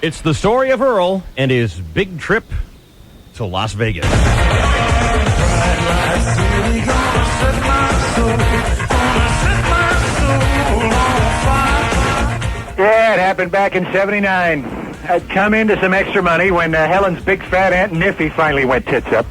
It's the story of Earl and his big trip to Las Vegas. Yeah, it happened back in '79. I'd come into some extra money when Helen's big fat Aunt Niffy finally went tits up.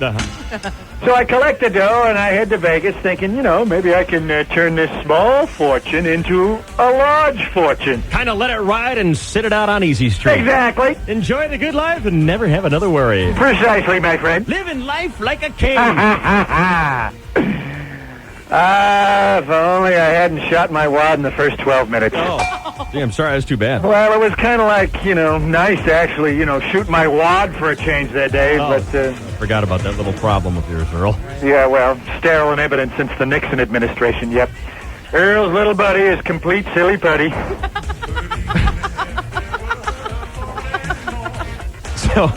So I collect the dough and I head to Vegas thinking, maybe I can turn this small fortune into a large fortune. Kind of let it ride and sit it out on Easy Street. Exactly. Enjoy the good life and never have another worry. Precisely, my friend. Living life like a king. If only I hadn't shot my wad in the first 12 minutes. Oh, gee, I'm sorry, that's too bad. Well, it was kind of like, nice to actually, shoot my wad for a change that day, Oh, but... I forgot about that little problem of yours, Earl. Yeah, well, sterile and evident since the Nixon administration, yep. Earl's little buddy is complete silly putty. So,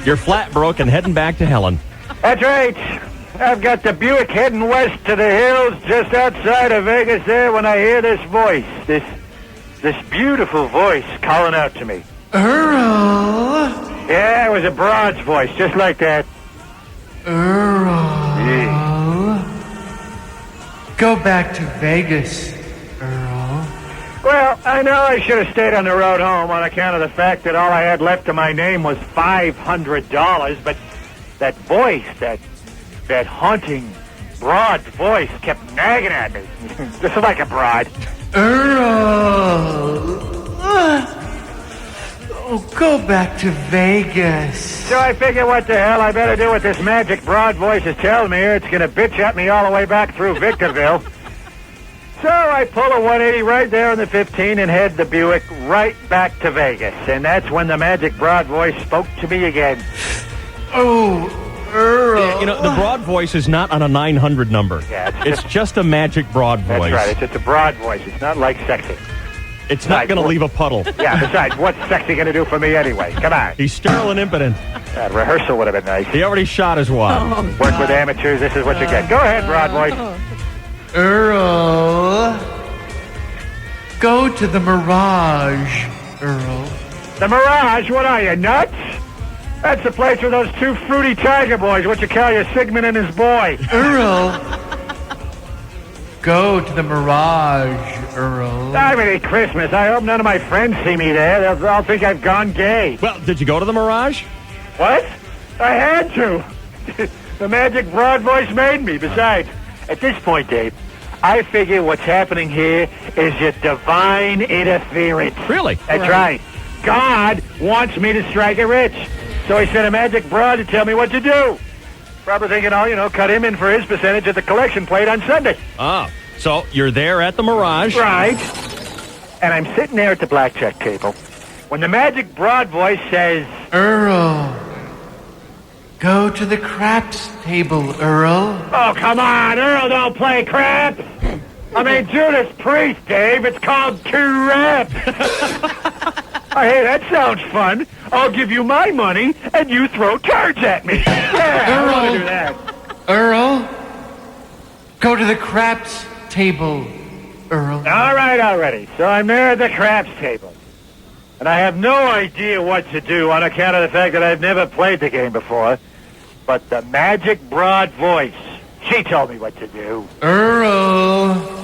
you're flat broke and heading back to Helen. That's right. I've got the Buick heading west to the hills just outside of Vegas there when I hear this voice, this beautiful voice calling out to me. Earl! Yeah, it was a broad's voice, just like that. Earl! Yeah. Go back to Vegas, Earl. Well, I know I should have stayed on the road home on account of the fact that all I had left to my name was $500, but that voice, that haunting, broad voice kept nagging at me, just like a broad. Earl! Oh, go back to Vegas. So I figure what the hell I better do what this magic broad voice is telling me here. It's going to bitch at me all the way back through Victorville. So I pull a 180 right there on the 15 and head the Buick right back to Vegas. And that's when the magic broad voice spoke to me again. Oh, Earl. The broad voice is not on a 900 number. Yeah, it's just a magic broad voice. That's right. It's just a broad voice. It's not like sexy. It's not going to leave a puddle. Yeah, besides, what's sexy going to do for me anyway? Come on. He's sterile and impotent. That rehearsal would have been nice. He already shot his wad. Work with amateurs, this is what you get. Go ahead, broad voice. Earl. Go to the Mirage, Earl. The Mirage? What are you, nuts? That's the place where those two fruity tiger boys, what you call your Sigmund and his boy. Earl. Go to the Mirage, Earl. I mean, it's Christmas. I hope none of my friends see me there. They'll all think I've gone gay. Well, did you go to the Mirage? What? I had to. The magic broad voice made me. Besides, at this point, Dave, I figure what's happening here is just divine interference. Really? That's right. God wants me to strike it rich. So he sent a magic broad to tell me what to do. Probably thinking cut him in for his percentage at the collection plate on Sunday. Ah, so you're there at the Mirage. Right. And I'm sitting there at the blackjack table when the magic broad voice says, Earl. Go to the craps table, Earl. Oh, come on, Earl don't play crap. I mean, Judas Priest, Dave. It's called crap. Hey, that sounds fun. I'll give you my money, and you throw cards at me. Yeah, I want to do that. Earl. Go to the craps table, Earl. All right, already. So I'm there at the craps table. And I have no idea what to do on account of the fact that I've never played the game before. But the magic broad voice, she told me what to do. Earl.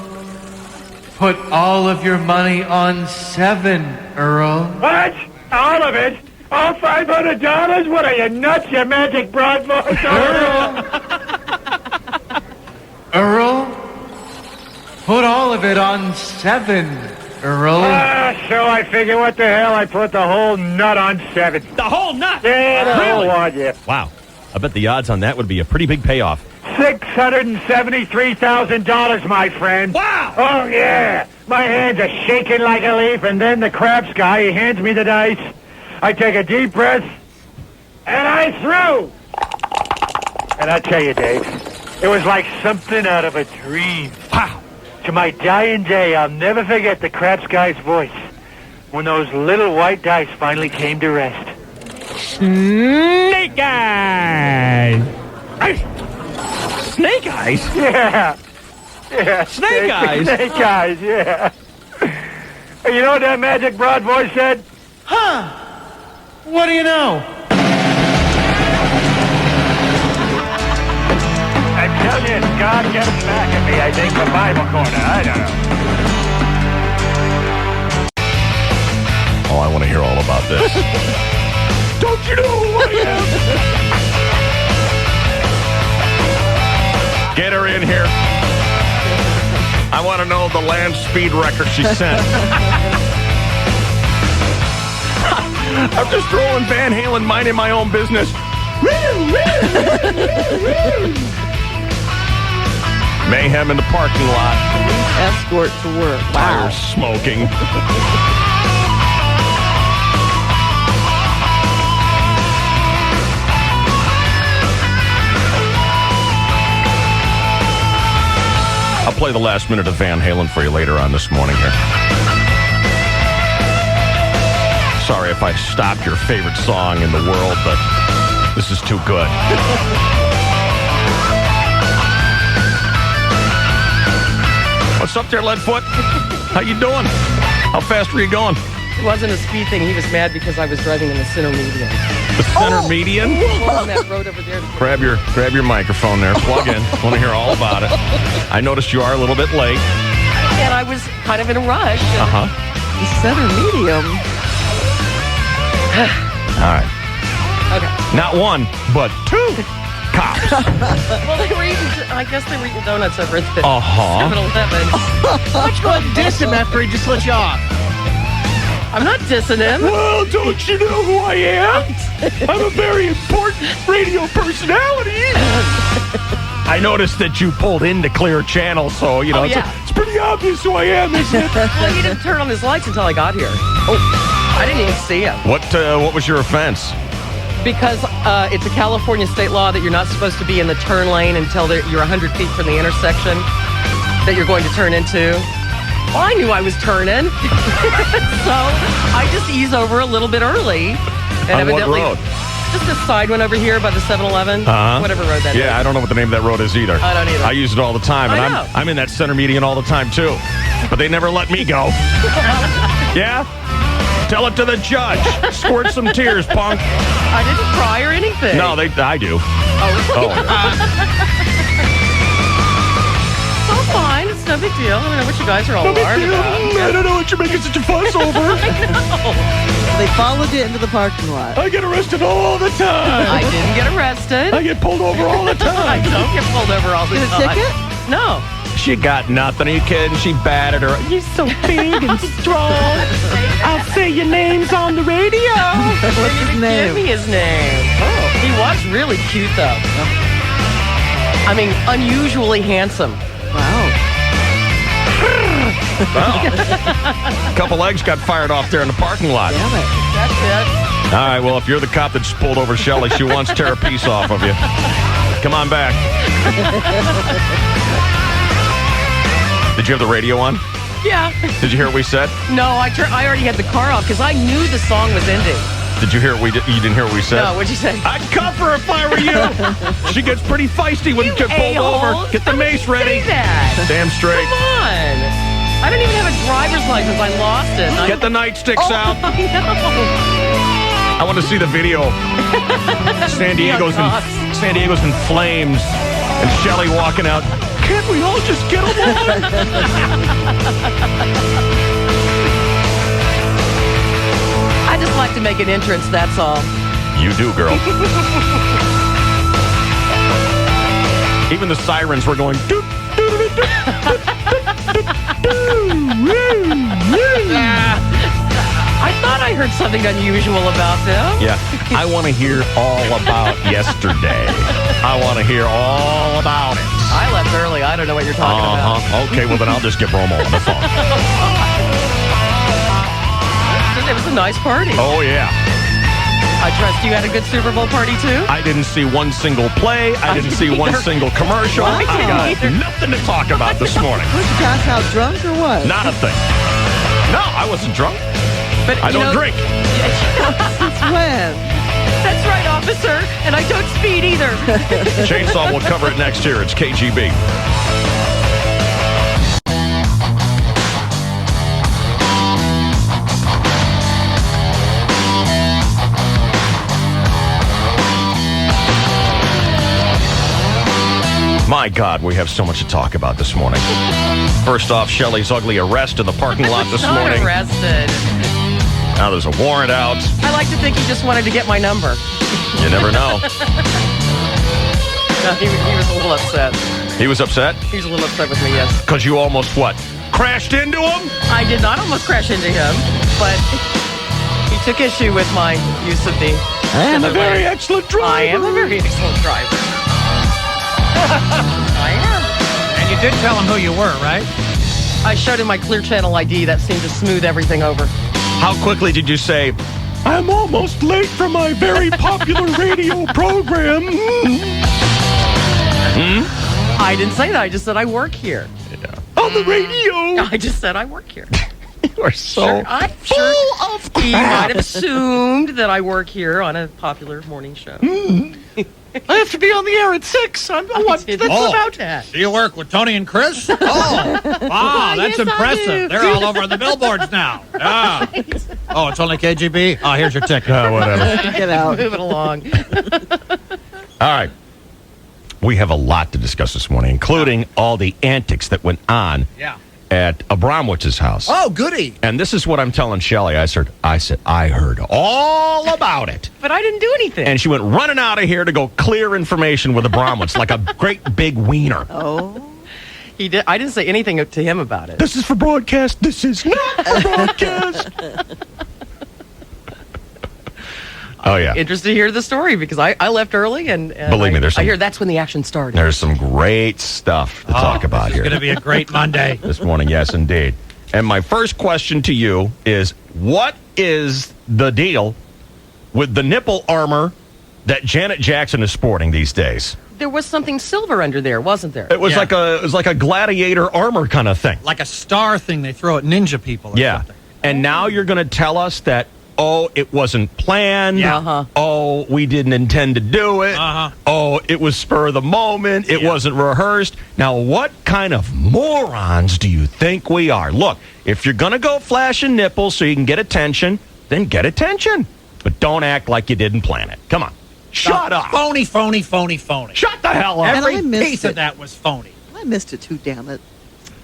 Put all of your money on 7, Earl. What? All of it? All $500? What are you, nuts, you magic broad voice? Earl. Put all of it on 7, Earl. So I figure what the hell, I put the whole nut on 7. The whole nut? Yeah, the Really? whole wad, yeah. Wow. I bet the odds on that would be a pretty big payoff. $673,000, my friend. Wow! Oh, yeah. My hands are shaking like a leaf, and then the craps guy, he hands me the dice. I take a deep breath, and I threw. And I tell you, Dave, it was like something out of a dream. Wow. To my dying day, I'll never forget the craps guy's voice when those little white dice finally came to rest. Snake eyes! Snake eyes? Yeah. Yeah. Snake eyes? Snake eyes, yeah. You know what that magic broad voice said? Huh. What do you know? I tell you, it's God getting back at me, I think, the Bible corner. I don't know. Oh, I want to hear all about this. Don't you know who I am? Get her in here. I want to know the land speed record she set. I'm just throwing Van Halen, minding my own business. Mayhem in the parking lot. Escort to work. Wow. Tires smoking. I'll play the last minute of Van Halen for you later on this morning here. Sorry if I stopped your favorite song in the world, but this is too good. What's up there, Leadfoot? How you doing? How fast were you going? It wasn't a speed thing. He was mad because I was driving in the center median. The center median? On that road over there. Grab your microphone there. Plug in. Want to hear all about it. I noticed you are a little bit late. And I was kind of in a rush. Uh-huh. The center medium. All right. Okay. Not one, but two cops. Well, they were eating, I guess they were eating donuts over at the Uh-huh. 7-Eleven. Let's go ahead and diss him after he just let you off. I'm not dissing him. Well, don't you know who I am? I'm a very important radio personality. I noticed that you pulled into Clear Channel, so, you know, Oh, yeah. it's pretty obvious who I am, isn't it? Well, he didn't turn on his lights until I got here. Oh, I didn't even see him. What was your offense? Because it's a California state law that you're not supposed to be in the turn lane until you're 100 feet from the intersection that you're going to turn into. Well, I knew I was turning. So I just ease over a little bit early. And On what road? Just the side one over here by the 7-Eleven. Uh-huh. Whatever road that is. Yeah, I don't know what the name of that road is either. I don't either. I use it all the time, and I know. I'm in that center median all the time, too. But they never let me go. Yeah? Tell it to the judge. Squirt some tears, punk. I didn't cry or anything. No, I do. Oh, Oh, so fine. It's no big deal. I don't know what you guys are all alarmed about. I don't know what you're making such a fuss over. They followed you into the parking lot. I get arrested all the time. I didn't get arrested. I get pulled over all the I time. don't get pulled over all the Get a time. ticket? No. She got nothing. Are you kidding? She batted her. You're so big and strong. I'll say your name's on the radio. What's his Give name? me his name. He was really cute, though. I mean, unusually handsome. Wow. A couple eggs got fired off there in the parking lot. Damn it. That's it. All right, well, if you're the cop that just pulled over Shelley, she wants to tear a piece off of you. Come on back. Did you have the radio on? Yeah. Did you hear what we said? No, I already had the car off because I knew the song was ending. Did you hear what you didn't hear what we said? No, what'd you say? I'd cuff her if I were you. She gets pretty feisty when you get pulled over. A-holes. Get the How would mace you ready. say that? Damn straight. Come on. I don't even have a driver's license. I lost it. Get the nightsticks out. I know. I want to see the video. San Diego's in flames, and Shelley walking out. Can't we all just get along? I just like to make an entrance, that's all. You do, girl. Even the sirens were going. Doot, doot, doot, doot, I thought I heard something unusual about them. Yeah, I want to hear all about yesterday. I want to hear all about it. I left early. I don't know what you're talking about. Okay, well then I'll just get Romo on the phone. It was a nice party. Oh yeah. I trust you had a good Super Bowl party too? I didn't see one single play. I didn't see one either. single commercial. I didn't got either. nothing to talk about this morning. Was you guys out drunk or what? Not a thing. No, I wasn't drunk. But I don't drink. Since when? That's right, officer. And I don't speed either. Chainsaw will cover it next year. It's KGB. My God, we have so much to talk about this morning. First off, Shelley's ugly arrest in the parking lot this Not morning. arrested. Now there's a warrant out. I like to think he just wanted to get my number. You never know. No, he was a little upset. He was upset He was a little upset with me, yes. because you almost what? Crashed into him? I did not almost crash into him, but he took issue with my use of the... I am A very excellent driver. I am a very excellent driver. I am. And you did tell him who you were, right? I showed him my Clear Channel ID. That seemed to smooth everything over. How quickly did you say, I'm almost late for my very popular radio program? I didn't say that. I just said I work here. On the radio. I just said I work here. You are so I'm full sure of he crap. might have assumed that I work here on a popular morning show. I have to be on the air at 6. That's Oh. about that. Do you work with Tony and Chris? Oh, wow, yes, that's I impressive. do. They're all over the billboards now. Yeah. Oh, it's only KGB? Oh, here's your ticket. Whatever. Get out. Moving along. All right. We have a lot to discuss this morning, including all the antics that went on Yeah. at Abramowitz's house. Oh, goody. And this is what I'm telling Shelley. I said, I heard all about it. But I didn't do anything. And she went running out of here to go clear information with Abramowitz like a great big wiener. Oh. He did. I didn't say anything to him about it. This is for broadcast. This is not for broadcast. Oh, yeah. Interested to hear the story because I left early and Believe me, there's I some- hear that's when the action started. There's some great stuff to talk about It's going to here be a great Monday. this morning. Yes, indeed. And my first question to you is, what is the deal with the nipple armor that Janet Jackson is sporting these days? There was something silver under there, wasn't there? It was Yeah. like a gladiator armor kind of thing. Like a star thing they throw at ninja people or Yeah. something. And now you're going to tell us that, oh, it wasn't planned. Yeah. Uh-huh. Oh, we didn't intend to do it. Uh-huh. Oh, it was spur of the moment. It Yeah. wasn't rehearsed. Now, what kind of morons do you think we are? Look, if you're going to go flashing nipples so you can get attention, then get attention. But don't act like you didn't plan it. Come on. Shut up. Phony, phony, phony, phony. Shut the hell up. And I Every missed piece it. of that was phony. I missed it too, damn it.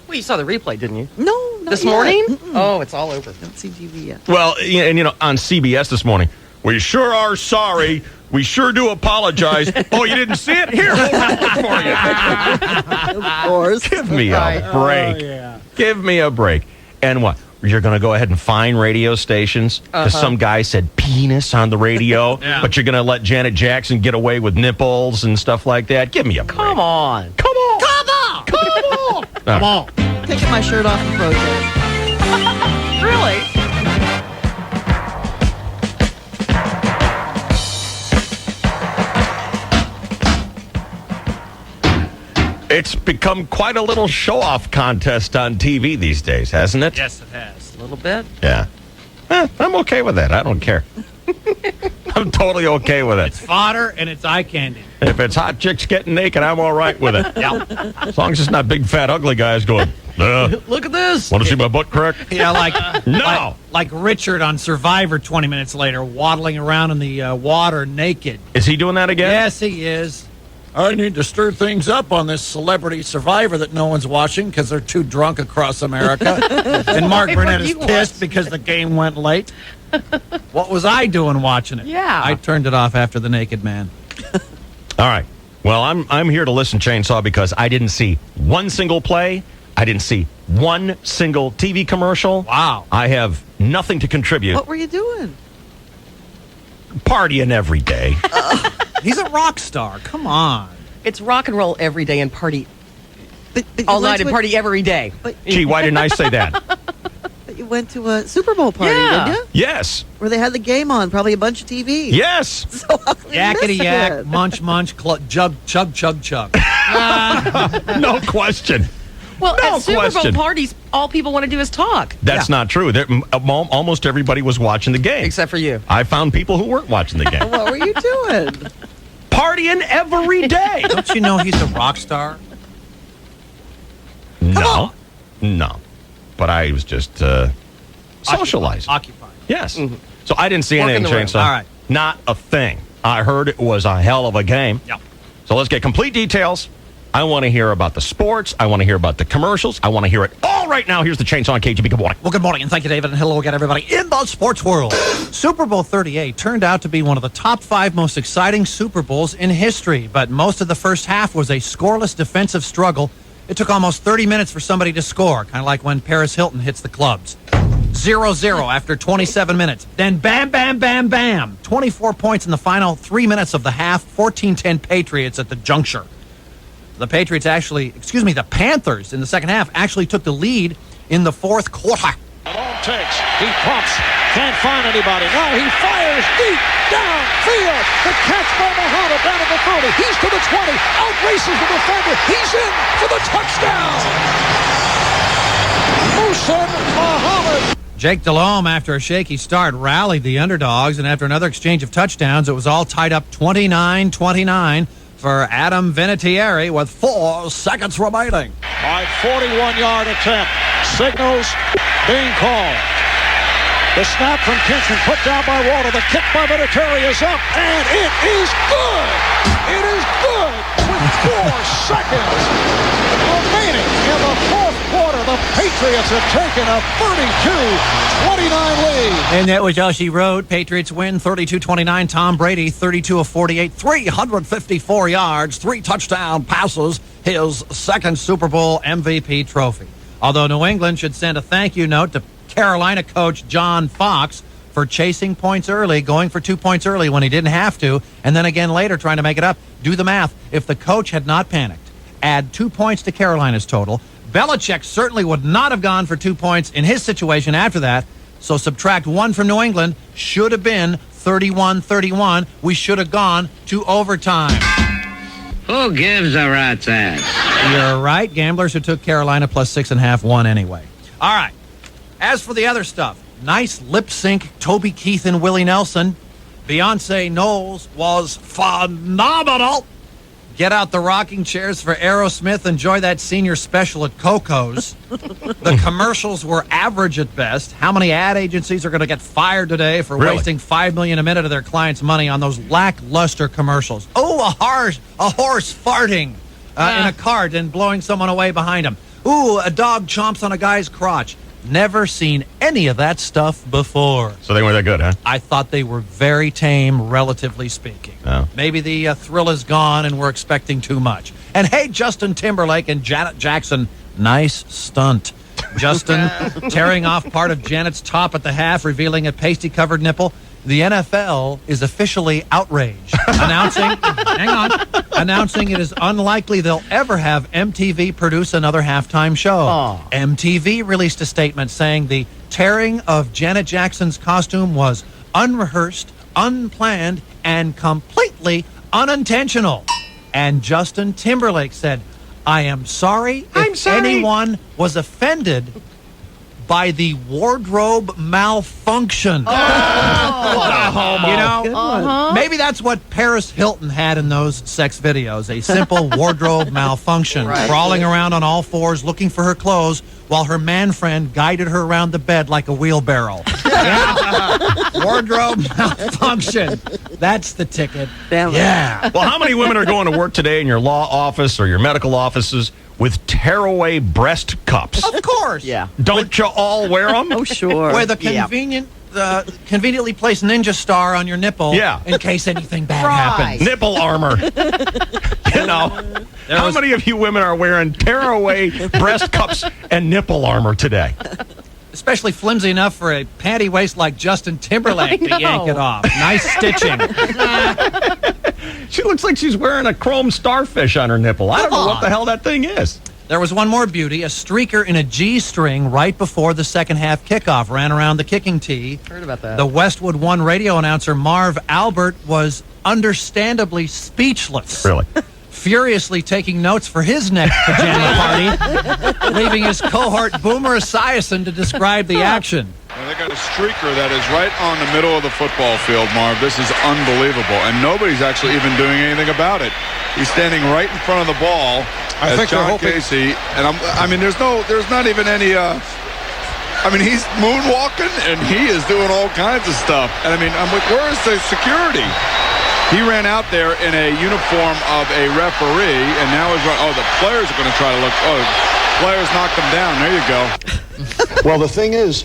Well, you saw the replay, didn't you? No, not This yet. morning? Mm-mm. Oh, it's all over. Don't see TV yet. Well, and on CBS this morning, we sure are sorry. We sure do apologize. Oh, you didn't see it? Here, we'll rip it for you. Of course. Give me a Right. break. Oh, yeah. Give me a break. And what? You're going to go ahead and fine radio stations because some guy said penis on the radio, Yeah. but you're going to let Janet Jackson get away with nipples and stuff like that? Give me a break. Come on. Come on. Come on! Come on. Come on. Taking my shirt off in protest. Really? It's become quite a little show-off contest on TV these days, hasn't it? Yes, it has. A little bit. Yeah. I'm okay with that. I don't care. I'm totally okay with it. Fodder and it's eye candy. If it's hot chicks getting naked, I'm all right with it. Yeah. As long as it's not big, fat, ugly guys going, Look at this. want to see my butt crack? Yeah, like No. like Richard on Survivor 20 minutes later, waddling around in the water naked. Is he doing that again? Yes, he is. I need to stir things up on this celebrity Survivor that no one's watching because they're too drunk across America. And Mark Why were Burnett is you pissed watching because the game went late. What was I doing watching it? Yeah. I turned it off after the naked man. All right. Well, I'm here to listen, Chainsaw, because I didn't see one single play. I didn't see one single TV commercial. Wow. I have nothing to contribute. What were you doing? Partying every day. He's a rock star. Come on. It's rock and roll every day and party But you all went night to and a- party every day. Gee, why didn't I say that? But you went to a Super Bowl party, Yeah. didn't you? Yes. Where they had the game on, probably a bunch of TV. Yes. So how come you Yakety missed yak, it? munch munch, chug chug chug chug. No question. Well, No at Super question. Bowl parties, all people want to do is talk. That's not true. Almost everybody was watching the game. Except for you. I found people who weren't watching the game. What were you doing? Partying every day. Don't you know he's a rock star? No. No. But I was just socializing. Occupied. Yes. So I didn't see Work in anything, the room. Chainsaw. All right. Not a thing. I heard it was a hell of a game. Yep. So let's get complete details I want to hear about the sports. I want to hear about the commercials. I want to hear it all right now. Here's the Chainsaw on KGB. Good morning. Well, good morning, and thank you, David, and hello again, everybody in the sports world. Super Bowl 38 turned out to be one of the top 5 most exciting Super Bowls in history, but most of the first half was a scoreless defensive struggle. It took almost 30 minutes for somebody to score, kind of like when Paris Hilton hits the clubs. 0-0 after 27 minutes. Then bam, bam, bam, bam. 24 points in the final 3 minutes of the half. 14-10 Patriots at the juncture. The Panthers in the second half actually took the lead in the fourth quarter. Long takes. He pumps. Can't find anybody. Now he fires deep downfield. The catch by Muhammad down at the 30. He's to the 20. Outraces the defender. He's in for the touchdown. Muhsin Muhammad. Jake Delhomme, after a shaky start, rallied the underdogs, and after another exchange of touchdowns, it was all tied up 29-29 for Adam Vinatieri with 4 seconds remaining. By 41-yard attempt. Signals being called. The snap from Kinsman put down by Walter. The kick by Vinatieri is up, and it is good. It is good with 4 seconds remaining in the fourth quarter. The Patriots have taken a 32-29 lead. And that was all she wrote. Patriots win 32-29. Tom Brady, 32 of 48, 354 yards, 3 touchdown passes, his second Super Bowl MVP trophy. Although New England should send a thank you note to Carolina coach John Fox for chasing points early, going for 2 points early when he didn't have to, and then again later trying to make it up. Do the math. If the coach had not panicked, add 2 points to Carolina's total, Belichick certainly would not have gone for 2 points in his situation after that. So subtract 1 from New England, should have been 31-31. We should have gone to overtime. Who gives a rat's ass? You're right. Gamblers who took Carolina plus 6.5 won anyway. All right. As for the other stuff, nice lip sync Toby Keith and Willie Nelson. Beyonce Knowles was phenomenal. Get out the rocking chairs for Aerosmith. Enjoy that senior special at Coco's. The commercials were average at best. How many ad agencies are going to get fired today for wasting $5 million a minute of their clients' money on those lackluster commercials? Oh, a horse farting in a cart and blowing someone away behind him. Ooh, a dog chomps on a guy's crotch. Never seen any of that stuff before. So they weren't that good, huh? I thought they were very tame, relatively speaking. Oh. Maybe the thrill is gone and we're expecting too much. And hey, Justin Timberlake and Janet Jackson, nice stunt. Justin tearing off part of Janet's top at the half, revealing a pasty-covered nipple. The NFL is officially outraged, announcing it is unlikely they'll ever have MTV produce another halftime show. MTV released a statement saying the tearing of Janet Jackson's costume was unrehearsed, unplanned, and completely unintentional. And Justin Timberlake said, I am sorry if anyone was offended by the wardrobe malfunction. What a homo. You know, maybe that's what Paris Hilton had in those sex videos, a simple wardrobe malfunction, crawling around on all fours looking for her clothes while her man friend guided her around the bed like a wheelbarrow. Yeah. Wardrobe malfunction. That's the ticket. Yeah. Well, how many women are going to work today in your law office or your medical offices with tearaway breast cups? Of course. Yeah. Don't you all wear them? Oh, sure. With a conveniently placed ninja star on your nipple in case anything bad happens. Nipple armor. You know, how many of you women are wearing tearaway breast cups and nipple armor today? Especially flimsy enough for a panty waist like Justin Timberlake to yank it off. Nice stitching. She looks like she's wearing a chrome starfish on her nipple. I don't know what the hell that thing is. There was one more beauty. A streaker in a G-string right before the second half kickoff ran around the kicking tee. Heard about that. The Westwood One radio announcer Marv Albert was understandably speechless. Really? Furiously taking notes for his next pajama party, leaving his cohort Boomer Esiason to describe the action. And they got a streaker that is right on the middle of the football field, Marv. This is unbelievable, and nobody's actually even doing anything about it. He's standing right in front of the ball. I think John Casey, and there's not even any. He's moonwalking and he is doing all kinds of stuff. And I'm like, where is the security? He ran out there in a uniform of a referee, and now he's running. Oh, the players are going to try to look. Oh, players knocked him down. There you go. Well, the thing is,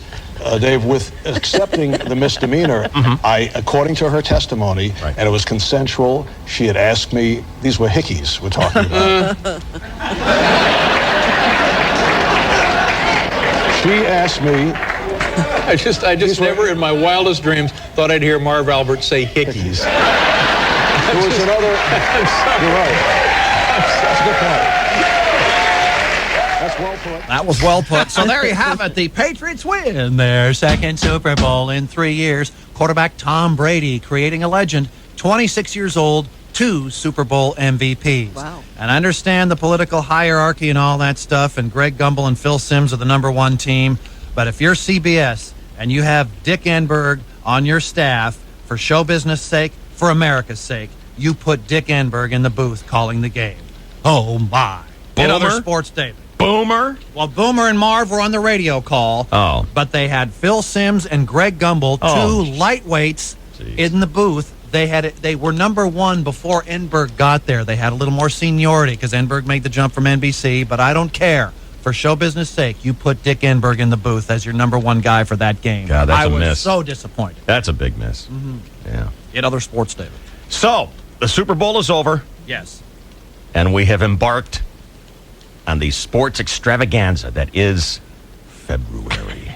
Dave, with accepting the misdemeanor, according to her testimony, and it was consensual, she had asked me, these were hickeys we're talking about. She asked me. I just never in my wildest dreams thought I'd hear Marv Albert say hickeys. There was another. You're right. That's a good point. That's well put. That was well put. So there you have it. The Patriots win their second Super Bowl in 3 years. Quarterback Tom Brady creating a legend. 26 years old, 2 Super Bowl MVPs. Wow. And I understand the political hierarchy and all that stuff, and Greg Gumbel and Phil Simms are the number one team. But if you're CBS and you have Dick Enberg on your staff, for show business sake, for America's sake, you put Dick Enberg in the booth calling the game. Oh, my. In other sports, David. Boomer? Well, Boomer and Marv were on the radio call. Oh. But they had Phil Simms and Greg Gumbel, two lightweights in the booth. They were number one before Enberg got there. They had a little more seniority because Enberg made the jump from NBC, but I don't care. For show business sake, you put Dick Enberg in the booth as your number one guy for that game. God, that's a miss. I was so disappointed. That's a big miss. Yeah. In other sports, David. So, the Super Bowl is over, Yes. and we have embarked on the sports extravaganza that is February.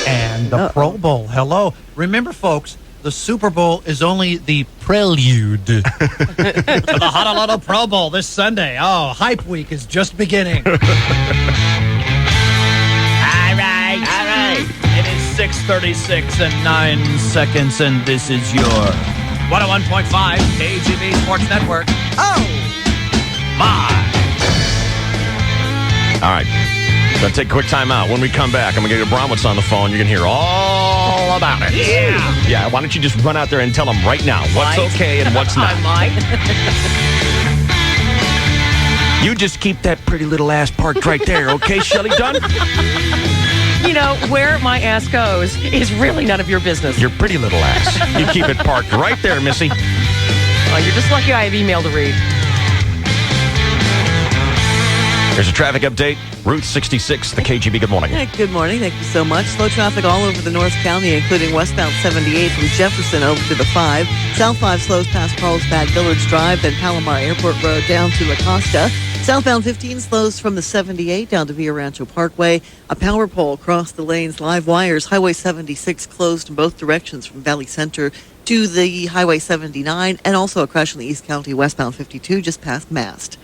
And the Pro Bowl. Hello. Remember, folks, the Super Bowl is only the prelude to the Honolulu Pro Bowl this Sunday. Oh, Hype Week is just beginning. All right. It is 6:36 and 9 seconds, and this is your 101.5 KGB Sports Network. Oh, my. All right. Gonna take a quick time out. When we come back, I'm gonna get Abramowitz on the phone. You're gonna hear all about it. Yeah. Yeah. Why don't you just run out there and tell them right now what's okay and what's not? I might. You just keep that pretty little ass parked right there, okay, Shelley Dunn? You know, where my ass goes is really none of your business. Your pretty little ass. You keep it parked right there, Missy. Oh, you're just lucky I have email to read. There's a traffic update. Route 66, the KGB. Good morning. Hey, good morning. Thank you so much. Slow traffic all over the North County, including westbound 78 from Jefferson over to the 5. South 5 slows past Carlsbad Village Drive, then Palomar Airport Road down to La Costa. Southbound 15 slows from the 78 down to Villa Rancho Parkway. A power pole crossed the lanes, live wires. Highway 76 closed in both directions from Valley Center to the Highway 79, and also a crash in the East County westbound 52 just past Mast.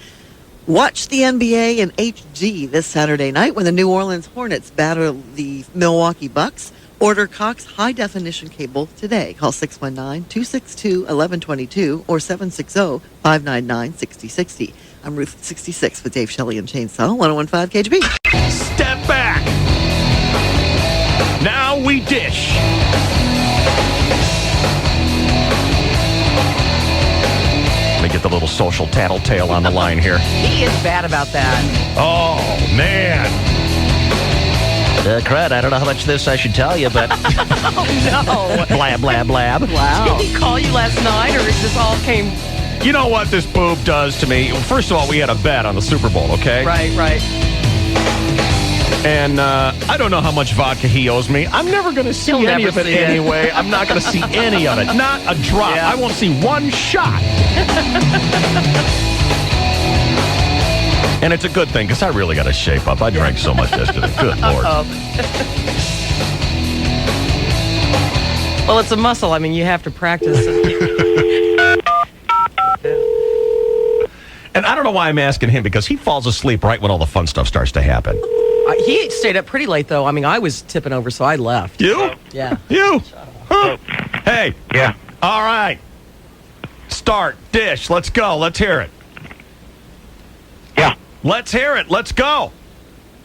Watch the NBA in HD this Saturday night when the New Orleans Hornets battle the Milwaukee Bucks. Order Cox high-definition cable today. Call 619-262-1122 or 760-599-6060. I'm Ruth 66 with Dave Shelley and Chainsaw, 101.5 KGB. Step back. Now we dish. Let me get the little social tattletale on the line here. He is bad about that. Oh, man. Crud, I don't know how much of this I should tell you, but Oh, no. blab, blab, blab. Wow. Did he call you last night, or is this all came... You know what this boob does to me? First of all, we had a bet on the Super Bowl, okay? Right. And I don't know how much vodka he owes me. I'm never going to see You'll any never of it see it. anyway. I'm not going to see any of it. Not a drop. Yeah. I won't see one shot. And it's a good thing, because I really got to shape up. I drank so much yesterday. Good Lord. Well, it's a muscle. I mean, you have to practice. And I don't know why I'm asking him, because he falls asleep right when all the fun stuff starts to happen. He stayed up pretty late, though. I mean, I was tipping over, so I left. You? Yeah. You? Huh? Hey. Yeah. All right. Start. Dish. Let's go. Let's hear it. Yeah. Let's hear it. Let's go.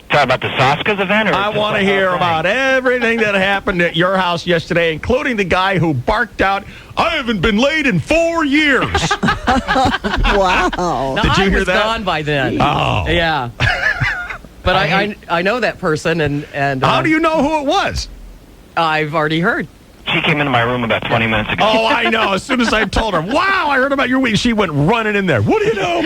Talk about the Soskas event? Or I want to hear about everything that happened at your house yesterday, including the guy who barked out, "I haven't been laid in 4 years." Wow. Now, Did you I hear was that? gone by then. Oh. Yeah. But I know that person, and How do you know who it was? I've already heard. She came into my room about 20 minutes ago. Oh, I know. As soon as I told her, wow, I heard about your week, she went running in there. What do you know?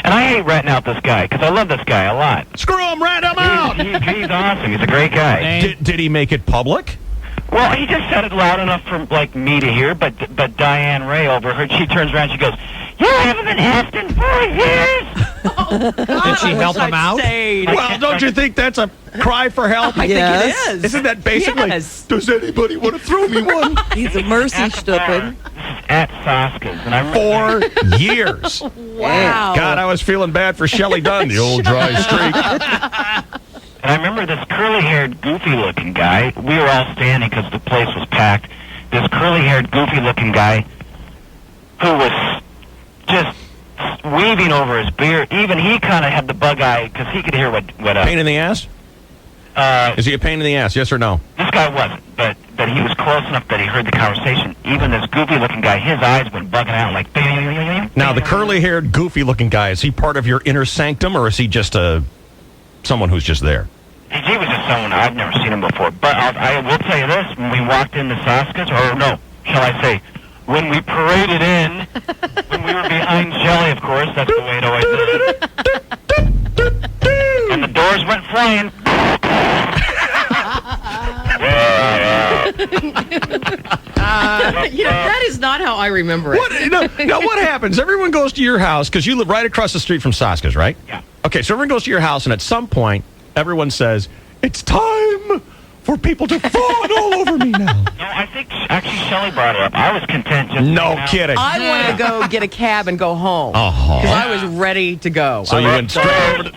And I hate ratting out this guy, because I love this guy a lot. Screw him, rat him out. He's awesome. He's a great guy. Did he make it public? Well, he just said it loud enough for, like, me to hear, but Diane Ray overheard. She turns around, she goes, "You haven't been asked in 4 years?" Did she help him out? Well, don't you think that's a cry for help? I think it is. Isn't that basically, Yes. does anybody want to throw me one? He's a mercy stupid. At Saska's. And I remember 4 years. Wow. God, I was feeling bad for Shelley Dunn, the old dry streak. And I remember this curly-haired, goofy-looking guy. We were all standing because the place was packed. This curly-haired, goofy-looking guy who was just weaving over his beard. Even he kind of had the bug eye because he could hear what Pain in the ass? Is he a pain in the ass, yes or no? This guy wasn't, but he was close enough that he heard the conversation. Even this goofy-looking guy, his eyes went bugging out like... Now, the curly-haired, goofy-looking guy, is he part of your inner sanctum, or is he just someone who's just there? He was just someone I've never seen him before. But I will tell you this, when we walked into Saska's, or no, shall I say, when we paraded in, when we were behind Shelley, of course, that's the way it always is. And the doors went flying. That is not how I remember it. Now, what happens? Everyone goes to your house, because you live right across the street from Saska's, right? Yeah. Okay, so everyone goes to your house, and at some point, everyone says, it's time for people to fawn all over me now. No, I think actually Shelley brought it up. I was content just... No kidding. I wanted to go get a cab and go home. Uh-huh. Because I was ready to go. So you went straight over to...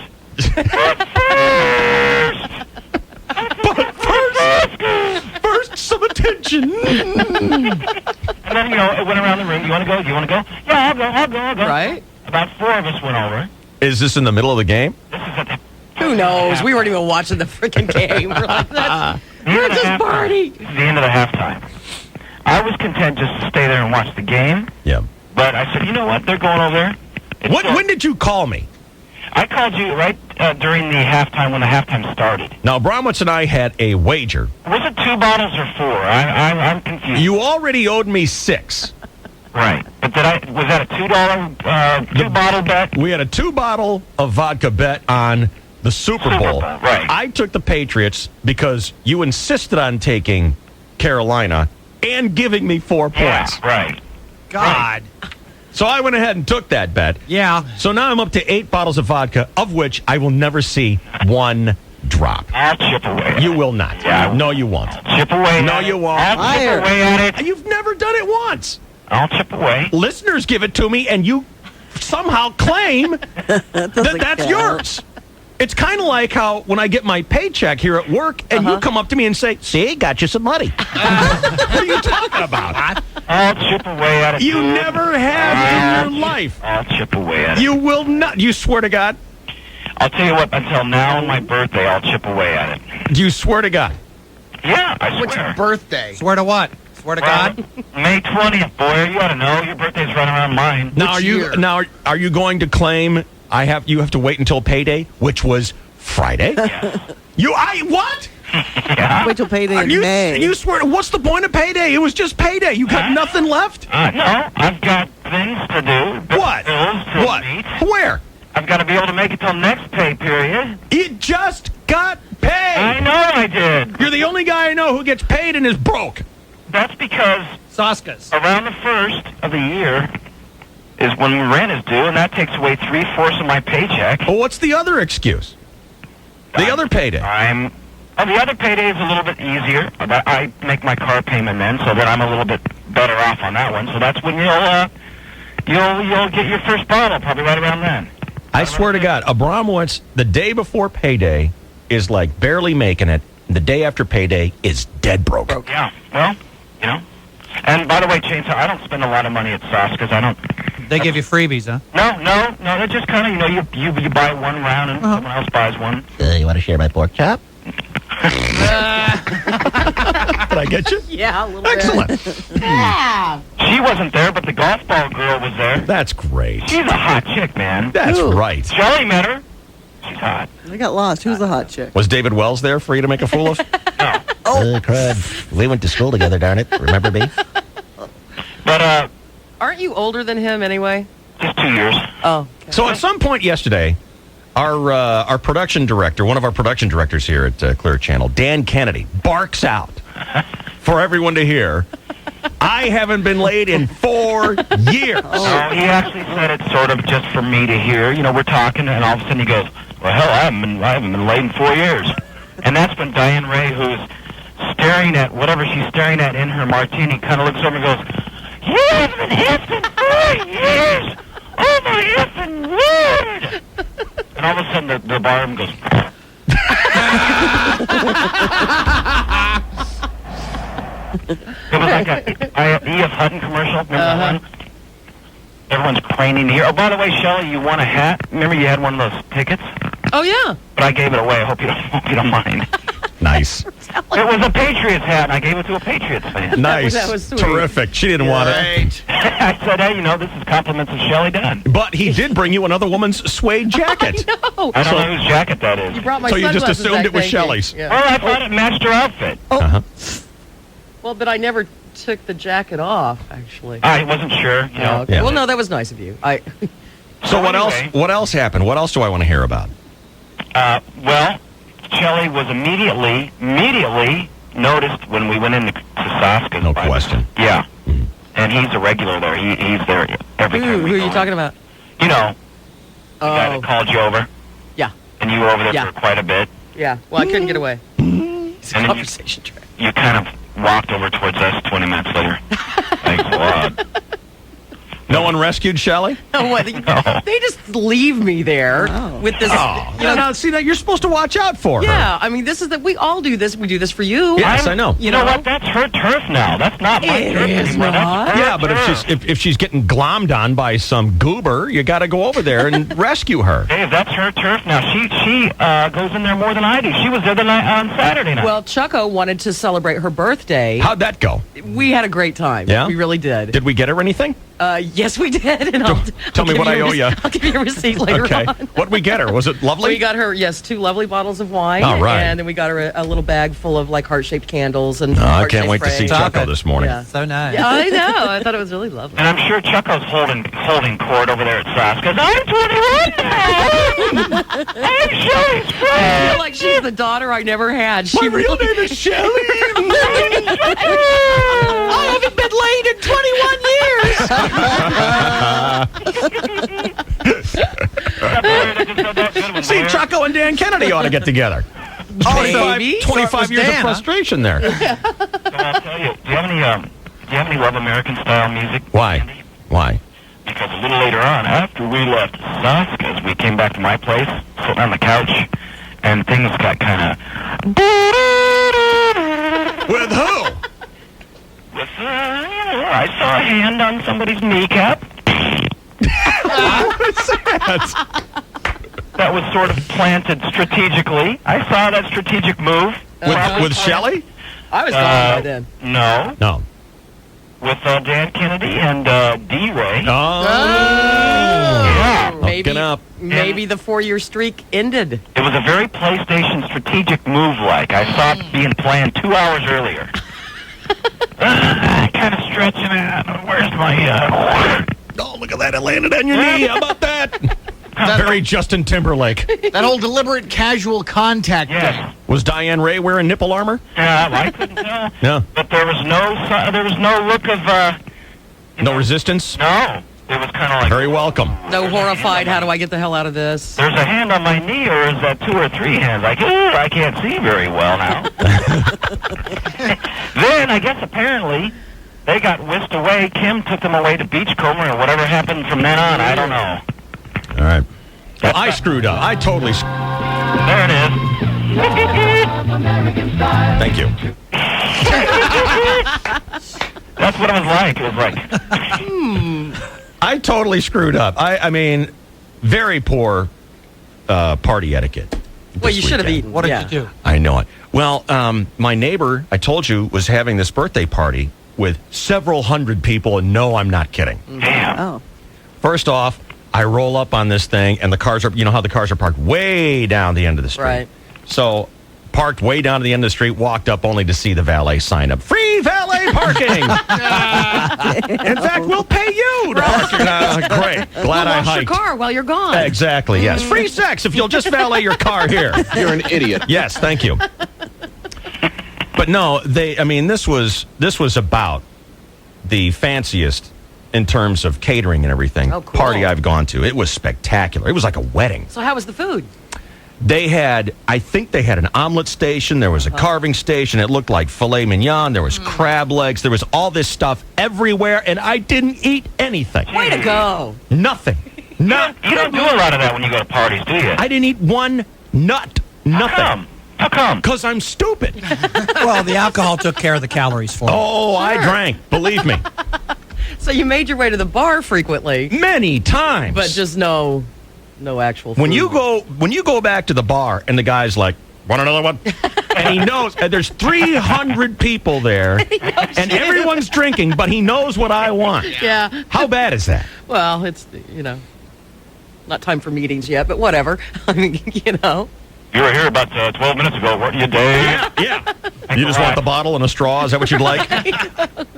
First, some attention. And then, it went around the room. Do you want to go? Do you want to go? Yeah, I'll go. Right? About 4 of us went over. Is this in the middle of the game? This is at the... Who knows? We weren't even watching the freaking game. We're like, we're just party. This is the end of the halftime. I was content just to stay there and watch the game. Yeah. But I said, you know what? They're going over there. When did you call me? I called you right during the halftime when the halftime started. Now, Bromwitz and I had a wager. Was it 2 bottles or 4? I'm confused. You already owed me 6. Right. But was that a $2 2-bottle bet? We had a 2-bottle of vodka bet on the Super Bowl. Right. I took the Patriots because you insisted on taking Carolina and giving me 4 points. Yeah, right. God. So I went ahead and took that bet. Yeah. So now I'm up to 8 bottles of vodka, of which I will never see one drop. I'll chip away. You will not. Yeah. No, you won't. Chip away. No, you won't. I'll chip away at it. You've never done it once. I'll chip away. Listeners give it to me, and you somehow claim that that's yours. It's kind of like how when I get my paycheck here at work, and you come up to me and say, "See, got you some money." What are you talking about? I'll chip away at it. You never have in your life. I'll chip away at it. You will not. You swear to God? I'll tell you what, until now on my birthday, I'll chip away at it. Do you swear to God? Yeah, I swear. What's your birthday? Swear to what? Swear to God? May 20th, boy. You ought to know. Your birthday's right around mine. Now, are you going to claim you have to wait until payday, which was Friday? Yeah. What? Yeah. Wait till payday in May. You swear, what's the point of payday? It was just payday. You got nothing left? No, I've got things to do. What? Bills to What? meet. Where? I've got to be able to make it till next pay period. You just got paid. I know I did. You're the only guy I know who gets paid and is broke. That's because Saska's. around the 1st of the year is when rent is due, and that takes away 3/4 of my paycheck. Well, what's the other excuse? The other payday. The other payday is a little bit easier. I make my car payment then, so that I'm a little bit better off on that one. So that's when you'll get your first bottle, probably right around then. I swear to God, Abramowitz, the day before payday is like barely making it. The day after payday is dead broke. Yeah, well, And by the way, Chainsaw, I don't spend a lot of money at Saska's. I don't. They give you freebies, huh? No. They're just kind of, you buy one round and someone else buys one. You want to share my pork chop? Did I get you? Yeah, a little Excellent. Yeah. She wasn't there, but the golf ball girl was there. That's great. She's a hot chick, man. That's right. Shelley met her. She's hot. I got lost. Who's the hot chick? Was David Wells there for you to make a fool of? No. Crud. We went to school together, darn it. Remember me? But, Aren't you older than him anyway? just 2 years. Oh. Okay. So at some point yesterday, our production director, one of our production directors here at Clear Channel, Dan Kennedy, barks out for everyone to hear, I haven't been late in 4 years. Oh, he actually said it sort of just for me to hear. You know, we're talking, and all of a sudden he goes, well, hell, I haven't been late in 4 years. And that's when Diane Ray, who's staring at whatever she's staring at in her martini, kind of looks over and goes, you haven't been hit in 4 years! Oh, my effing word! And all of a sudden the barroom goes... It was like a E.F. Hutton commercial. Remember that one? Everyone's craning to hear. Oh, by the way, Shelley, you won a hat. Remember you had one of those tickets? Oh, yeah. But I gave it away. I hope you don't mind. Nice. It was a Patriots hat, and I gave it to a Patriots fan. Nice. That was sweet. Terrific. She didn't want it. I said, hey, this is compliments of Shelley Dunn. But he did bring you another woman's suede jacket. No. I don't know whose jacket that is. You brought my So you just sunglasses assumed back, it was thank you. Shelley's. Yeah. Well, I thought it matched her outfit. Well, but I never took the jacket off, actually. I wasn't sure, you know. Okay. Yeah. Well, no, that was nice of you. So what else? Anyway. What else happened? What else do I want to hear about? Well, Shelley was immediately noticed when we went into Saska's. No question. Yeah. And he's a regular there. He's there every time Who we are go you in. talking about? You know, the guy that called you over. Yeah. And you were over there Yeah. for quite a bit. Yeah. Well, I couldn't get away. It's a And then conversation track. You kind of walked over towards us 20 minutes later. Thanks a lot. No one rescued Shelley? No, what? They just leave me there with this. Now, see that you're supposed to watch out for her. Yeah, I mean, this is that we all do this. We do this for you. Yes, I know. You know what? That's her turf now. That's not my It turf is anymore. not. That's her Yeah, but turf. if she's getting glommed on by some goober, you got to go over there and rescue her. Dave, that's her turf now. She goes in there more than I do. She was there the night on Saturday night. Well, Chucko wanted to celebrate her birthday. How'd that go? We had a great time. Yeah? We really did. Did we get her anything? Yes, we did. And I'll Tell me give what I a owe ya. I'll give you a receipt later Okay. on. What'd we get her? Was it lovely? We got her, 2 lovely bottles of wine. All right. And then we got her a little bag full of like heart-shaped candles and. Oh, I heart-shaped can't wait to see sprays. Chucko this morning. Yeah. So nice. Yeah, I know. I thought it was really lovely. and I'm sure Chucko's holding court over there at Saska's. I'm 21 now. I'm Shelley's I friend. feel like she's the daughter I never had. She My real name is Shelley. I haven't been late in 21 years. See, Chucko and Dan Kennedy ought to get together. Maybe. 25 years of Dan, huh? frustration there. So I'll tell you. Do you have any Love American style music? Why? Why? Because a little later on, after we left Saska's, we came back to my place, sitting on the couch, and things got kind of... With who? With, I saw a hand on somebody's kneecap. That was sort of planted strategically. I saw that strategic move. With Shelley? I was gone by then. No. No. With Dan Kennedy and D-Ray. Oh. Yeah. Maybe, Hooking up. maybe the 4-year streak ended. It was a very PlayStation strategic move-like. I saw it being planned 2 hours earlier. Kind of stretching it. Where's my... Oh, look at that. It landed on your knee. How about that? Very Justin Timberlake. That whole deliberate casual contact Yes. thing. Was Diane Ray wearing nipple armor? I couldn't tell. No. But there was no look of... No resistance? No. It was kind of like... Very welcome. No horrified, how do I get the hell out of this? There's a hand on my knee, or is that 2 or 3 hands? Like, I can't see very well now. Then, I guess apparently, they got whisked away. Kim took them away to Beachcomber, and whatever happened from then on, I don't know. All right. Well, I screwed up. I totally There it is. Thank you. That's what it was like. It was like... I totally screwed up. I mean, very poor party etiquette. Well, you should have weekend. eaten. What did yeah. you do? I know it. Well, my neighbor, I told you, was having this birthday party with several hundred people, and no, I'm not kidding. Damn. Oh. First off, I roll up on this thing, and the cars are, you know how the cars are parked way down the end of the street. Right. So parked way down to the end of the street, walked up only to see the valet sign up. Free valet parking! In fact, we'll pay you to park your great. Glad I wash your hiked. car while you're gone. Exactly, yes. Free sex if you'll just valet your car here. You're an idiot. Yes, thank you. But no, this was about the fanciest in terms of catering and everything party I've gone to. It was spectacular. It was like a wedding. So how was the food? I think they had an omelet station. There was a carving station. It looked like filet mignon. There was crab legs. There was all this stuff everywhere, and I didn't eat anything. Way to go. Nothing. You don't do a lot of that when you go to parties, do you? I didn't eat one nut. Nothing. How come? Because I'm stupid. Well, the alcohol took care of the calories for me. Oh, I drank. Believe me. So you made your way to the bar frequently. Many times. But just no actual food. When you go back to the bar and the guy's like, want another one? And he knows, and there's 300 people there, and everyone's drinking, but he knows what I want. Yeah. How bad is that? Well, it's, not time for meetings yet, but whatever. I mean, You were here about 12 minutes ago, weren't you, Dave? Yeah. You just want the bottle and a straw? Is that what you'd like?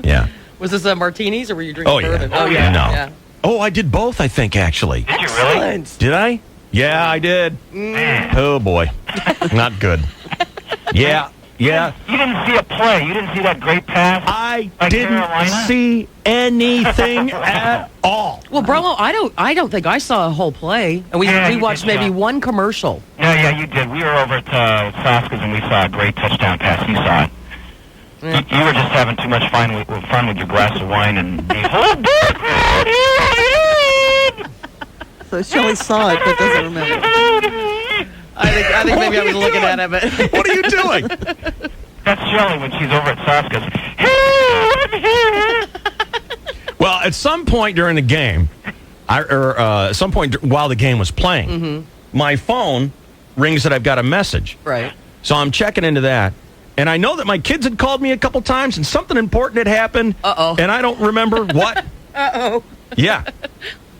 Yeah. Was this a martinis, or were you drinking bourbon? Oh, yeah. No. Yeah. Oh, I did both, I think, actually. Did you really? Did I? Yeah, I did. Oh, boy. Not good. Yeah. You didn't see a play. You didn't see that great pass. I by didn't Carolina? see anything at all. Well, Brolo, I don't think I saw a whole play. And we you watched did, maybe one commercial. Yeah, you did. We were over at Saska's and we saw a great touchdown pass. You saw it. You were just having too much fun with your glass of wine and the whole background. So Shelley saw it but doesn't remember. I think maybe I was looking at it, but What are you doing? That's Shelley when she's over at Saska's. Well, at some point during the game, at some point while the game was playing, my phone rings that I've got a message. right. So I'm checking into that. And I know that my kids had called me a couple times and something important had happened. Uh-oh. And I don't remember what. Uh-oh. Yeah.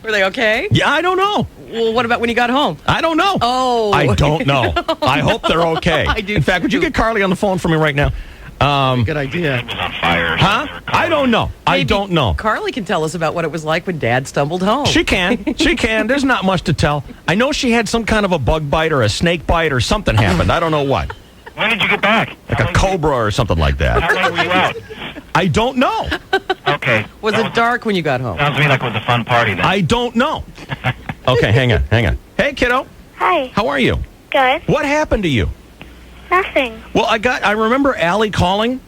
Were they okay? Yeah, I don't know. Well, what about when you got home? I don't know. Oh. I don't know. I hope they're okay. I do In fact, would you get Carly on the phone for me right now? Good idea. It was on fire. Huh? I don't know. I don't know. Carly can tell us about what it was like when Dad stumbled home. She can. She can. There's not much to tell. I know she had some kind of a bug bite or a snake bite or something happened. I don't know what. When did you get back? Like a cobra or something like How that. long were you out? I don't know. Okay. Was it dark when you got home? Sounds to me like it was a fun party then. I don't know. Okay, hang on. Hey, kiddo. Hi. How are you? Good. What happened to you? Nothing. Well, I remember Allie calling,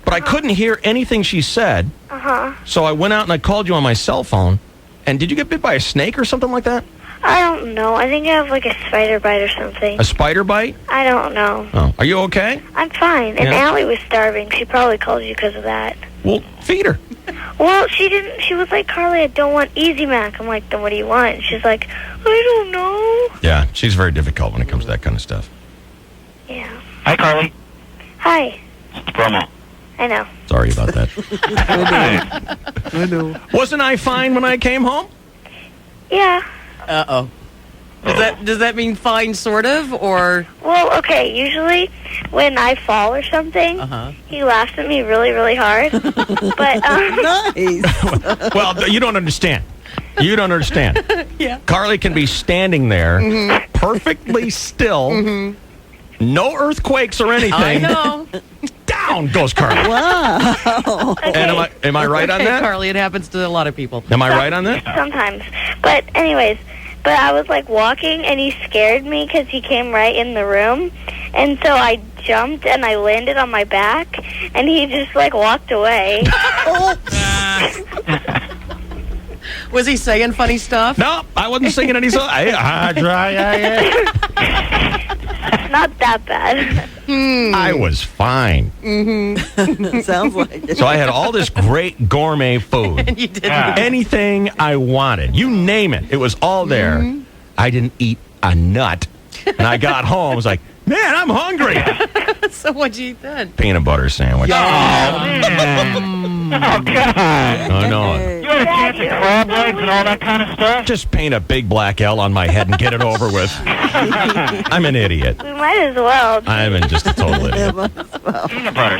but I couldn't hear anything she said. Uh-huh. So I went out and I called you on my cell phone. And did you get bit by a snake or something like that? I don't know. I think I have like a spider bite or something. A spider bite? I don't know. Oh, are you okay? I'm fine. And Yeah. Allie was starving. She probably called you because of that. Well, feed her. Well, she didn't. She was like, Carly, I don't want Easy Mac. I'm like, then what do you want? And she's like, I don't know. Yeah, she's very difficult when it comes to that kind of stuff. Yeah. Hi, Carly. Hi. It's promo. I know. Sorry about that. I know. Wasn't I fine when I came home? Yeah. Uh-oh. Does that mean fine, sort of, or? Well, okay. Usually, when I fall or something, he laughs at me really, really hard. But Nice. Well, you don't understand. You don't understand. Yeah. Carly can be standing there perfectly still, no earthquakes or anything. I know. Down goes Carly. Wow. And am I right on Okay, that? Carly, it happens to a lot of people. Am I right on that? sometimes. But anyways, I was like walking and he scared me because he came right in the room. And so I jumped and I landed on my back and he just like walked away. Was he saying funny stuff? No, I wasn't singing any song. Not that bad. I was fine. Sounds like it. So I had all this great gourmet food. And you didn't. Anything I wanted. You name it. It was all there. I didn't eat a nut. And I got home. I was like, man, I'm hungry. So what'd you eat then? Peanut butter sandwich. Oh, God. I know. You stand a chance at crab legs and all that kind of stuff? Just paint a big black L on my head and get it over with. I'm an idiot. We might as well. I'm just a total idiot. Peanut butter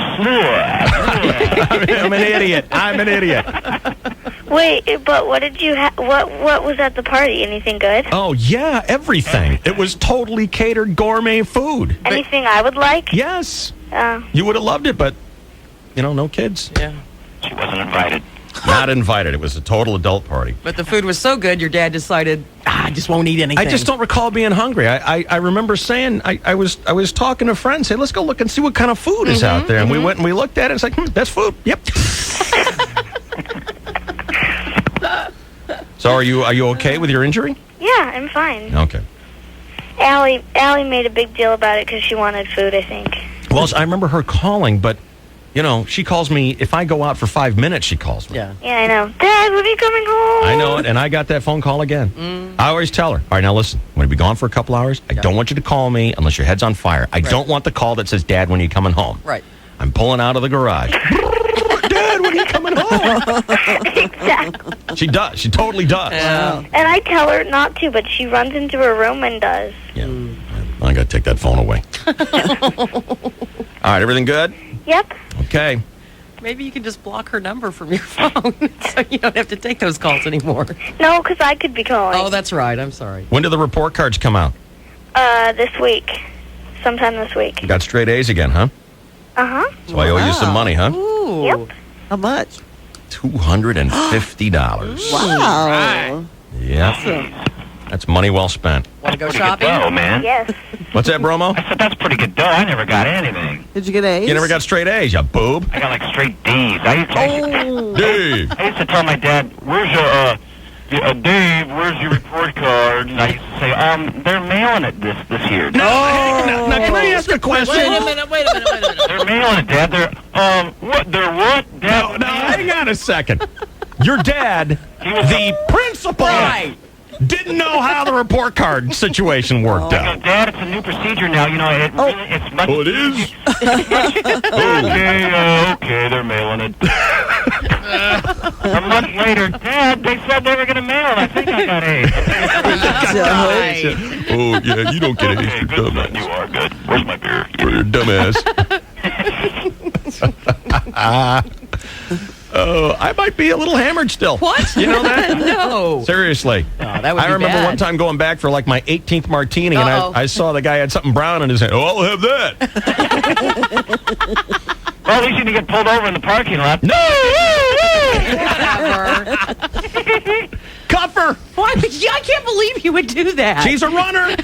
I'm an idiot. I'm an idiot. Wait, but what did you what was at the party? Anything good? Oh, yeah, everything. It was totally catered gourmet food. Anything I would like? Yes. You would have loved it, but, no kids. Yeah. She wasn't invited. Not invited. It was a total adult party. But the food was so good, your dad decided, I just won't eat anything. I just don't recall being hungry. I remember saying, I was talking to friends, say, let's go look and see what kind of food is out there. And we went and we looked at it. It's like, that's food. Yep. So are you okay with your injury? Yeah, I'm fine. Okay. Allie made a big deal about it because she wanted food, I think. Well, I remember her calling, but, she calls me, if I go out for 5 minutes, she calls me. Yeah. Yeah, I know. Dad, when are you coming home? I know it, and I got that phone call again. I always tell her, all right, now listen, I'm going to be gone for a couple hours. I don't want you to call me unless your head's on fire. I don't want the call that says, Dad, when are you coming home? Right. I'm pulling out of the garage. Dad, when are you coming home? Exactly. She does. She totally does. Yeah. And I tell her not to, but she runs into her room and does. Yeah. I got to take that phone away. All right, everything good? Yep. Okay. Maybe you can just block her number from your phone so you don't have to take those calls anymore. No, because I could be calling. Oh, that's right. I'm sorry. When do the report cards come out? This week. Sometime this week. You got straight A's again, huh? Uh-huh. So I owe you some money, huh? Ooh. Yep. How much? $250. Wow. Yeah. That's money well spent. Want to go shopping? Oh, man. Yes. What's that, Bromo? I said, that's pretty good dough. I never got anything. Did you get A's? You never got straight A's, you boob. I got like straight D's. I Dave. used to tell my dad, where's your, Dave, where's your report card? And I used to say, they're mailing it this year. Now, can I ask a question? Wait a minute. They're mailing it, Dad. They're what? Dad, No, hang on a second. Your dad, the principal, didn't know how the report card situation worked out. Dad, it's a new procedure now. It's much... Oh, it is? Okay, they're mailing it. A month later, Dad, they said they were going to mail it. I think I got A's. Oh, yeah, you don't get A's, you dumbass. You are good. Where's my beer? You're a dumbass. I might be a little hammered still. What? You know that? No. Seriously. Oh, that would I be remember bad. one time going back for like my 18th martini, and I saw the guy had something brown in his hand. Oh, I'll have that. Well, at least you didn't get pulled over in the parking lot. No! Whatever. Cuffer! Why would you? I can't believe you would do that. She's a runner.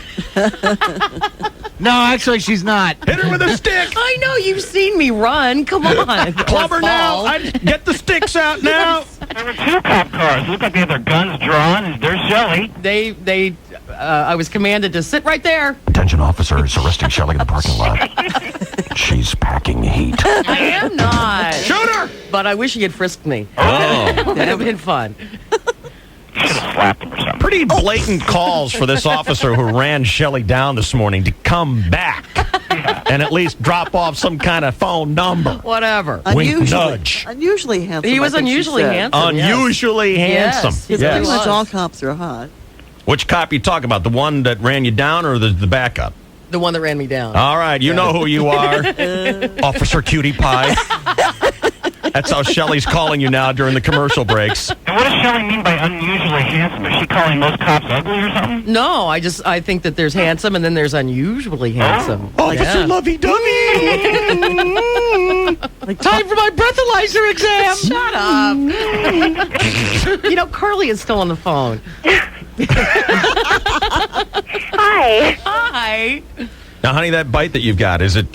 No, actually, she's not. Hit her with a stick. I know you've seen me run. Come on. Club her now. Get the sticks out now. There were two cop cars. Looked like they had their guns drawn. There's Shelley. I was commanded to sit right there. Attention officers arresting Shelley in the parking lot. She's packing heat. I am not. Shoot her! But I wish he had frisked me. Oh. That would have been fun. Should have slapped him or something. Pretty blatant calls for this officer who ran Shelley down this morning to come back and at least drop off some kind of phone number. Whatever. Wink, nudge. Unusually handsome. He was I think she unusually said. handsome. Unusually handsome. Yes. Because Yes. pretty much all cops are hot. Which cop you talking about? The one that ran you down or the backup? The one that ran me down. All right, you know who you are. Officer Cutie Pie. That's how Shelley's calling you now during the commercial breaks. And what does Shelley mean by unusually handsome? Is she calling most cops ugly or something? No, I think that there's handsome and then there's unusually handsome. Officer Lovey-Dovey. Like, time for my breathalyzer exam. Shut up. Carly is still on the phone. Hi. Hi. Now, honey, that bite that you've got, does it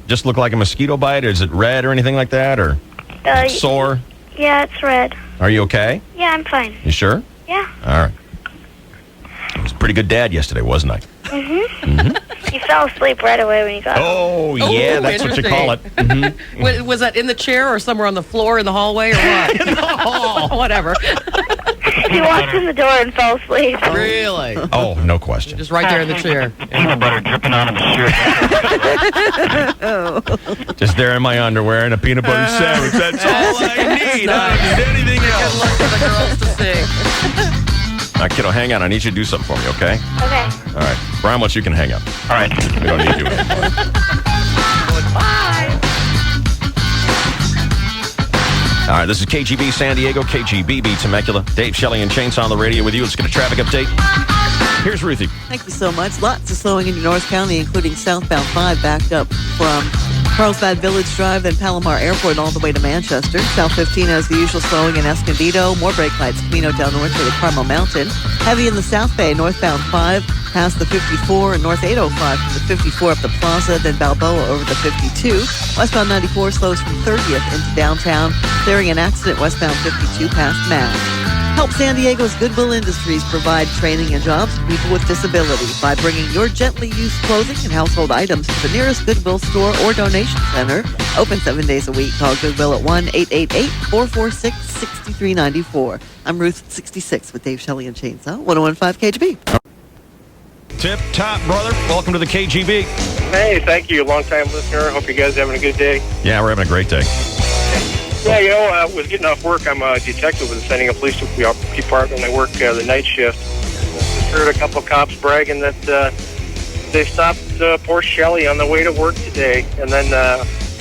just look like a mosquito bite? Or is it red or anything like that? Or sore? Yeah, it's red. Are you okay? Yeah, I'm fine. You sure? Yeah. All right. I was a pretty good dad yesterday, wasn't I? Mm-hmm. You fell asleep right away when you got home. Oh, yeah, that's what you call it. Mm-hmm. Was that in the chair or somewhere on the floor in the hallway or what? In the hall. Whatever. He walked in the door and fell asleep. Really? Oh, no question. Just right there in the chair. Peanut butter dripping out of his shirt. Just there in my underwear and a peanut butter sandwich. That's all I need. I don't need anything else. Good luck for the girls to see. All right, kiddo, hang on. I need you to do something for me, okay? Okay. All right. Brian, once you can hang up. All right. We don't need you anymore. Bye. All right, this is KGB San Diego, KGBB Temecula. Dave, Shelley, and Chainsaw on the radio with you. Let's get a traffic update. Here's Ruthie. Thank you so much. Lots of slowing in North County, including southbound 5 backed up from Carlsbad Village Drive, then Palomar Airport all the way to Manchester. South 15 has the usual slowing in Escondido. More brake lights, Camino down north to the Carmel Mountain. Heavy in the South Bay, northbound 5 past the 54 and north 805 from the 54 up the Plaza, then Balboa over the 52. Westbound 94 slows from 30th into downtown, clearing an accident westbound 52 past Mass. Help San Diego's Goodwill Industries provide training and jobs to people with disabilities by bringing your gently used clothing and household items to the nearest Goodwill store or donation center. Open 7 days a week. Call Goodwill at 1-888-446-6394. I'm Ruth 66 with Dave, Shelley, and Chainsaw, 101.5 KGB. Tip top, brother. Welcome to the KGB. Hey, thank you. Long-time listener. Hope you guys are having a good day. Yeah, we're having a great day. Yeah, I was getting off work. I'm a detective with the San Diego Police Department. I work the night shift. Just heard a couple of cops bragging that they stopped poor Shelley on the way to work today. And then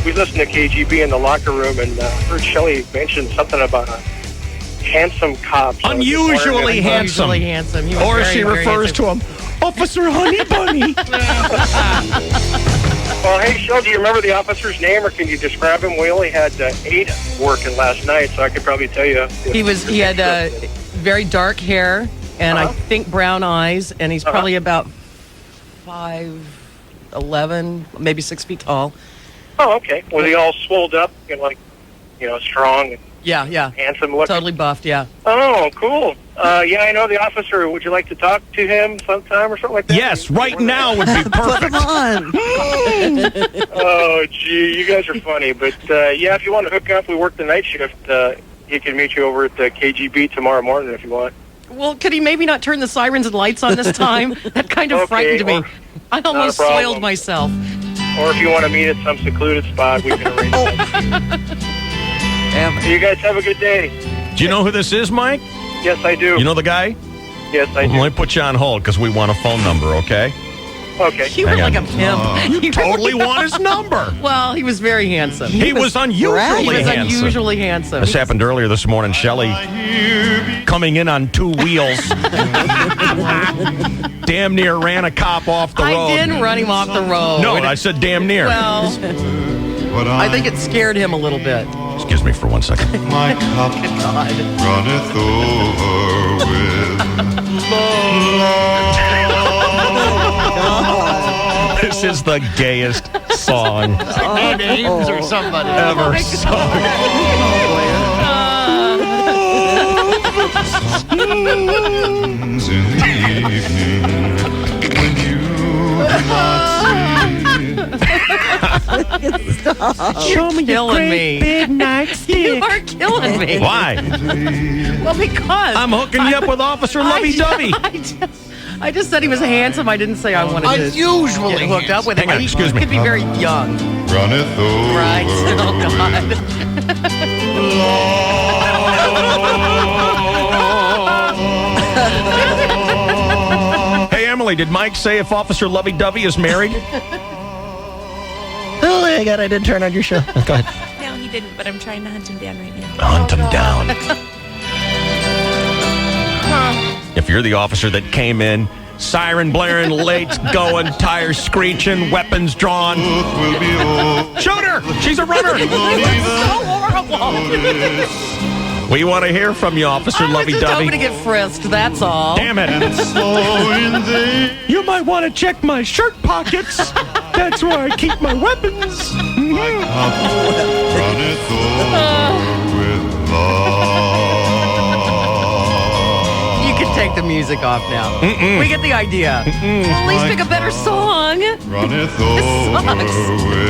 we listened to KGB in the locker room and heard Shelley mention something about a handsome cop. So Unusually handsome. Unusually handsome. He was Or very, she very refers to him, Officer Honey Bunny. Well, hey, Shell, do you remember the officer's name, or can you describe him? We only had 8 working last night, so I could probably tell you. He had very dark hair, and I think brown eyes, and he's probably about 5'11", maybe 6 feet tall. Oh, okay. Was he all swolled up and strong? Yeah. Handsome looking? Totally buffed, yeah. Oh, cool. Yeah, I know the officer. Would you like to talk to him sometime or something like that? Yes, right now would be perfect. Come on. Oh, gee, you guys are funny. But, yeah, if you want to hook up, we work the night shift. He can meet you over at the KGB tomorrow morning if you want. Well, could he maybe not turn the sirens and lights on this time? That kind of frightened me. I almost soiled myself. Or if you want to meet at some secluded spot, we can arrange that. You guys have a good day. Do you know who this is, Mike? Yes, I do. You know the guy? Yes, I do. Let me put you on hold because we want a phone number, okay? Okay. You were like a pimp. You totally want his number. Well, he was very handsome. He was unusually handsome. This happened earlier this morning. Shelley coming in on 2 wheels. Damn near ran a cop off the road. I didn't run him off the road. No, I said damn near. Well, I think it scared him a little bit. Excuse me for 1 second. My cup runneth over with love. This is the gayest song names or somebody ever sung. In the evening when you do not see. Show me your great big nightstick. You are killing me. Why? Well, because I'm hooking you up with Officer Lovey-Dovey. I just said he was handsome. I didn't say I wanted to Unusually get hooked up with him. Hang on, excuse me. He could be very young. Runneth over Right. Oh, God. Hey, Emily, did Mike say if Officer Lovey-Dovey is married? Oh, my God, I did turn on your show. Go ahead. No, he didn't, but I'm trying to hunt him down right now. Hunt him down. If you're the officer that came in, siren blaring, lights going, tires screeching, weapons drawn. Shoot her! She's a runner! So horrible. We want to hear from you, Officer Lovey-Dovey. I'm just hoping to get frisked, that's all. Damn it. You might want to check my shirt pockets. That's where I keep my weapons. You can take the music off now. We get the idea. Well, at least pick a better song. Runneth over with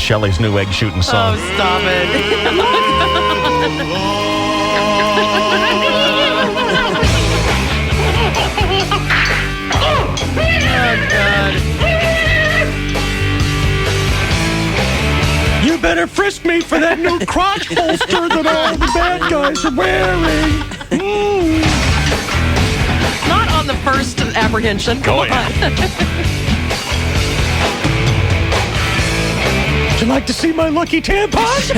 Shelley's new egg shooting song. Oh, stop You better frisk me for that new crotch holster that all the bad guys are wearing. Not on the first apprehension. Come on. Would you like to see my lucky tampons?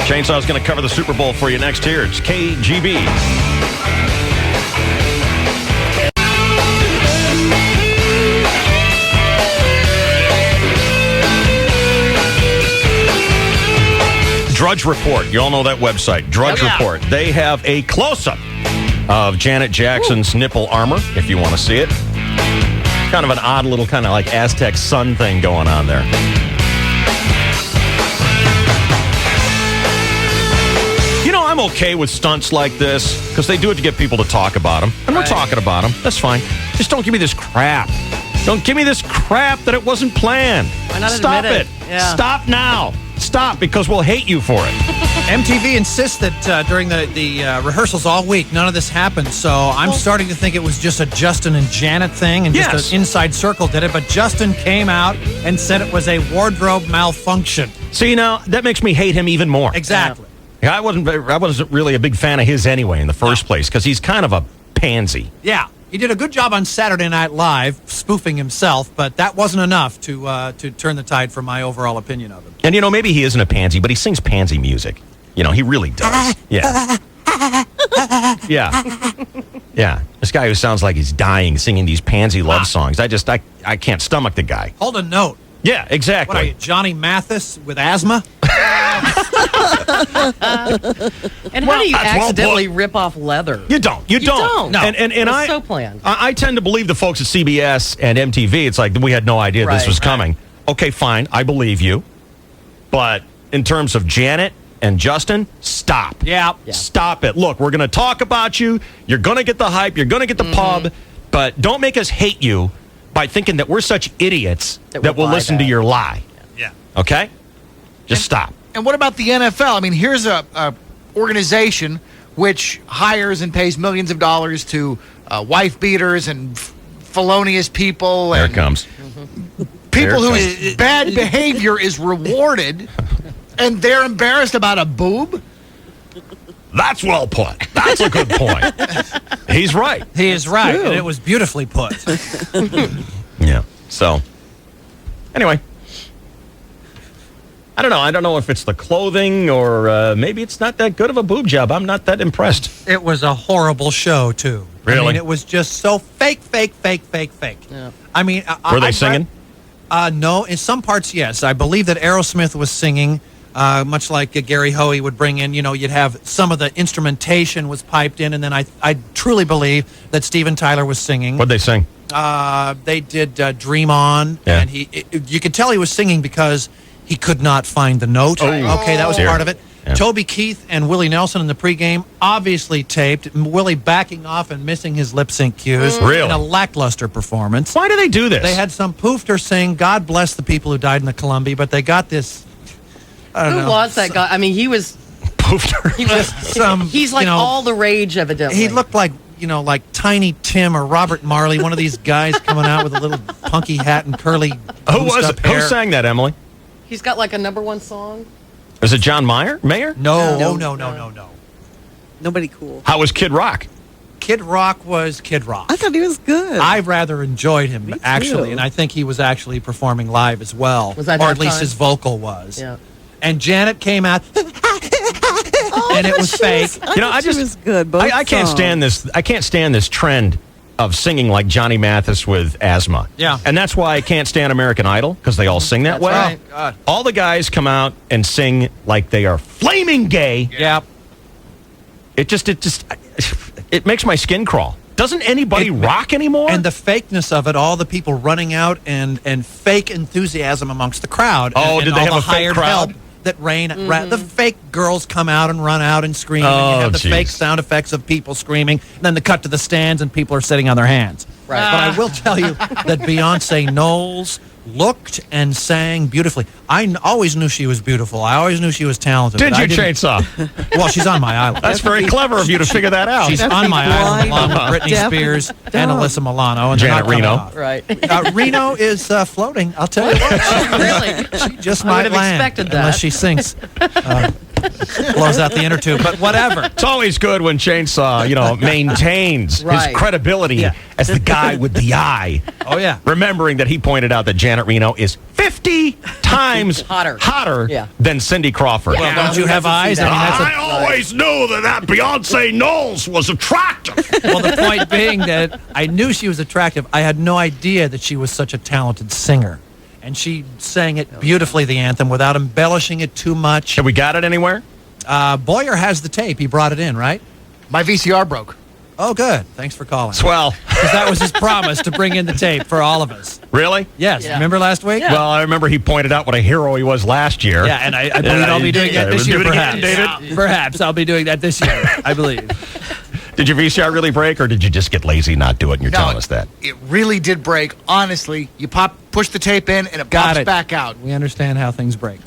Chainsaw's going to cover the Super Bowl for you next here. It's KGB. Drudge Report. You all know that website, Drudge Report. They have a close-up of Janet Jackson's nipple armor, if you want to see it. Kind of an odd little kind of like Aztec sun thing going on there. You know, I'm okay with stunts like this because they do it to get people to talk about them. And we're talking about them. That's fine. Just don't give me this crap. Don't give me this crap that it wasn't planned. Why not Stop admit it. Yeah. Stop now. Stop, because we'll hate you for it. MTV insists that during the rehearsals all week, none of this happened. So I'm starting to think it was just a Justin and Janet thing, and just an inside circle did it. But Justin came out and said it was a wardrobe malfunction. See, now, that makes me hate him even more. Exactly. Yeah, I wasn't really a big fan of his anyway in the first place, because he's kind of a pansy. Yeah. He did a good job on Saturday Night Live spoofing himself, but that wasn't enough to turn the tide for my overall opinion of him. And, you know, maybe he isn't a pansy, but he sings pansy music. You know, he really does. Yeah. Yeah. Yeah. This guy who sounds like he's dying singing these pansy love songs. I can't stomach the guy. Hold a note. Yeah, exactly. What are you, Johnny Mathis with asthma? And how do you accidentally rip off leather? You don't. You don't. No. And It's so planned. I tend to believe the folks at CBS and MTV. It's like we had no idea this was coming. Okay, fine. I believe you. But in terms of Janet and Justin, stop. Yeah. Stop it. Look, we're going to talk about you. You're going to get the hype. You're going to get the pub. But don't make us hate you by thinking that we're such idiots that we'll listen to your lie. Yeah. Okay? Just stop. And what about the NFL? I mean, here's a organization which hires and pays millions of dollars to wife beaters and felonious people. There and it comes. People whose bad behavior is rewarded, and they're embarrassed about a boob? That's well put. That's a good point. He's right. He is right, and it was beautifully put. Yeah. So, anyway. I don't know. I don't know if it's the clothing or maybe it's not that good of a boob job. I'm not that impressed. It was a horrible show, too. Really? I mean, it was just so fake. Yeah. I mean... Were they singing? No. In some parts, yes. I believe that Aerosmith was singing, much like Gary Hoey would bring in. You know, you'd have some of the instrumentation was piped in, and then I truly believe that Steven Tyler was singing. What'd they sing? They did Dream On, and you could tell he was singing because... he could not find the note. Okay, that was part of it. Yeah. Toby Keith and Willie Nelson in the pregame obviously taped. Willie backing off and missing his lip sync cues. Really? In a lackluster performance. Why do they do this? They had some poofter sing, God bless the people who died in the Columbia, but they got this, I don't know. Who was that guy? I mean, he was... Poofter? He was he's like all the rage, evidently. He looked like, like Tiny Tim or Robert Marley, one of these guys coming out with a little punky hat and curly Who was it? hair. Who sang that, Emily? He's got like a #1 song. Is it John Mayer? No. Nobody cool. How was Kid Rock? Kid Rock was Kid Rock. I thought he was good. I rather enjoyed him, actually, and I think he was actually performing live as well. Was that or at least halftime? his vocal was. Yeah. And Janet came out, and it was fake. She was good. Both I can't stand this. I can't stand this trend of singing like Johnny Mathis with asthma. Yeah. And that's why I can't stand American Idol, because they all sing that way. Right. God. All the guys come out and sing like they are flaming gay. Yeah. It makes my skin crawl. Doesn't anybody rock anymore? And the fakeness of it, all the people running out and fake enthusiasm amongst the crowd. Oh, and did they all have the a fake hired crowd? help. that rain, the fake girls come out and run out and scream, and you have the fake sound effects of people screaming, and then the cut to the stands and people are sitting on their hands. Right. But I will tell you that Beyonce Knowles looked and sang beautifully. I always knew she was beautiful. I always knew she was talented. Did but you, I didn't- Chainsaw? Well, she's on my island. That's very clever of you to figure that out. She's on my island along with Britney Spears and Alyssa Milano. And they're Janet not coming Reno. off. Right. Reno is floating. I'll tell you what. Really? She just I might would have land expected that. unless she sinks. Blows out the inner tube, but whatever. It's always good when Chainsaw, maintains Right. his credibility as the guy with the eye. Oh, yeah. Remembering that he pointed out that Janet Reno is 50 times hotter Yeah. than Cindy Crawford. Well, don't you have eyes? I mean, that's I always knew that Beyonce Knowles was attractive. well, the point being that I knew she was attractive. I had no idea that she was such a talented singer. And she sang it beautifully, the anthem, without embellishing it too much. Have we got it anywhere? Boyer has the tape. He brought it in, right? My VCR broke. Oh, good. Thanks for calling. Swell. Because that was his promise to bring in the tape for all of us. Really? Yes. Yeah. Remember last week? Yeah. Well, I remember he pointed out what a hero he was last year. Yeah, and I believe I'll be doing that this year, perhaps. David? Perhaps I'll be doing that this year, I believe. Did your VCR really break, or did you just get lazy and not do it and you're telling us that? It really did break. Honestly, you push the tape in, and it Got pops it. back out. We understand how things break.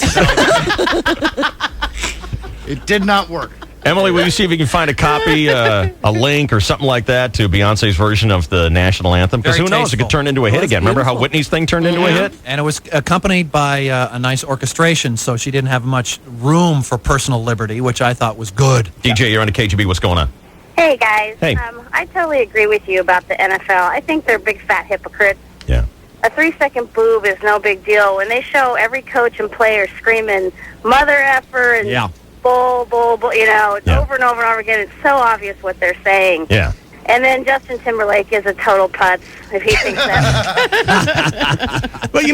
It did not work. Emily, will you see if you can find a copy, a link or something like that to Beyonce's version of the national anthem? Because Very who knows? It tasteful. could turn into a hit again. Remember how Whitney's thing turned into a hit? And it was accompanied by a nice orchestration, so she didn't have much room for personal liberty, which I thought was good. DJ, you're on the KGB. What's going on? Hey, guys. Hey. I totally agree with you about the NFL. I think they're big fat hypocrites. Yeah. A 3-second boob is no big deal. When they show every coach and player screaming mother effer and Yeah. bull, bull, bull, it's Yeah. over and over and over again. It's so obvious what they're saying. Yeah. And then Justin Timberlake is a total putz if he thinks that. But,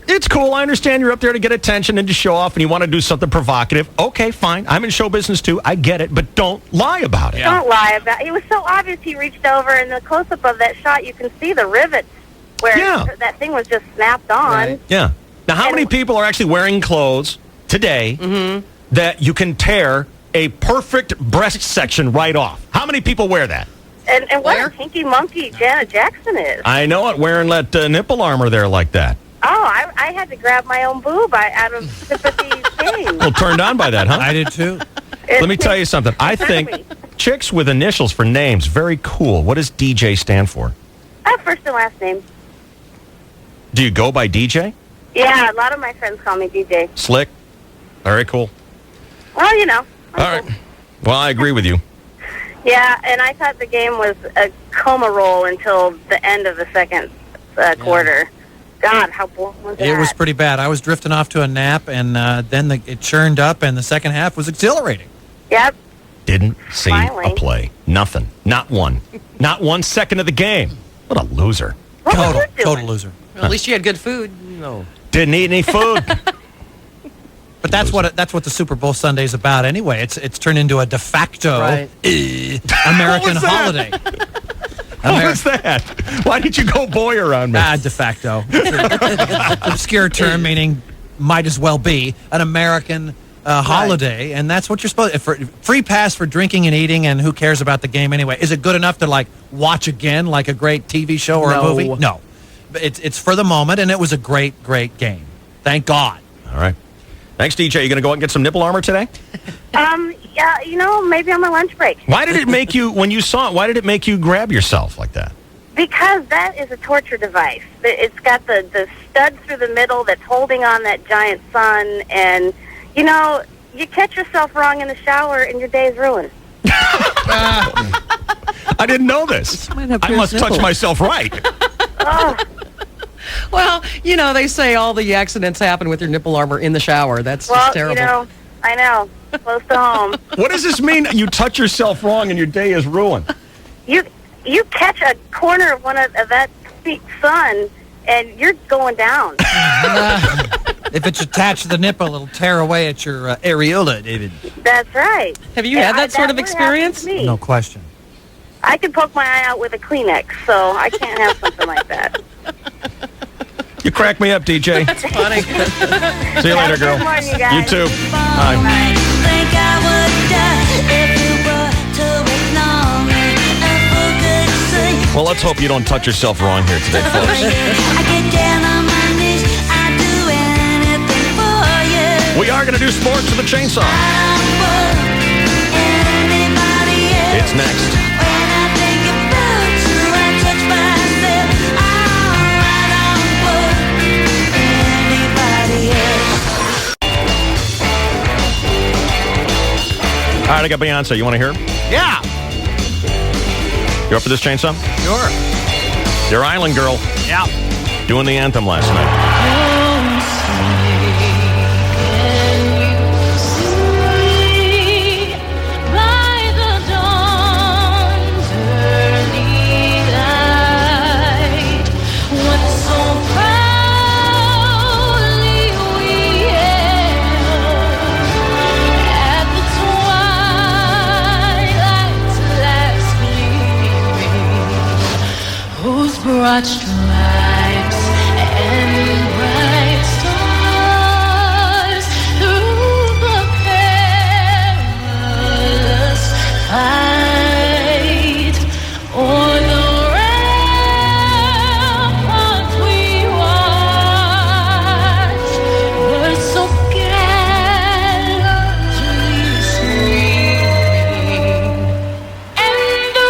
it's cool. I understand you're up there to get attention and to show off and you want to do something provocative. Okay, fine. I'm in show business too. I get it. But don't lie about it. Don't lie about it. It was so obvious he reached over, and the close-up of that shot, you can see the rivets where that thing was just snapped on. Right. Yeah. Now, how many people are actually wearing clothes today that you can tear a perfect breast section right off? How many people wear that? And what a pinky monkey Janet Jackson is. I know it, wearing that nipple armor there like that. Oh, I had to grab my own boob out of sympathy thing. Well, turned on by that, huh? I did too. Let me tell you something. I think chicks with initials for names, very cool. What does DJ stand for? First and last name. Do you go by DJ? Yeah, a lot of my friends call me DJ. Slick? Very cool. Well, All right. Well, I agree with you. Yeah, and I thought the game was a coma roll until the end of the second quarter. God, how boring was that? It was pretty bad. I was drifting off to a nap, and then it churned up, and the second half was exhilarating. Yep. Didn't see Finally. a play. Nothing. Not one. Not 1 second of the game. What a loser. Total loser. Well, at least you had good food. No. Didn't eat any food. But that's what the Super Bowl Sunday is about anyway. It's turned into a de facto Right. American What was that? holiday. What was that? Why did you go boy around me? De facto. Obscure term meaning might as well be an American holiday, and that's what you're supposed. Free pass for drinking and eating, and who cares about the game anyway? Is it good enough to watch again like a great TV show or a No. movie? No, it's for the moment, and it was a great game. Thank God. All right. Thanks, DJ. You going to go out and get some nipple armor today? Yeah, maybe on my lunch break. Why did it make you, when you saw it, why did it make you grab yourself like that? Because that is a torture device. It's got the stud through the middle that's holding on that giant sun, and, you catch yourself wrong in the shower and your day is ruined. I didn't know this. I must touch myself right. Well, they say all the accidents happen with your nipple armor in the shower. That's Well, just terrible. I know. Close to home. What does this mean? You touch yourself wrong and your day is ruined. You catch a corner of that sun, and you're going down. If it's attached to the nipple, it'll tear away at your areola, David. That's right. Have you had that sort of would happen to experience? me. No question. I can poke my eye out with a Kleenex, so I can't have something like that. You crack me up, DJ. That's funny. See you later, girl. Good morning, you guys. You too. Bye. Well, let's hope you don't touch yourself wrong here today, folks. We are going to do sports with a chainsaw. It's next. All right, I got Beyonce. You want to hear her? Yeah. You up for this, Chainsaw? Sure. Your Island Girl. Yeah. Doing the anthem last night. Broad stripes and bright stars through the perilous fight, o'er the ramparts we watched were so gallantly sweeping, and the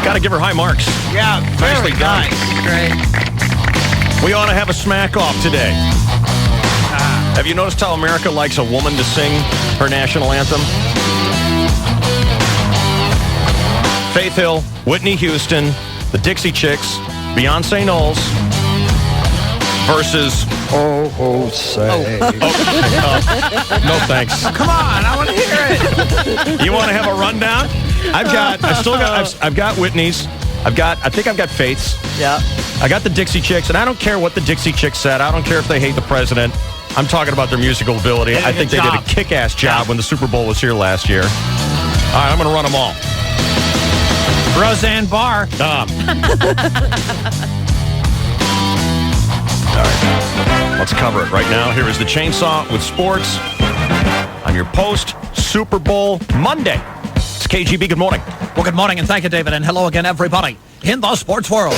Got to give her high marks. Yeah, Nicely very done. nice. Great. We ought to have a smack off today. Have you noticed how America likes a woman to sing her national anthem? Faith Hill, Whitney Houston, the Dixie Chicks, Beyonce Knowles versus... Oh, say. No thanks. Come on, I want to hear it. You want to have a rundown? I've got Whitney's. I think I've got Faith's. Yeah. I got the Dixie Chicks, and I don't care what the Dixie Chicks said. I don't care if they hate the president. I'm talking about their musical ability. I think they did a kick-ass job when the Super Bowl was here last year. All right, I'm going to run them all. Roseanne Barr. All right, let's cover it right now. Here is the Chainsaw with sports on your post-Super Bowl Monday. It's KGB. Good morning. Well, good morning, and thank you, David, and hello again, everybody. In the sports world,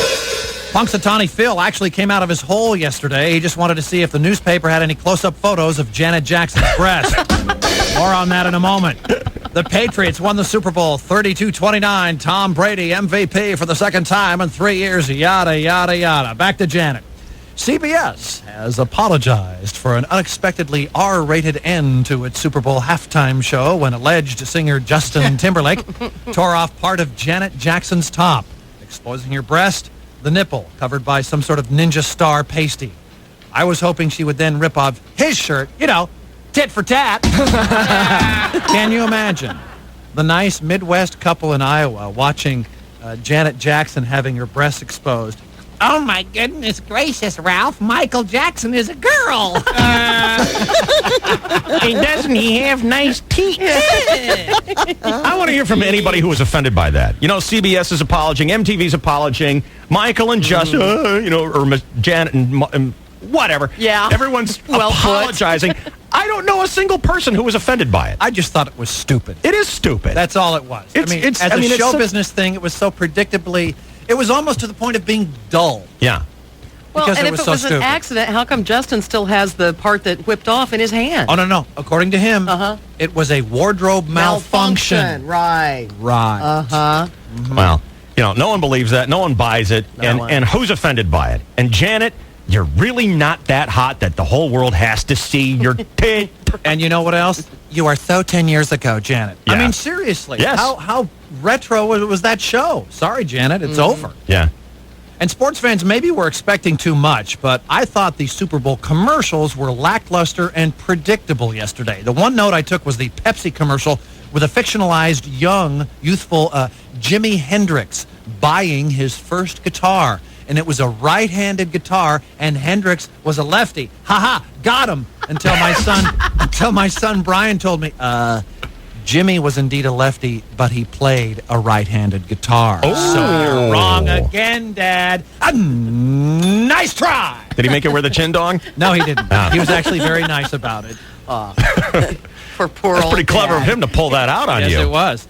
Punxsutawney Phil actually came out of his hole yesterday. He just wanted to see if the newspaper had any close-up photos of Janet Jackson's breast. More on that in a moment. The Patriots won the Super Bowl 32-29. Tom Brady, MVP for the second time in 3 years. Yada, yada, yada. Back to Janet. CBS has apologized for an unexpectedly R-rated end to its Super Bowl halftime show when alleged singer Justin Timberlake tore off part of Janet Jackson's top, exposing her breast, the nipple, covered by some sort of ninja star pasty. I was hoping she would then rip off his shirt, tit for tat. Can you imagine the nice Midwest couple in Iowa watching Janet Jackson having her breasts exposed? Oh, my goodness gracious, Ralph. Michael Jackson is a girl. Doesn't he have nice teeth? I want to hear from anybody who was offended by that. You know, CBS is apologizing, MTV's apologizing, Michael and Justin, or Miss Janet and whatever. Yeah. Everyone's Well put. apologizing. I don't know a single person who was offended by it. I just thought it was stupid. It is stupid. That's all it was. It's as a show so- business thing, it was so predictably, it was almost to the point of being dull. Yeah. Well, Because and it if was it so was an stupid. accident, how come Justin still has the part that whipped off in his hand? Oh, no. According to him, it was a wardrobe malfunction. Right. Right. Uh-huh. Well, no one believes that. No one buys it. No one. And who's offended by it? And Janet, you're really not that hot that the whole world has to see your tit. And you know what else? You are so 10 years ago, Janet. Yeah. I mean, seriously. Yes. How retro was that show? Sorry, Janet, it's over. Yeah. And sports fans maybe were expecting too much, but I thought the Super Bowl commercials were lackluster and predictable yesterday. The one note I took was the Pepsi commercial with a fictionalized, young, youthful Jimi Hendrix buying his first guitar. And it was a right-handed guitar, and Hendrix was a lefty. Ha-ha, got him, until my son Brian told me, Jimmy was indeed a lefty, but he played a right-handed guitar. Oh. So you're wrong again, Dad. Nice try. Did he make it wear the chin dong? No, he didn't. He was actually very nice about it. For poor That's old pretty clever Dad. of him to pull that out on Yes, you. it was.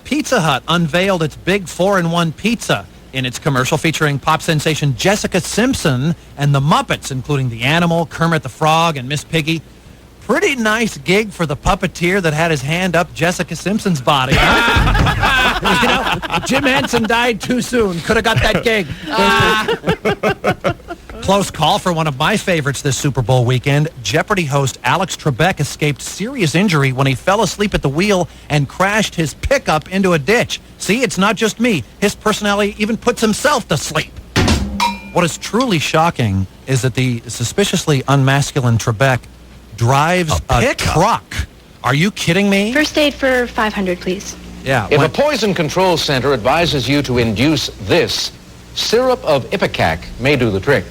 Pizza Hut unveiled its big 4-in-1 pizza in its commercial featuring pop sensation Jessica Simpson and the Muppets, including the Animal, Kermit the Frog, and Miss Piggy. Pretty nice gig for the puppeteer that had his hand up Jessica Simpson's body. Huh? Jim Henson died too soon. Could have got that gig. Close call for one of my favorites this Super Bowl weekend. Jeopardy host Alex Trebek escaped serious injury when he fell asleep at the wheel and crashed his pickup into a ditch. See, it's not just me. His personality even puts himself to sleep. What is truly shocking is that the suspiciously unmasculine Trebek drives a truck. Are you kidding me? First aid for 500, please. Yeah. If a poison control center advises you to induce this, syrup of Ipecac may do the trick.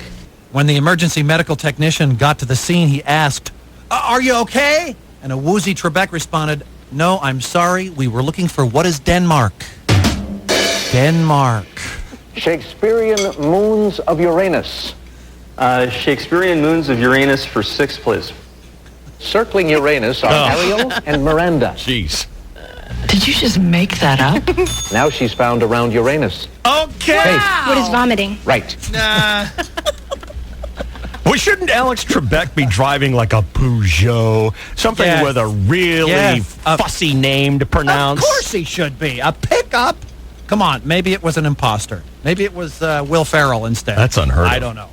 When the emergency medical technician got to the scene, he asked, "Are you okay?" And a woozy Trebek responded, "No, I'm sorry. We were looking for what is Denmark." Denmark. Shakespearean moons of Uranus. Shakespearean moons of Uranus for 6, please. Circling Uranus are Ariel and Miranda. Jeez. Did you just make that up? Now she's found around Uranus. Okay. What is vomiting? Right. Well, shouldn't Alex Trebek be driving like a Peugeot? Something Yes. with a really Yes. fussy name to pronounce. Of course he should be. A pickup. Come on. Maybe it was an imposter. Maybe it was Will Ferrell instead. That's unheard of. I don't know.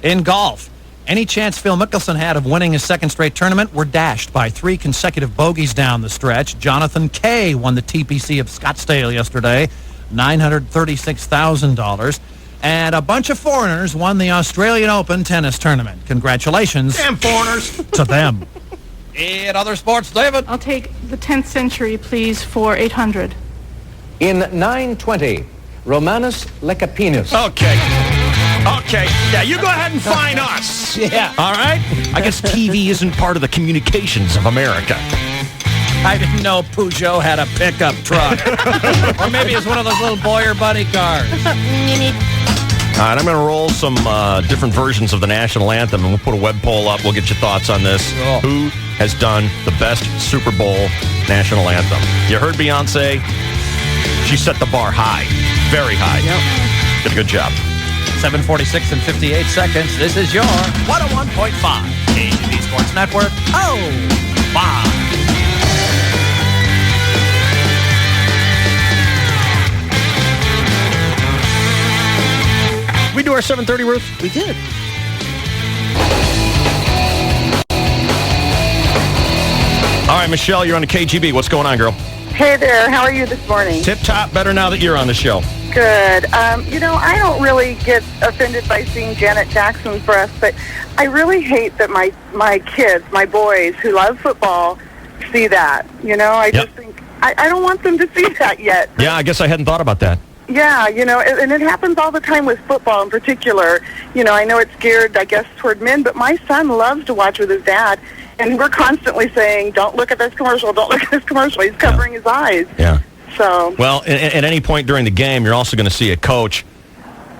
In golf, any chance Phil Mickelson had of winning his second straight tournament were dashed by 3 consecutive bogeys down the stretch. Jonathan Kay won the TPC of Scottsdale yesterday, $936,000. And a bunch of foreigners won the Australian Open tennis tournament. Congratulations. Damn foreigners. To them. In other sports, David. I'll take the 10th century, please, for 800. In 920, Romanus Lecapinus. Okay. Yeah, you go ahead and find us. Yeah. All right? I guess TV isn't part of the communications of America. I didn't know Peugeot had a pickup truck. Or maybe it's one of those little Boyer buddy cars. All right, I'm going to roll some different versions of the national anthem, and we'll put a web poll up. We'll get your thoughts on this. Cool. Who has done the best Super Bowl national anthem? You heard Beyonce? She set the bar high, very high. Yep. Did a good job. 7:46 and 58 seconds. This is your 101.5 KGB Sports Network. Oh, wow. We do our 7:30, Ruth? We did. All right, Michelle, you're on the KGB. What's going on, girl? Hey there, how are you this morning? Tip top, better now that you're on the show. Good. I don't really get offended by seeing Janet Jackson's breasts, but I really hate that my kids, my boys who love football, see that. I just think, I don't want them to see that yet. Yeah, I guess I hadn't thought about that. Yeah, and it happens all the time with football in particular. I know it's geared, I guess, toward men, but my son loves to watch with his dad, and we're constantly saying, don't look at this commercial, don't look at this commercial. He's covering his eyes. Yeah. So. Well, at any point during the game, you're also going to see a coach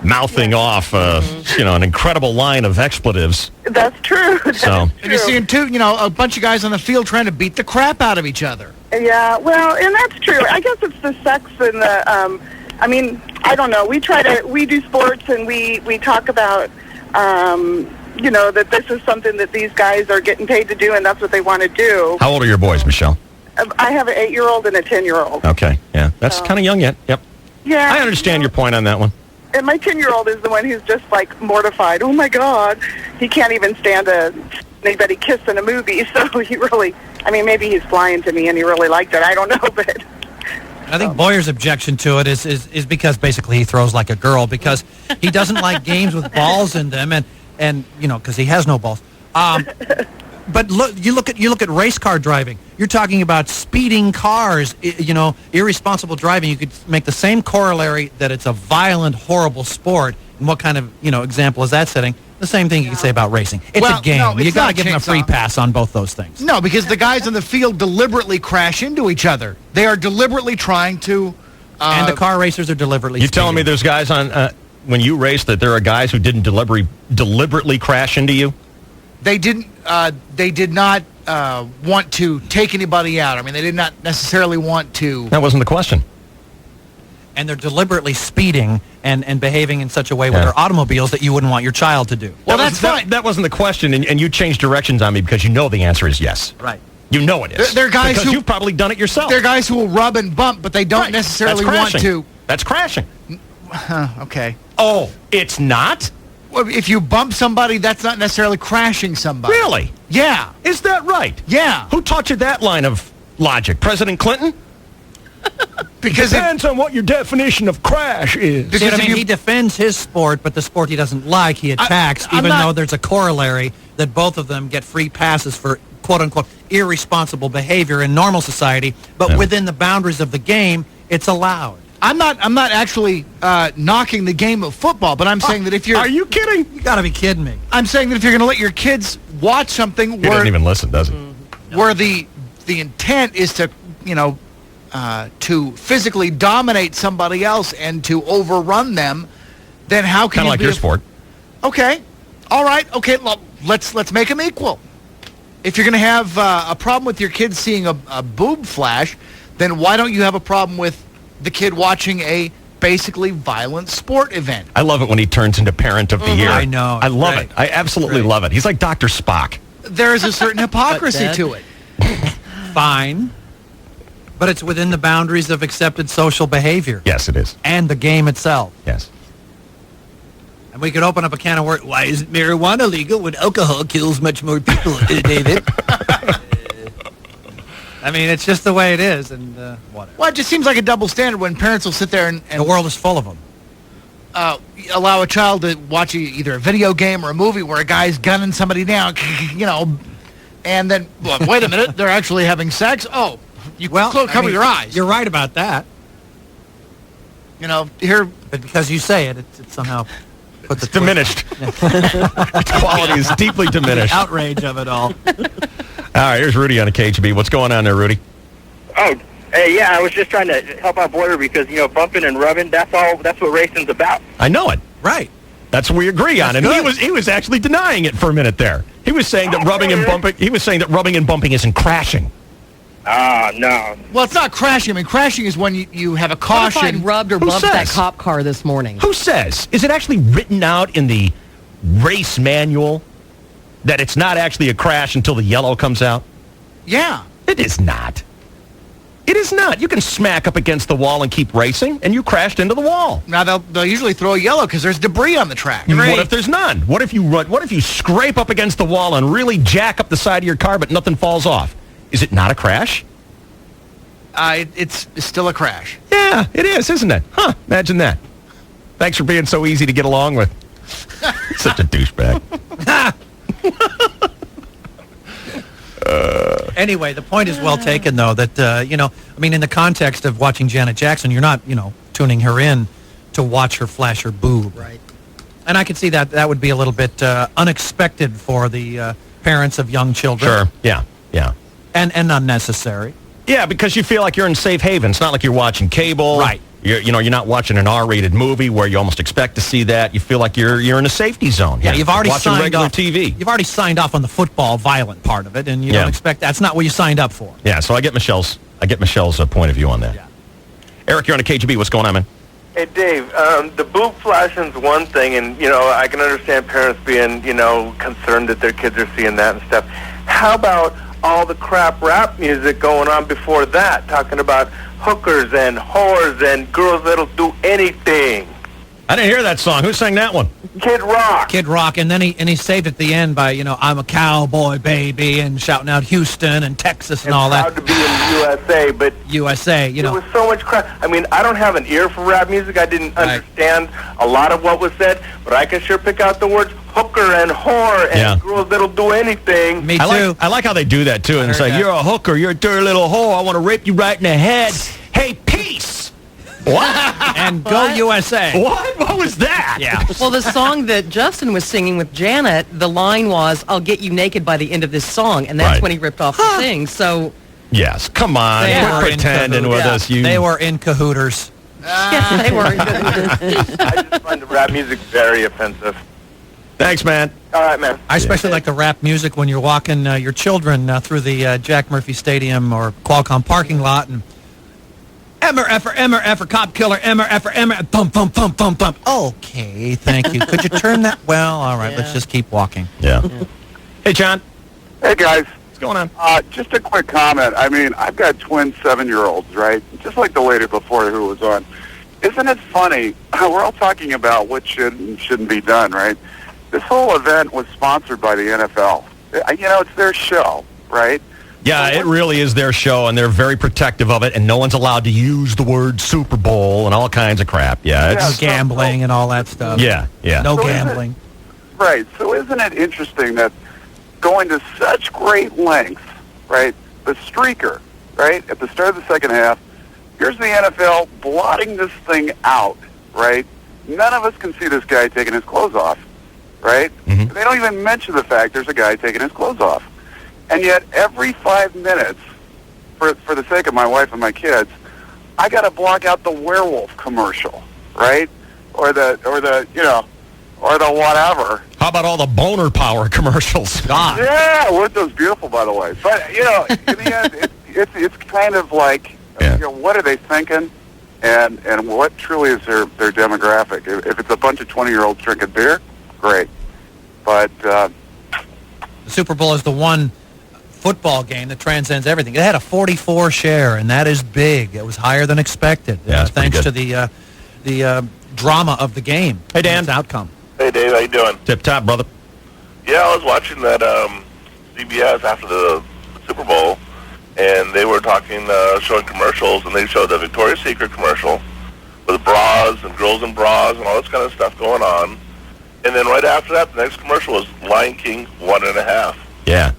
mouthing off, an incredible line of expletives. That's true. That's So. true. And you're seeing, too, a bunch of guys on the field trying to beat the crap out of each other. Yeah, well, and that's true. I guess it's the sex and the, I don't know. We do sports and we talk about, that this is something that these guys are getting paid to do and that's what they want to do. How old are your boys, Michelle? I have an 8-year-old and a 10-year-old. Okay, yeah. That's kind of young yet. Yep. Yeah. I understand your point on that one. And my 10-year-old is the one who's just, mortified. Oh, my God. He can't even stand anybody kiss in a movie. So he really, maybe he's flying to me and he really liked it. I don't know, but... I think Boyer's objection to it is because basically he throws like a girl because he doesn't like games with balls in them and because he has no balls. But you look at race car driving. You're talking about speeding cars, irresponsible driving. You could make the same corollary that it's a violent, horrible sport. And what kind of, example is that setting? The same thing you can say about racing. It's a game. No, You got to not give them a free pass on both those things. No, because the guys on the field deliberately crash into each other. They are deliberately trying to... and the car racers are deliberately You telling me there's guys on, when you race, that there are guys who didn't deliberately crash into you? They did not want to take anybody out. They did not necessarily want to... That wasn't the question. And they're deliberately speeding and behaving in such a way with their automobiles that you wouldn't want your child to do. Well, that's fine. That wasn't the question, and you changed directions on me because you know the answer is yes. Right. You know it is. There are guys because you've probably done it yourself. There are guys who will rub and bump, but they don't necessarily want to... That's crashing. Okay. Oh, it's not? Well, if you bump somebody, that's not necessarily crashing somebody. Really? Yeah. Is that right? Yeah. Who taught you that line of logic? President Clinton? Because it depends on what your definition of crash is. Because he defends his sport, but the sport he doesn't like, he attacks, even though there's a corollary that both of them get free passes for quote-unquote irresponsible behavior in normal society, but within the boundaries of the game, it's allowed. I'm not actually knocking the game of football, but I'm saying that if you're... Are you kidding? You got to be kidding me. I'm saying that if you're going to let your kids watch something He doesn't even listen, does he? where the intent is to, to physically dominate somebody else and to overrun them, then how can Kind of like your sport. Okay. All right. Okay. Let's make them equal. If you're going to have a problem with your kid seeing a boob flash, then why don't you have a problem with the kid watching a basically violent sport event? I love it when he turns into parent of the year. I know. I love it. I absolutely love it. He's like Dr. Spock. There is a certain hypocrisy to it. Fine. But it's within the boundaries of accepted social behavior. Yes, it is. And the game itself. Yes. And we could open up a can of worms. Why isn't marijuana legal when alcohol kills much more people, David? It's just the way it is, and whatever. Well, it just seems like a double standard when parents will sit there and the world is full of them. Allow a child to watch either a video game or a movie where a guy's gunning somebody down, and then, wait a minute, they're actually having sex? Oh, cover your eyes. You're right about that. Here... But because you say it, it's somehow... It's diminished. Its quality is deeply diminished. The outrage of it all. All right, here's Rudy on a KGB. What's going on there, Rudy? Oh, hey, yeah, I was just trying to help out Boyer because, bumping and rubbing, that's what racing's about. I know it. Right. That's what we agree on. That's And good. he was actually denying it for a minute there. He was saying that rubbing and bumping isn't crashing. No. Well, it's not crashing. Crashing is when you have a caution. What if I'd rubbed or bumped that cop car this morning? Who says? Is it actually written out in the race manual that it's not actually a crash until the yellow comes out? Yeah. It is not. It is not. You can smack up against the wall and keep racing, and you crashed into the wall. Now, they'll usually throw a yellow because there's debris on the track. What if there's none? What if you scrape up against the wall and really jack up the side of your car, but nothing falls off? Is it not a crash? It's still a crash. Yeah, it is, isn't it? Huh, imagine that. Thanks for being so easy to get along with. Such a douchebag. Anyway, the point is well taken, though, that, in the context of watching Janet Jackson, you're not, tuning her in to watch her flash her boob. Right. And I could see that would be a little bit unexpected for the parents of young children. Sure. Yeah. Yeah. And unnecessary. Yeah, because you feel like you're in safe haven. It's not like you're watching cable. Right. You're not watching an R-rated movie where you almost expect to see that. You feel like you're in a safety zone. Yeah, you've already watching signed regular off. TV. You've already signed off on the football violent part of it, and you don't expect that's not what you signed up for. Yeah, so I get Michelle's point of view on that. Yeah. Eric, you're on a KGB. What's going on, man? Hey, Dave, the boob flashing's one thing, and, I can understand parents being, concerned that their kids are seeing that and stuff. How about all the crap rap music going on before that, talking about hookers and whores and girls that'll do anything? I didn't hear that song. Who sang that one? Kid Rock. Kid Rock, and then he saved at the end by, I'm a cowboy, baby, and shouting out Houston and Texas and all that. Proud to be in the USA, but USA, there was so much crap. I mean, I don't have an ear for rap music. I didn't understand a lot of what was said, but I can sure pick out the words hooker and whore and girls that'll do anything. Me too. I like how they do that, too. And it's like, you're a hooker, you're a dirty little whore, I want to rape you right in the head. Hey, peace! What? And go USA. What was that? Yeah. Well, the song that Justin was singing with Janet, the line was, I'll get you naked by the end of this song. And that's when he ripped off the thing. So, Yes, come on. They were Quit in pretending with cahoots. us. You. They were in cahooters. yes, they were. I just find the rap music very offensive. Thanks, man. All right, man. I especially like the rap music when you're walking your children through the Jack Murphy Stadium or Qualcomm parking lot and Emmer, effer, cop killer, Emmer, thump, thump, thump, thump, thump. Okay, thank you. Could you turn that? Well, all right, let's just keep walking. Yeah. Hey, John. Hey, guys. What's going on? Just a quick comment. I mean, I've got twin 7-year-olds, right? Just like the lady before who was on. Isn't it funny? We're all talking about what should and shouldn't be done, right? This whole event was sponsored by the NFL. It's their show, right? Yeah, it really is their show, and they're very protective of it, and no one's allowed to use the word Super Bowl and all kinds of crap. Yeah, it's gambling and all that stuff. Yeah. No So gambling. Right. So isn't it interesting that going to such great lengths, right? The streaker, right? At the start of the second half, here's the NFL blotting this thing out, right? None of us can see this guy taking his clothes off, right? Mm-hmm. They don't even mention the fact there's a guy taking his clothes off. And yet every 5 minutes, for the sake of my wife and my kids, I got to block out the werewolf commercial, right? Or the whatever. How about all the boner power commercials? God. Yeah, weren't those beautiful, by the way? But, in the end, it's kind of like, what are they thinking? And what truly is their demographic? If it's a bunch of 20-year-olds drinking beer, great. But the Super Bowl is the one football game that transcends everything. It had a 44 share, and that is big. It was higher than expected, thanks to the drama of the game. Hey, Dan. Its outcome. Hey, Dave, how you doing? Tip top, brother. Yeah, I was watching that CBS after the Super Bowl, and they were showing commercials, and they showed the Victoria's Secret commercial with bras and girls in bras and all this kind of stuff going on. And then right after that, the next commercial was Lion King 1.5. Yeah.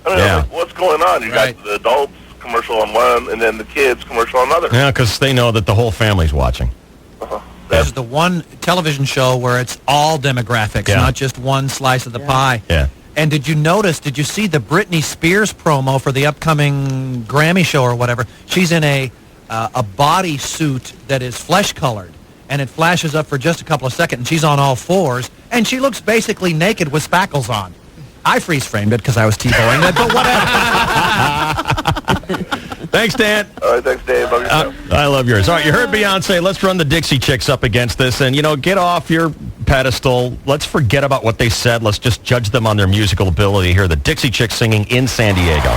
I mean, like, what's going on? You got the adults commercial on one, and then the kids commercial on another. Yeah, because they know that the whole family's watching. This is the one television show where it's all demographics, not just one slice of the pie. Yeah. And did you see the Britney Spears promo for the upcoming Grammy show or whatever? She's in a body suit that is flesh-colored, and it flashes up for just a couple of seconds, and she's on all fours, and she looks basically naked with spackles on. I freeze-framed it because I was T-bowing it, but whatever. Thanks, Dan. All right, thanks, Dave. I love yours. All right, you heard Beyonce. Let's run the Dixie Chicks up against this. And, get off your pedestal. Let's forget about what they said. Let's just judge them on their musical ability here. The Dixie Chicks singing in San Diego.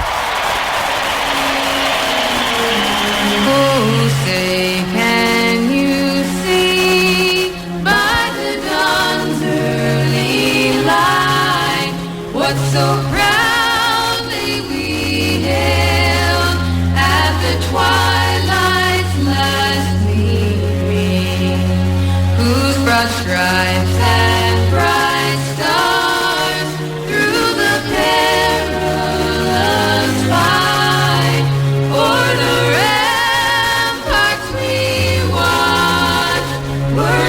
Oh, say, can you see by the dawn's early light what so proudly we hailed at the twilight's last gleaming, whose broad stripes and bright stars through the perilous fight o'er the ramparts we watched were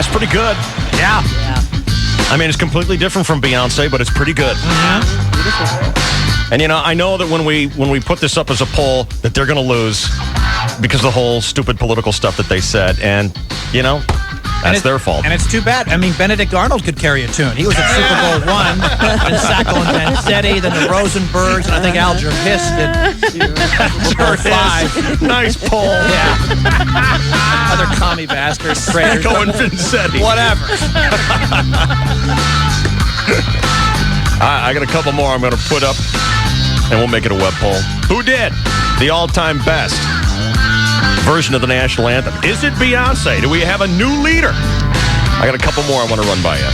That's pretty good. Yeah. I mean, it's completely different from Beyonce, but it's pretty good. And, I know that when we put this up as a poll that they're going to lose because of the whole stupid political stuff that they said. And, that's their fault. And it's too bad. I mean, Benedict Arnold could carry a tune. He was at Super Bowl I, then Sacco and Vanzetti, then the Rosenbergs, and I think Al Jarvis did Super Bowl V. Nice poll. Yeah. Other commie bastards. Sacco and Vanzetti. Whatever. I got a couple more I'm going to put up, and we'll make it a web poll. Who did the all-time best version of the national anthem? Is it Beyonce? Do we have a new leader? I got a couple more I want to run by you.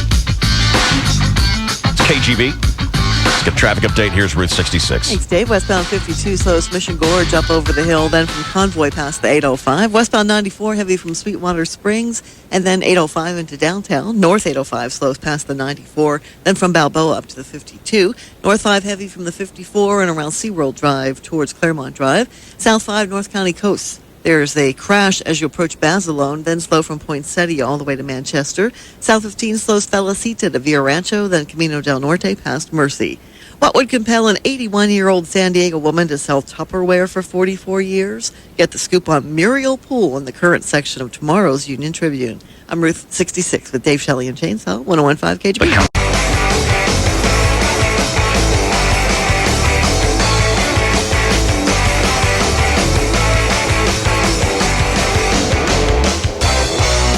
It's KGB. Let's get a traffic update. Here's Route 66. Thanks, Dave. Westbound 52 slows Mission Gorge up over the hill, then from Convoy past the 805. Westbound 94 heavy from Sweetwater Springs, and then 805 into downtown. North 805 slows past the 94, then from Balboa up to the 52. North 5 heavy from the 54 and around SeaWorld Drive towards Claremont Drive. South 5 North County Coast. There's a crash as you approach Basilone, then slow from Poinsettia all the way to Manchester. South 15 slows Felicita to Villa Rancho, then Camino del Norte past Mercy. What would compel an 81-year-old San Diego woman to sell Tupperware for 44 years? Get the scoop on Muriel Poole in the current section of tomorrow's Union Tribune. I'm Ruth 66 with Dave Shelley and Chainsaw, 101.5 KGB.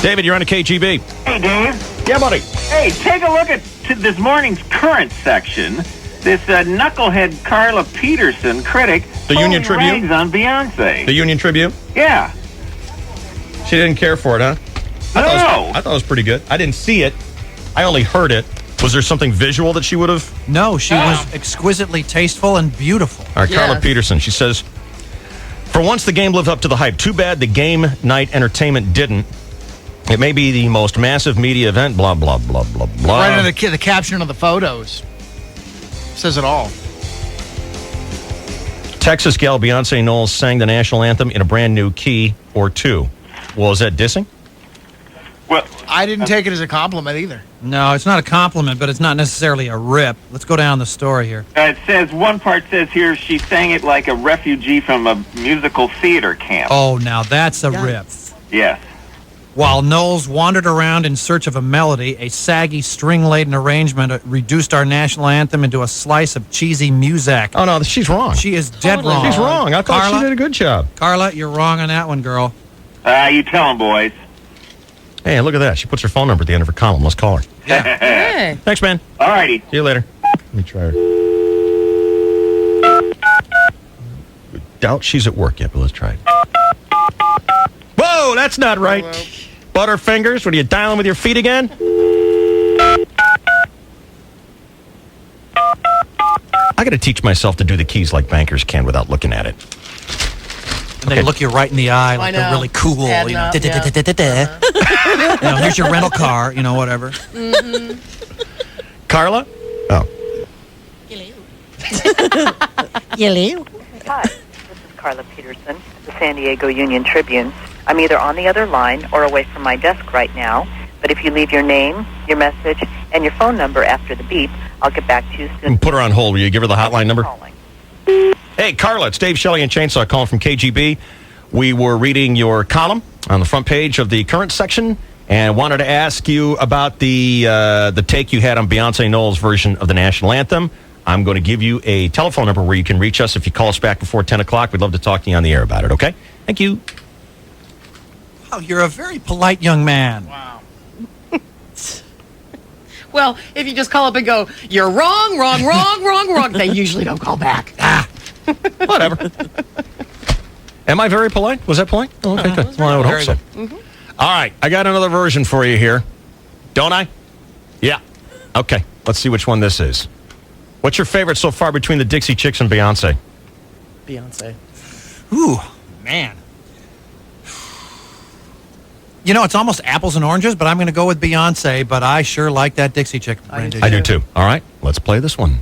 David, you're on a KGB. Hey, Dave. Yeah, buddy. Hey, take a look at this morning's current section. This knucklehead Carla Peterson critic. The Union Tribune? Rags on Beyonce. The Union Tribune? Yeah. She didn't care for it, huh? I thought it was pretty good. I didn't see it. I only heard it. Was there something visual that she would have? No, she was exquisitely tasteful and beautiful. All right, Carla Peterson. She says, for once the game lived up to the hype. Too bad the game night entertainment didn't. It may be the most massive media event, blah, blah, blah, blah, blah. Right under the caption of the photos. Says it all. Texas gal Beyonce Knowles sang the national anthem in a brand new key or two. Well, is that dissing? Well, I didn't take it as a compliment either. No, it's not a compliment, but it's not necessarily a rip. Let's go down the story here. It says, one part says here, she sang it like a refugee from a musical theater camp. Oh, now that's a rip. Yes. While Knowles wandered around in search of a melody, a saggy, string-laden arrangement reduced our national anthem into a slice of cheesy muzak. Oh, no, she's wrong. She is dead wrong. She's wrong. I thought she did a good job. Carla, you're wrong on that one, girl. You tell them, boys. Hey, look at that. She puts her phone number at the end of her column. Let's call her. Yeah. Thanks, man. All righty. See you later. Let me try her. Doubt she's at work yet, but let's try it. Whoa, that's not right. Butterfingers, what are you dialing with your feet again? I got to teach myself to do the keys like bankers can without looking at it. And they look you right in the eye like they're really cool. Adding You know, up, you know, here's your rental car, you know, whatever. Carla? Oh. Hello. Hi, this is Carla Peterson, the San Diego Union Tribune. I'm either on the other line or away from my desk right now, but if you leave your name, your message, and your phone number after the beep, I'll get back to you soon. Put her on hold. Will you give her the hotline number? Hey, Carla, it's Dave Shelley and Chainsaw calling from KGB. We were reading your column on the front page of the current section and wanted to ask you about the take you had on Beyonce Knowles' version of the national anthem. I'm going to give you a telephone number where you can reach us if you call us back before 10 o'clock. We'd love to talk to you on the air about it, okay? Thank you. Wow, you're a very polite young man. Wow. Well, if you just call up and go, you're wrong, wrong, wrong, wrong, wrong, they usually don't call back. Whatever. Am I very polite? Was that polite? Oh, okay, good. Well, I would hope so. All right, I got another version for you here. Don't I? Yeah. Okay, let's see which one this is. What's your favorite so far between the Dixie Chicks and Beyonce? Beyonce. Ooh, man. You know, it's almost apples and oranges, but I'm going to go with Beyonce, but I sure like that Dixie Chick rendition. I do too. All right, let's play this one.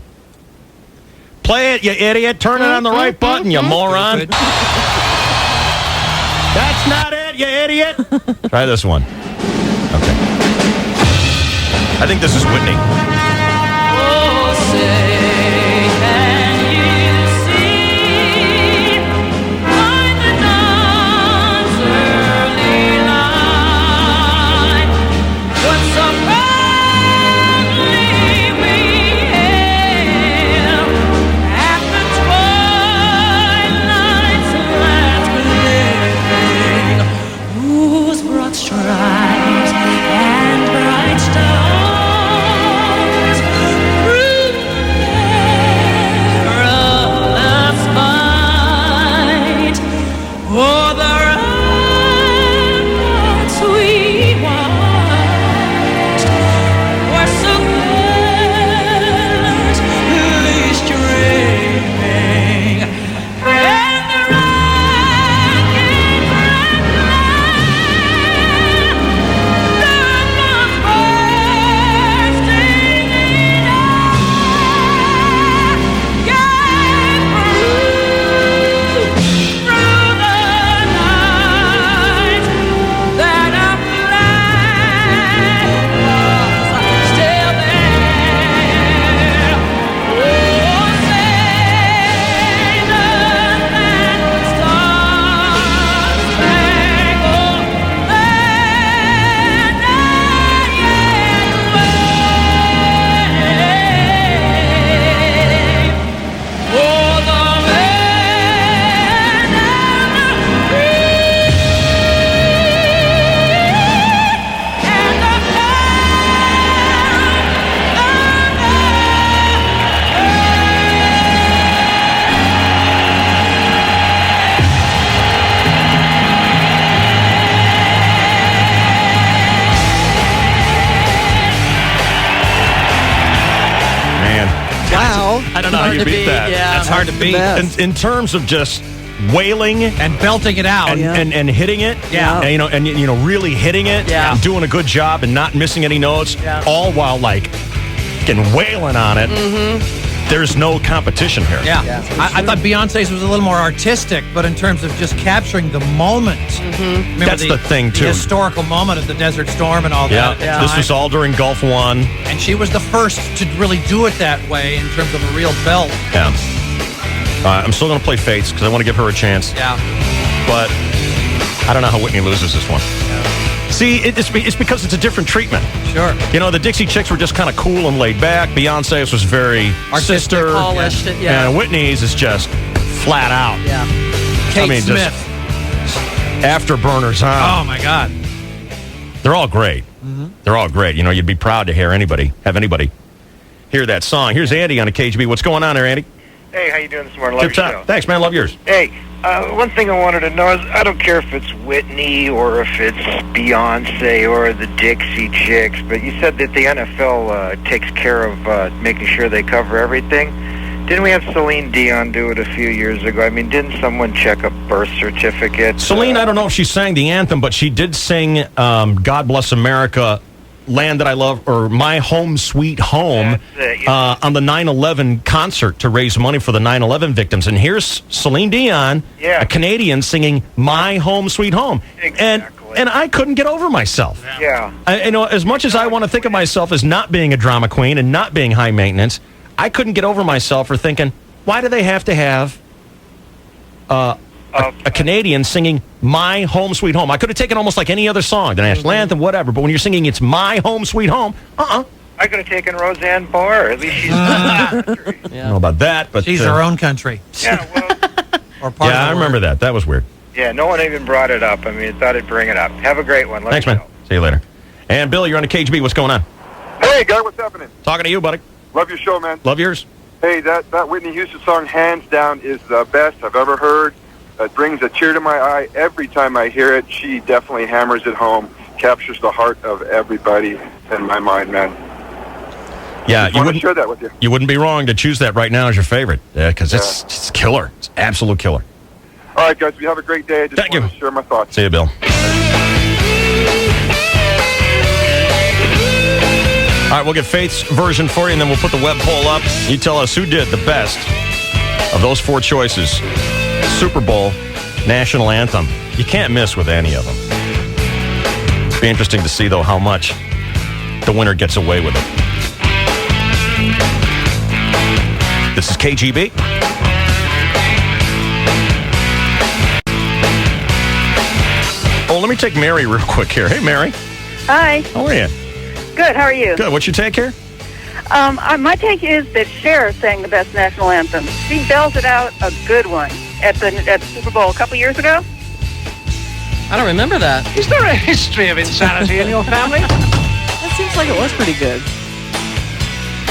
Play it, you idiot. Turn it on the right button, you moron. That's not it, you idiot. Try this one. Okay. I think this is Whitney. Oh, say, can you see by the dawn's early light what so proudly we hailed at the twilight's last gleaming, whose broad stripes and bright stars through the perilous fight o'er the ramparts we watched were so carelessly streaming, and the ragged red Wow. I don't know how you beat that. That's hard to beat. In terms of just wailing and belting it out. and hitting it, Yeah. and really hitting it, Yeah. and doing a good job and not missing any notes, all while like getting wailing on it. There's no competition here. Yeah. I thought Beyonce's was a little more artistic, but in terms of just capturing the moment. Remember That's the thing, too. The historical moment of the Desert Storm and all Yeah, that. this was all during Gulf One. And she was the first to really do it that way in terms of a real belt. Yeah. I'm still going to play Fates because I want to give her a chance. Yeah. But I don't know how Whitney loses this one. See, it's because it's a different treatment. Sure. You know, the Dixie Chicks were just kind of cool and laid back. Beyonce's was very Artistic, sister. polished, yeah. And Whitney's is just flat out. Yeah. Kate Smith. Just afterburners, huh? Oh, my God. They're all great. They're all great. You know, you'd be proud to have anybody hear that song. Here's Andy on a KGB. What's going on there, Andy? Hey, how you doing this morning? Love Tip your top. show. Thanks, man. Love yours. Hey, one thing I wanted to know is I don't care if it's Whitney or if it's Beyonce or the Dixie Chicks, but you said that the NFL takes care of making sure they cover everything. Didn't we have Celine Dion do it a few years ago? I mean, didn't someone check a birth certificate? Celine, I don't know if she sang the anthem, but she did sing God Bless America, Land That I Love, or My Home Sweet Home on the 9/11 concert to raise money for the 9/11 victims. And here's Celine Dion, a Canadian, singing My Home Sweet Home. Exactly. And I couldn't get over myself. Yeah. You know, as much as I want to think of myself as not being a drama queen and not being high maintenance, I couldn't get over myself for thinking, why do they have to have a Canadian singing My Home Sweet Home? I could have taken almost like any other song, the national anthem, whatever, but when you're singing it's My Home Sweet Home, I could have taken Roseanne Barr. At least she's I don't know about that, but She's her own country. Yeah, well, Or part of yeah, the I remember that. That was weird. yeah, no one even brought it up. I mean, I thought I'd bring it up. Have a great one. Love Thanks, your man. See you later. And Bill, you're on the KGB. What's going on? Hey, guy, what's happening? Talking to you, buddy. Love your show, man. Love yours. Hey, that Whitney Houston song, hands down, is the best I've ever heard. It brings a tear to my eye every time I hear it. She definitely hammers it home, captures the heart of everybody in my mind, man. Yeah, I want to share that with you. You wouldn't be wrong to choose that right now as your favorite, because it's killer. It's absolute killer. All right, guys, you have a great day. I just want to share my thoughts. See you, Bill. All right, we'll get Faith's version for you, and then we'll put the web poll up. You tell us who did the best of those four choices. Super Bowl, national anthem. You can't miss with any of them. Be interesting to see, though, how much The winner gets away with it. This is KGB. Oh, let me take Mary real quick here. Hey, Mary. Hi. How are you? Good. How are you? Good. What's your take here? My take is that Cher sang the best national anthem. She belted out a good one at the Super Bowl a couple years ago. I don't remember that. Is there a history of insanity in your family? That seems like it was pretty good.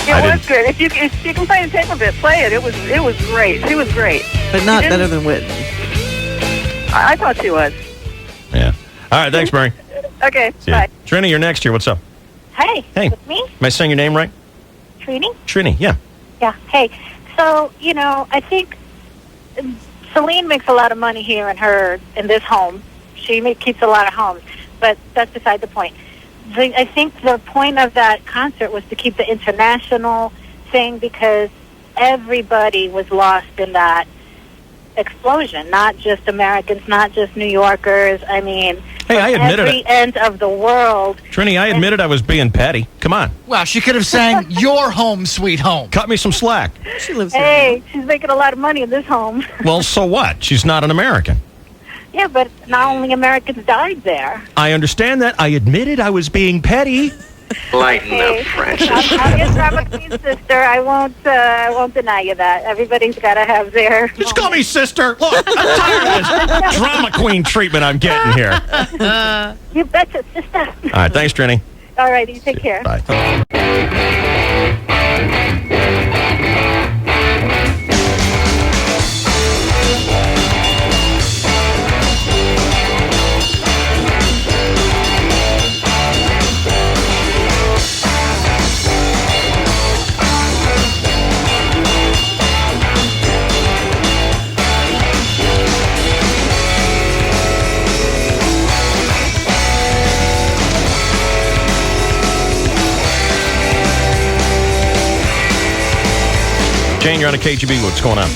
It was good. If you can play the tape of it, play it. It was great. She was great. But not better than Whitney. I thought she was. Yeah. All right. Thanks, Mary. Okay. See ya. Bye. Trini, you're next here. What's up? Hey. Hey. With me? Am I saying your name right? Trini? Trini, yeah. Yeah. Hey. So, I think Celine makes a lot of money here in this home. She keeps a lot of homes. But that's beside the point. I think the point of that concert was to keep the international thing because everybody was lost in that explosion. Not just Americans, not just New Yorkers. I mean, Hey, I admitted every it. end of the world. Trini, I admitted I was being petty. Come on. Well, she could have sang Your Home, Sweet Home. Cut me some slack. She lives Hey, she's making a lot of money in this home. Well, so what? She's not an American. Yeah, but not only Americans died there. I understand that. I admitted I was being petty. Lighten up, Francis. I'm your drama queen sister. I won't deny you that. Everybody's got to have their. Just call me sister. Look, I'm tired of this drama queen treatment I'm getting here. You betcha, sister. All right, thanks, Trini. All right, you take care. Bye. Jane, you're on a KGB. What's going on?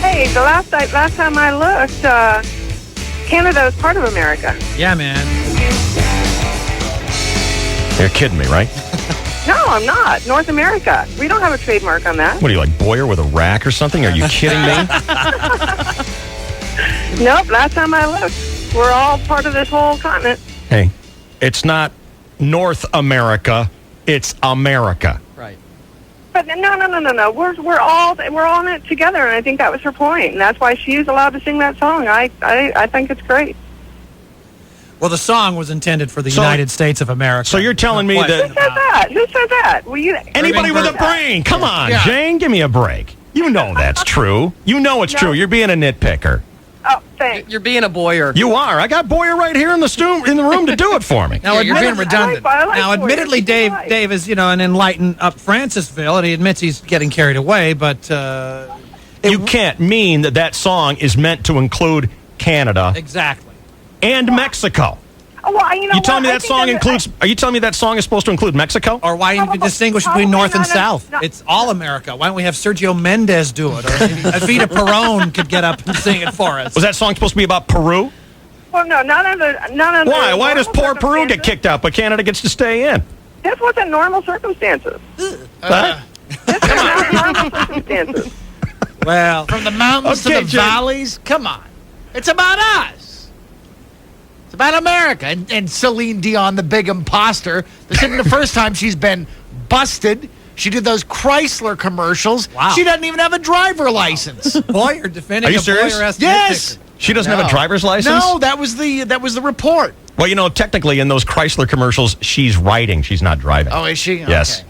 Hey, the last time I looked, Canada is part of America. Yeah, man. You're kidding me, right? No, I'm not. North America. We don't have a trademark on that. What are you, like Boyer with a rack or something? Are you kidding me? Nope, last time I looked, we're all part of this whole continent. Hey, it's not North America. It's America. Right. But no. We're all in it together, and I think that was her point, and that's why she's allowed to sing that song. I think it's great. Well, the song was intended for the United States of America. So you're telling me that... Who said that? Who said that? Well, Anybody with a brain. Come on, Yeah. Jane, give me a break. You know that's true. You know it's true. You're being a nitpicker. Oh, thanks. You're being a Boyer. You are. I got Boyer right here in the room to do it for me. Now, you're being redundant. Now, admittedly, Dave is, an enlightened up Francisville, and he admits he's getting carried away, but... you can't mean that song is meant to include Canada. Exactly. And Mexico. Oh, well, You telling me that song includes... Are you telling me that song is supposed to include Mexico? Or why even distinguish between North and South? It's all America. Why don't we have Sergio Mendes do it? Or Evita Peron could get up and sing it for us. Was that song supposed to be about Peru? Well, no, none of the. Why? Why does poor Peru get kicked out, but Canada gets to stay in? This wasn't normal circumstances. Huh? Normal circumstances. Well, from the mountains to the valleys, come on. It's about us. It's about America. And Celine Dion, the big imposter. This isn't the first time she's been busted. She did those Chrysler commercials. Wow. She doesn't even have a driver license. Boy, you're defending Are you a serious? Boyer-esque Yes. nitpicker. She doesn't have a driver's license? No, that was the report. Well, technically in those Chrysler commercials, she's riding. She's not driving. Oh, is she? Yes.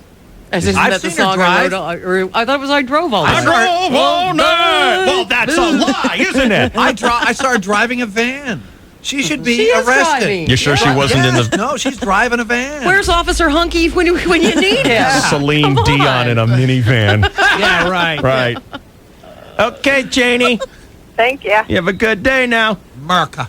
Isn't I've that the seen her song I drive. wrote? I thought it was I drove all night. I drove all night. Well, that's a lie, isn't it? I saw her driving a van. She should be She is arrested. driving. You sure she wasn't in the... No, she's driving a van. Where's Officer Hunky when you need him? Celine Come Dion on. in a minivan. Yeah, right. Right. Okay, Janie. Thank you. You have a good day now. America.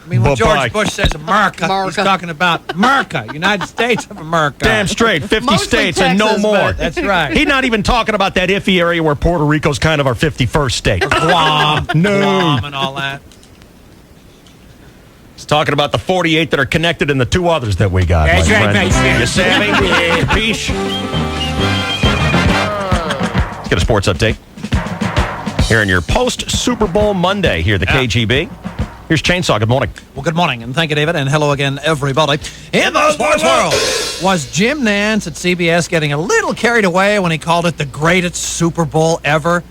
I mean, when Bye-bye. George Bush says America, he's talking about America, United States of America. Damn straight. 50 Mostly states and no Texas, more. but that's right. He's not even talking about that iffy area where Puerto Rico's kind of our 51st state. Guam, No. Guam and all that. He's talking about the 48 that are connected and the 2 others that we got. That's my right, friend. Vice. You savvy? Capiche? Let's get a sports update. Here in your post-Super Bowl Monday here at the KGB. Here's Chainsaw. Good morning. Well, good morning, and thank you, David, and hello again, everybody. In the sports world, was Jim Nantz at CBS getting a little carried away when he called it the greatest Super Bowl ever?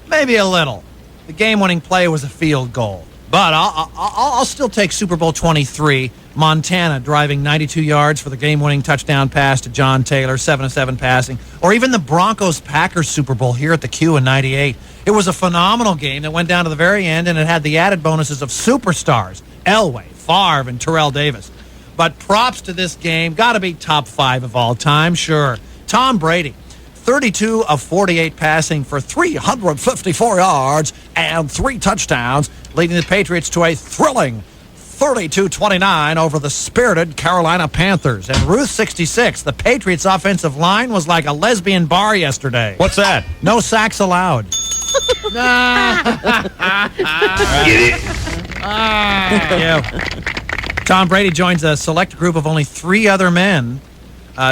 Maybe a little. The game-winning play was a field goal. But I'll still take Super Bowl 23, Montana driving 92 yards for the game-winning touchdown pass to John Taylor, 7-7 passing, or even the Broncos-Packers Super Bowl here at the Q in 98. It was a phenomenal game that went down to the very end, and it had the added bonuses of superstars, Elway, Favre, and Terrell Davis. But props to this game, got to be top 5 of all time, sure. Tom Brady, 32 of 48 passing for 354 yards and 3 touchdowns, leading the Patriots to a thrilling 32-29 over the spirited Carolina Panthers. And Ruth 66, the Patriots' offensive line was like a lesbian bar yesterday. What's that? No sacks allowed. Tom Brady joins a select group of only 3 other men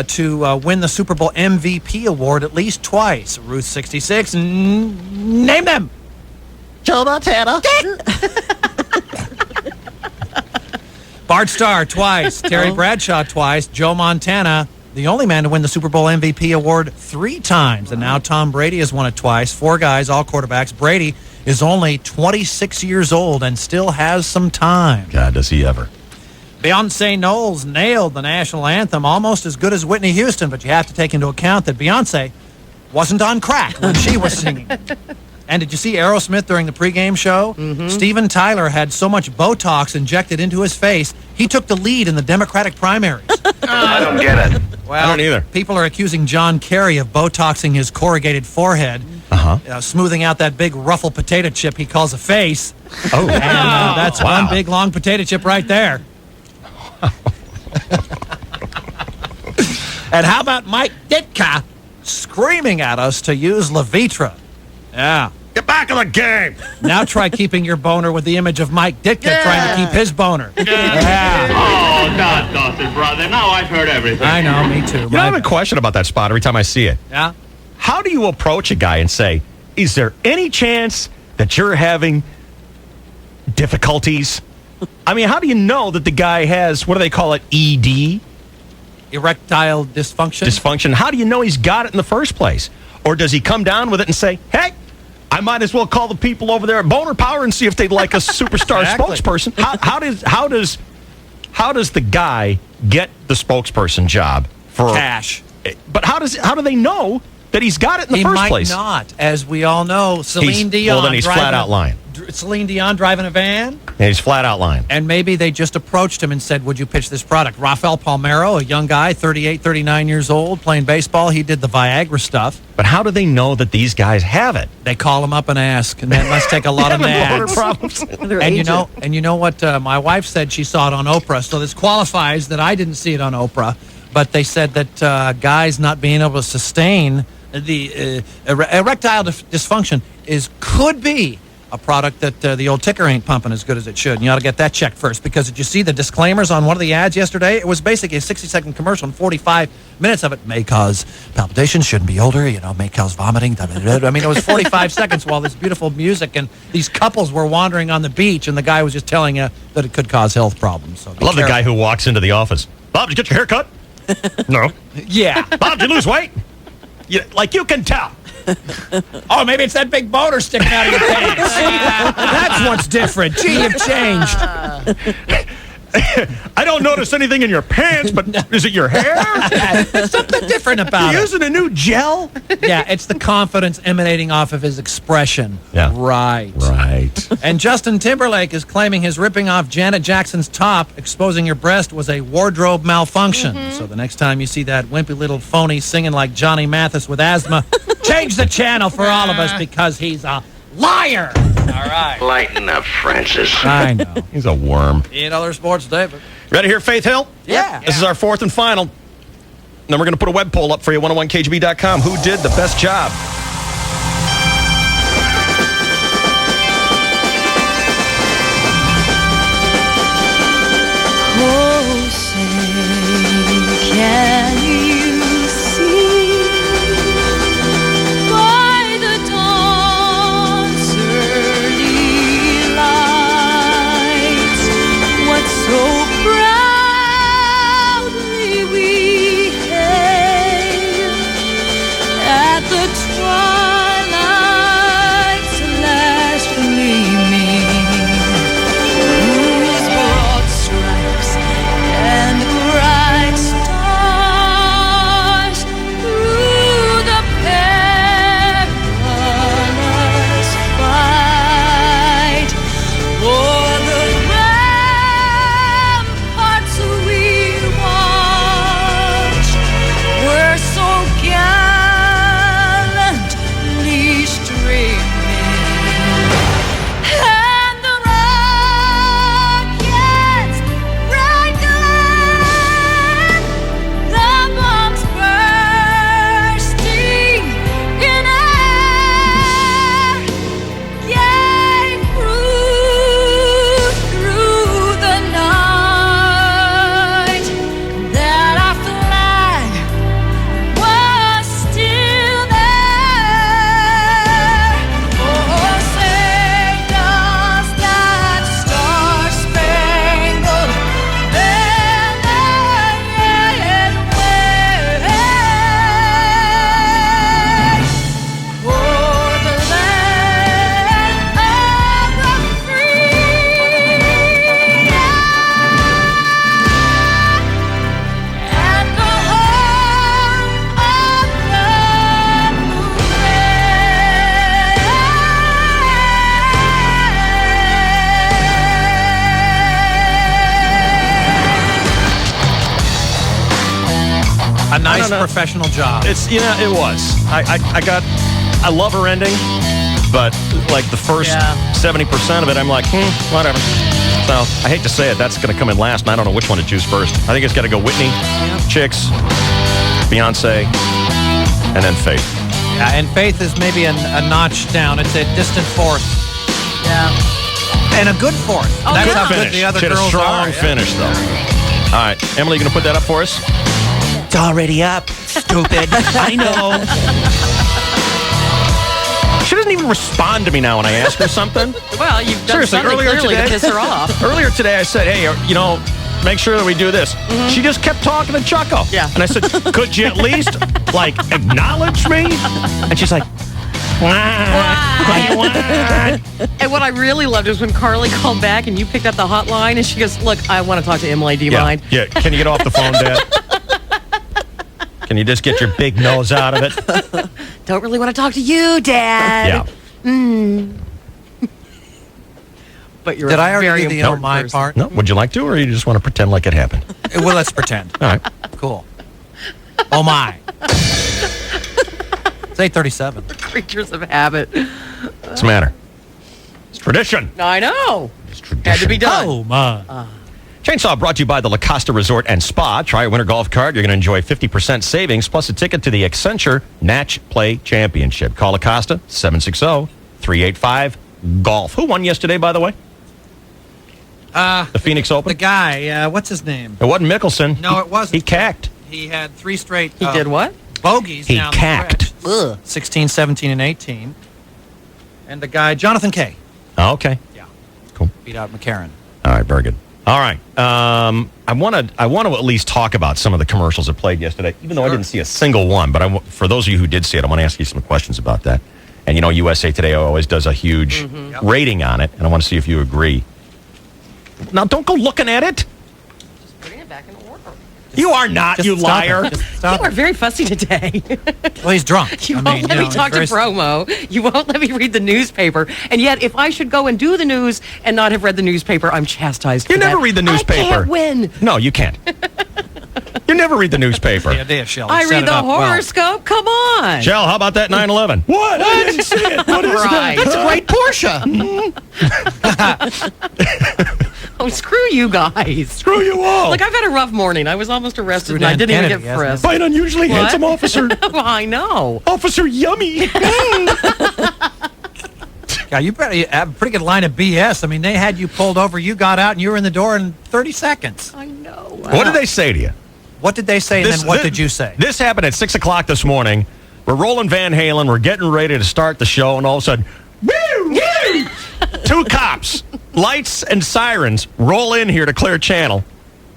to win the Super Bowl MVP award at least twice. Ruth 66, name them. Joe Montana. Bart Starr twice, Terry Bradshaw twice, Joe Montana, the only man to win the Super Bowl MVP award 3 times. And now Tom Brady has won it twice. 4 guys, all quarterbacks. Brady is only 26 years old and still has some time. God, does he ever. Beyonce Knowles nailed the national anthem almost as good as Whitney Houston, but you have to take into account that Beyonce wasn't on crack when she was singing. And did you see Aerosmith during the pregame show? Mm-hmm. Steven Tyler had so much Botox injected into his face, he took the lead in the Democratic primaries. I don't get it. Well, I don't either. People are accusing John Kerry of Botoxing his corrugated forehead, smoothing out that big ruffled potato chip he calls a face. Oh, and that's one big long potato chip right there. And how about Mike Ditka screaming at us to use Levitra? Yeah. Get back in the game. Now try keeping your boner with the image of Mike Ditka trying to keep his boner. Yeah. Oh, not Dawson, brother. Now I've heard everything. I know, me too. You know, I have a question about that spot every time I see it. Yeah? How do you approach a guy and say, is there any chance that you're having difficulties? I mean, how do you know that the guy has, what do they call it, ED? Erectile dysfunction? Dysfunction. How do you know he's got it in the first place? Or does he come down with it and say, hey, I might as well call the people over there at Boner Power and see if they'd like a superstar spokesperson? How does the guy get the spokesperson job for cash? But how do they know that he's got it in the first place? He might not. As we all know, Celine Dion. Well, then he's flat out lying. Celine Dion driving a van. Yeah, he's flat out lying. And maybe they just approached him and said, would you pitch this product? Rafael Palmeiro, a young guy, 38, 39 years old, playing baseball. He did the Viagra stuff. But how do they know that these guys have it? They call him up and ask, and that must take a lot of nags. Problems. And you know what? My wife said she saw it on Oprah, so this qualifies that I didn't see it on Oprah. But they said that guys not being able to sustain the erectile dysfunction could be a product that the old ticker ain't pumping as good as it should. And you ought to get that checked first, because did you see the disclaimers on one of the ads yesterday? It was basically a 60-second commercial, and 45 minutes of it may cause palpitations, shouldn't be older, may cause vomiting. I mean, it was 45 seconds while this beautiful music and these couples were wandering on the beach, and the guy was just telling you that it could cause health problems. So I love the guy who walks into the office. Bob, did you get your hair cut? No. Yeah. Bob, did you lose weight? You can tell. Oh, maybe it's that big boner sticking out of your pants. That's what's different. Gee, you've changed. I don't notice anything in your pants, but is it your hair? There's something different about You it. using a new gel? Yeah, it's the confidence emanating off of his expression. Yeah. Right. And Justin Timberlake is claiming his ripping off Janet Jackson's top, exposing her breast, was a wardrobe malfunction. Mm-hmm. So the next time you see that wimpy little phony singing like Johnny Mathis with asthma, change the channel for all of us, because he's a liar. All right. Lighten up, Francis. I know. He's a worm. In other sports, David. Ready to hear Faith Hill? Yeah. This is our fourth and final. Then we're going to put a web poll up for you, 101kgb.com. Who did the best job? nice professional job. It's it was. I love her ending, but like the first 70% of it, I'm like, whatever. So I hate to say it, that's going to come in last, and I don't know which one to choose first. I think it's got to go Whitney, Chicks, Beyonce, and then Faith. Yeah, and Faith is maybe a notch down. It's a distant fourth. Yeah. And a good fourth. Oh, That's yeah. how good the other She had girls a strong are. finish, though. All right, Emily, you going to put that up for us? It's already up, stupid. I know. She doesn't even respond to me now when I ask her something. Well, you've done Seriously, something clearly to piss her off. Earlier today, I said, hey, make sure that we do this. She just kept talking to Chucko. Yeah. And I said, could you at least, acknowledge me? And she's like, And what I really loved is when Carly called back and you picked up the hotline and she goes, look, I want to talk to Emily. Do you mind? Yeah. Can you get off the phone, Dad? Can you just get your big nose out of it? Don't really want to talk to you, Dad. Yeah. But you're Did I very already do the important my person. part? No. Would you like to, or you just want to pretend like it happened? Well, let's pretend. All right. Cool. Oh, my. It's 8:37. Creatures of habit. What's the matter? It's tradition. I know. It's tradition. Had to be done. Oh, my. Chainsaw brought to you by the La Costa Resort and Spa. Try a winter golf card. You're going to enjoy 50% savings plus a ticket to the Accenture Natch Play Championship. Call La Costa, 760-385-GOLF. Who won yesterday, by the way? The Phoenix Open? The guy, what's his name? It wasn't Mickelson. No, it wasn't. He cacked. He had 3 straight. He did what? Bogeys. He down the cacked. stretch. 16, 17, and 18. And the guy, Jonathan Kay, Oh, okay. beat out McCarron. All right, very good. All right. I want to at least talk about some of the commercials that played yesterday, even though I didn't see a single one. But for those of you who did see it, I want to ask you some questions about that. And, USA Today always does a huge rating on it, and I want to see if you agree. Now, don't go looking at it. Putting it back in order. You are not, Just you stop liar. it. Just stop You are it. very fussy today. Well, he's drunk. You won't let me talk to promo. You won't let me read the newspaper. And yet, if I should go and do the news and not have read the newspaper, I'm chastised You for never that. read the newspaper. I can't win. No, you can't. You never read the newspaper. The idea, Shelley. I set read it the up well. horoscope. Come on. Shell, how about that 9/11? What? I didn't see it. What is Right. That's a great Porsche. Oh, screw you guys. Screw you all. Look, I've had a rough morning. I was almost arrested Screw and I Dan didn't Kennedy, even get hasn't he? frisked. By an unusually What? handsome officer. I know. Officer Yummy. Yeah, you better have a pretty good line of BS. I mean, they had you pulled over, you got out, and you were in the door in 30 seconds. I know. What did they say to you? What did they say, and then what did you say? This happened at 6 o'clock this morning. We're rolling Van Halen. We're getting ready to start the show, and all of a sudden, woo, woo! 2 cops, lights and sirens, roll in here to clear channel,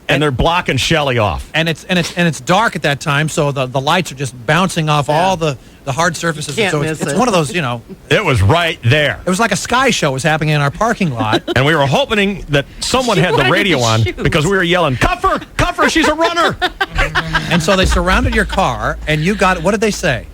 and they're blocking Shelley off. And it's dark at that time, so the lights are just bouncing off all the hard surfaces. Can't so miss it's it. one of those, It was right there. it was like a sky show was happening in our parking lot. And we were hoping that someone She had the wanted radio the on shoes. because we were yelling, cuff her, she's a runner. And so they surrounded your car, and you got, what did they say?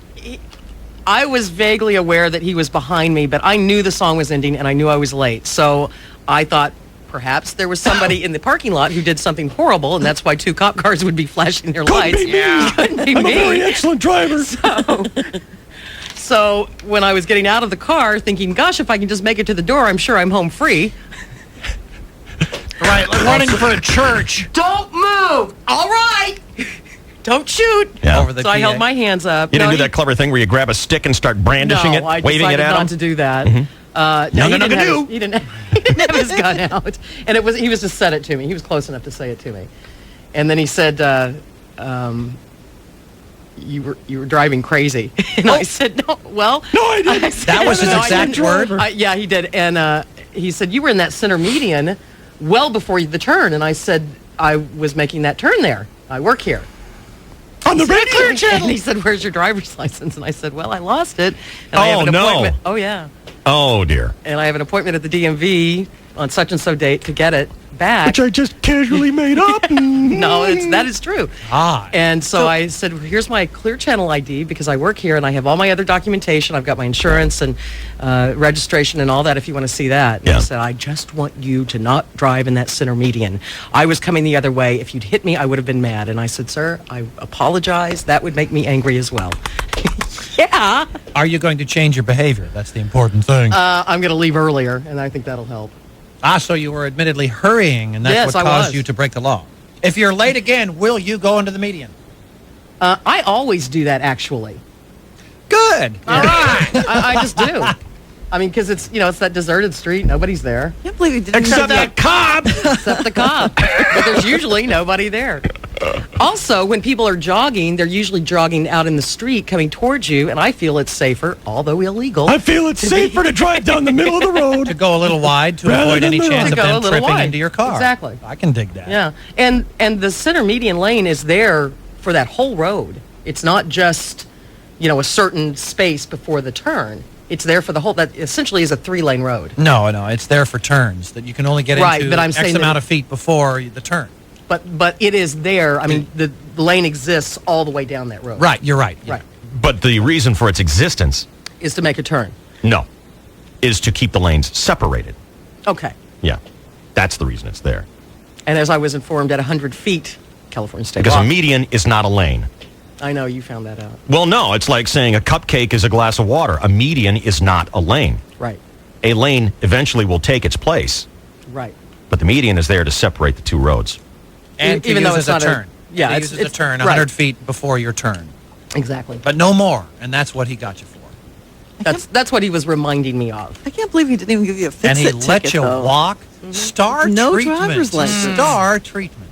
I was vaguely aware that he was behind me, but I knew the song was ending and I knew I was late. So I thought perhaps there was somebody in the parking lot who did something horrible, and that's why 2 cop cars would be flashing their lights. Be me. Couldn't be I'm me. a very excellent driver. So when I was getting out of the car, thinking, gosh, if I can just make it to the door, I'm sure I'm home free. Right, like running for a church. Don't move. All right. Don't shoot. Yeah. Over the So I PA. held my hands up. You didn't No, do that clever thing where you grab a stick and start brandishing it, I waving it decided at not him? to do that. No, he no, didn't no, have no. his- He didn't have his gun out, and he was just said it to me. He was close enough to say it to me, and then he said, "You were driving crazy," and I said, "No, well, No, I didn't. That was his No, I exact didn't. word? Yeah, he did, and he said you were in that center median well before the turn, and I said I was making that turn there. I work here." On the radio channel. And he said, "Where's your driver's license?" And I said, "Well, I lost it." And I have Oh, an no. appointment. Oh, yeah. Oh, dear. And I have an appointment at the DMV on such and so date to get it back. Which I just casually made up. No, that is true. And so I said, well, here's my Clear Channel ID because I work here and I have all my other documentation. I've got my insurance and registration and all that if you want to see that. And I said, I just want you to not drive in that center median. I was coming the other way. If you'd hit me, I would have been mad. And I said, sir, I apologize. That would make me angry as well. Yeah. Are you going to change your behavior? That's the important thing. I'm going to leave earlier, and I think that'll help. So you were admittedly hurrying, and that's Yes, what I caused was. you to break the law. If you're late again, will you go into the median? I always do that, actually. Good. All right. I just do. I mean, because it's that deserted street. Nobody's there. I can't believe you didn't Except give you- that cop. Except the cop. But there's usually nobody there. Also, when people are jogging, they're usually jogging out in the street coming towards you, and I feel it's safer, although illegal. I feel it's safer to drive down the middle of the road. To go a little wide to Rather avoid than any middle. chance To of go a them little tripping wide. into your car. Exactly. I can dig that. Yeah, and the center median lane is there for that whole road. It's not just, a certain space before the turn. It's there for the whole. That essentially is a 3-lane road. No, it's there for turns that you can only get Right, into but I'm X saying amount that- of feet before the turn. But it is there. I mean, the lane exists all the way down that road. Right, you're right. Right. But the reason for its existence, Is to make a turn. no, is to keep the lanes separated. Okay. Yeah. That's the reason it's there. And as I was informed, at 100 feet, California State Because law. a median is not a lane. I know you found that out. Well, no, it's like saying a cupcake is a glass of water. A median is not a lane. Right. A lane eventually will take its place, Right. but the median is there to separate the two roads. And to Even use though as it's a not a- turn. yeah, to it's- use as a it's- turn right. 100 feet before your turn. Exactly. But no more, and that's what he got you for. That's what he was reminding me of. I can't believe he didn't even give you a fix-it And he let ticket, you though. walk. Star No treatment. driver's license. Star treatment.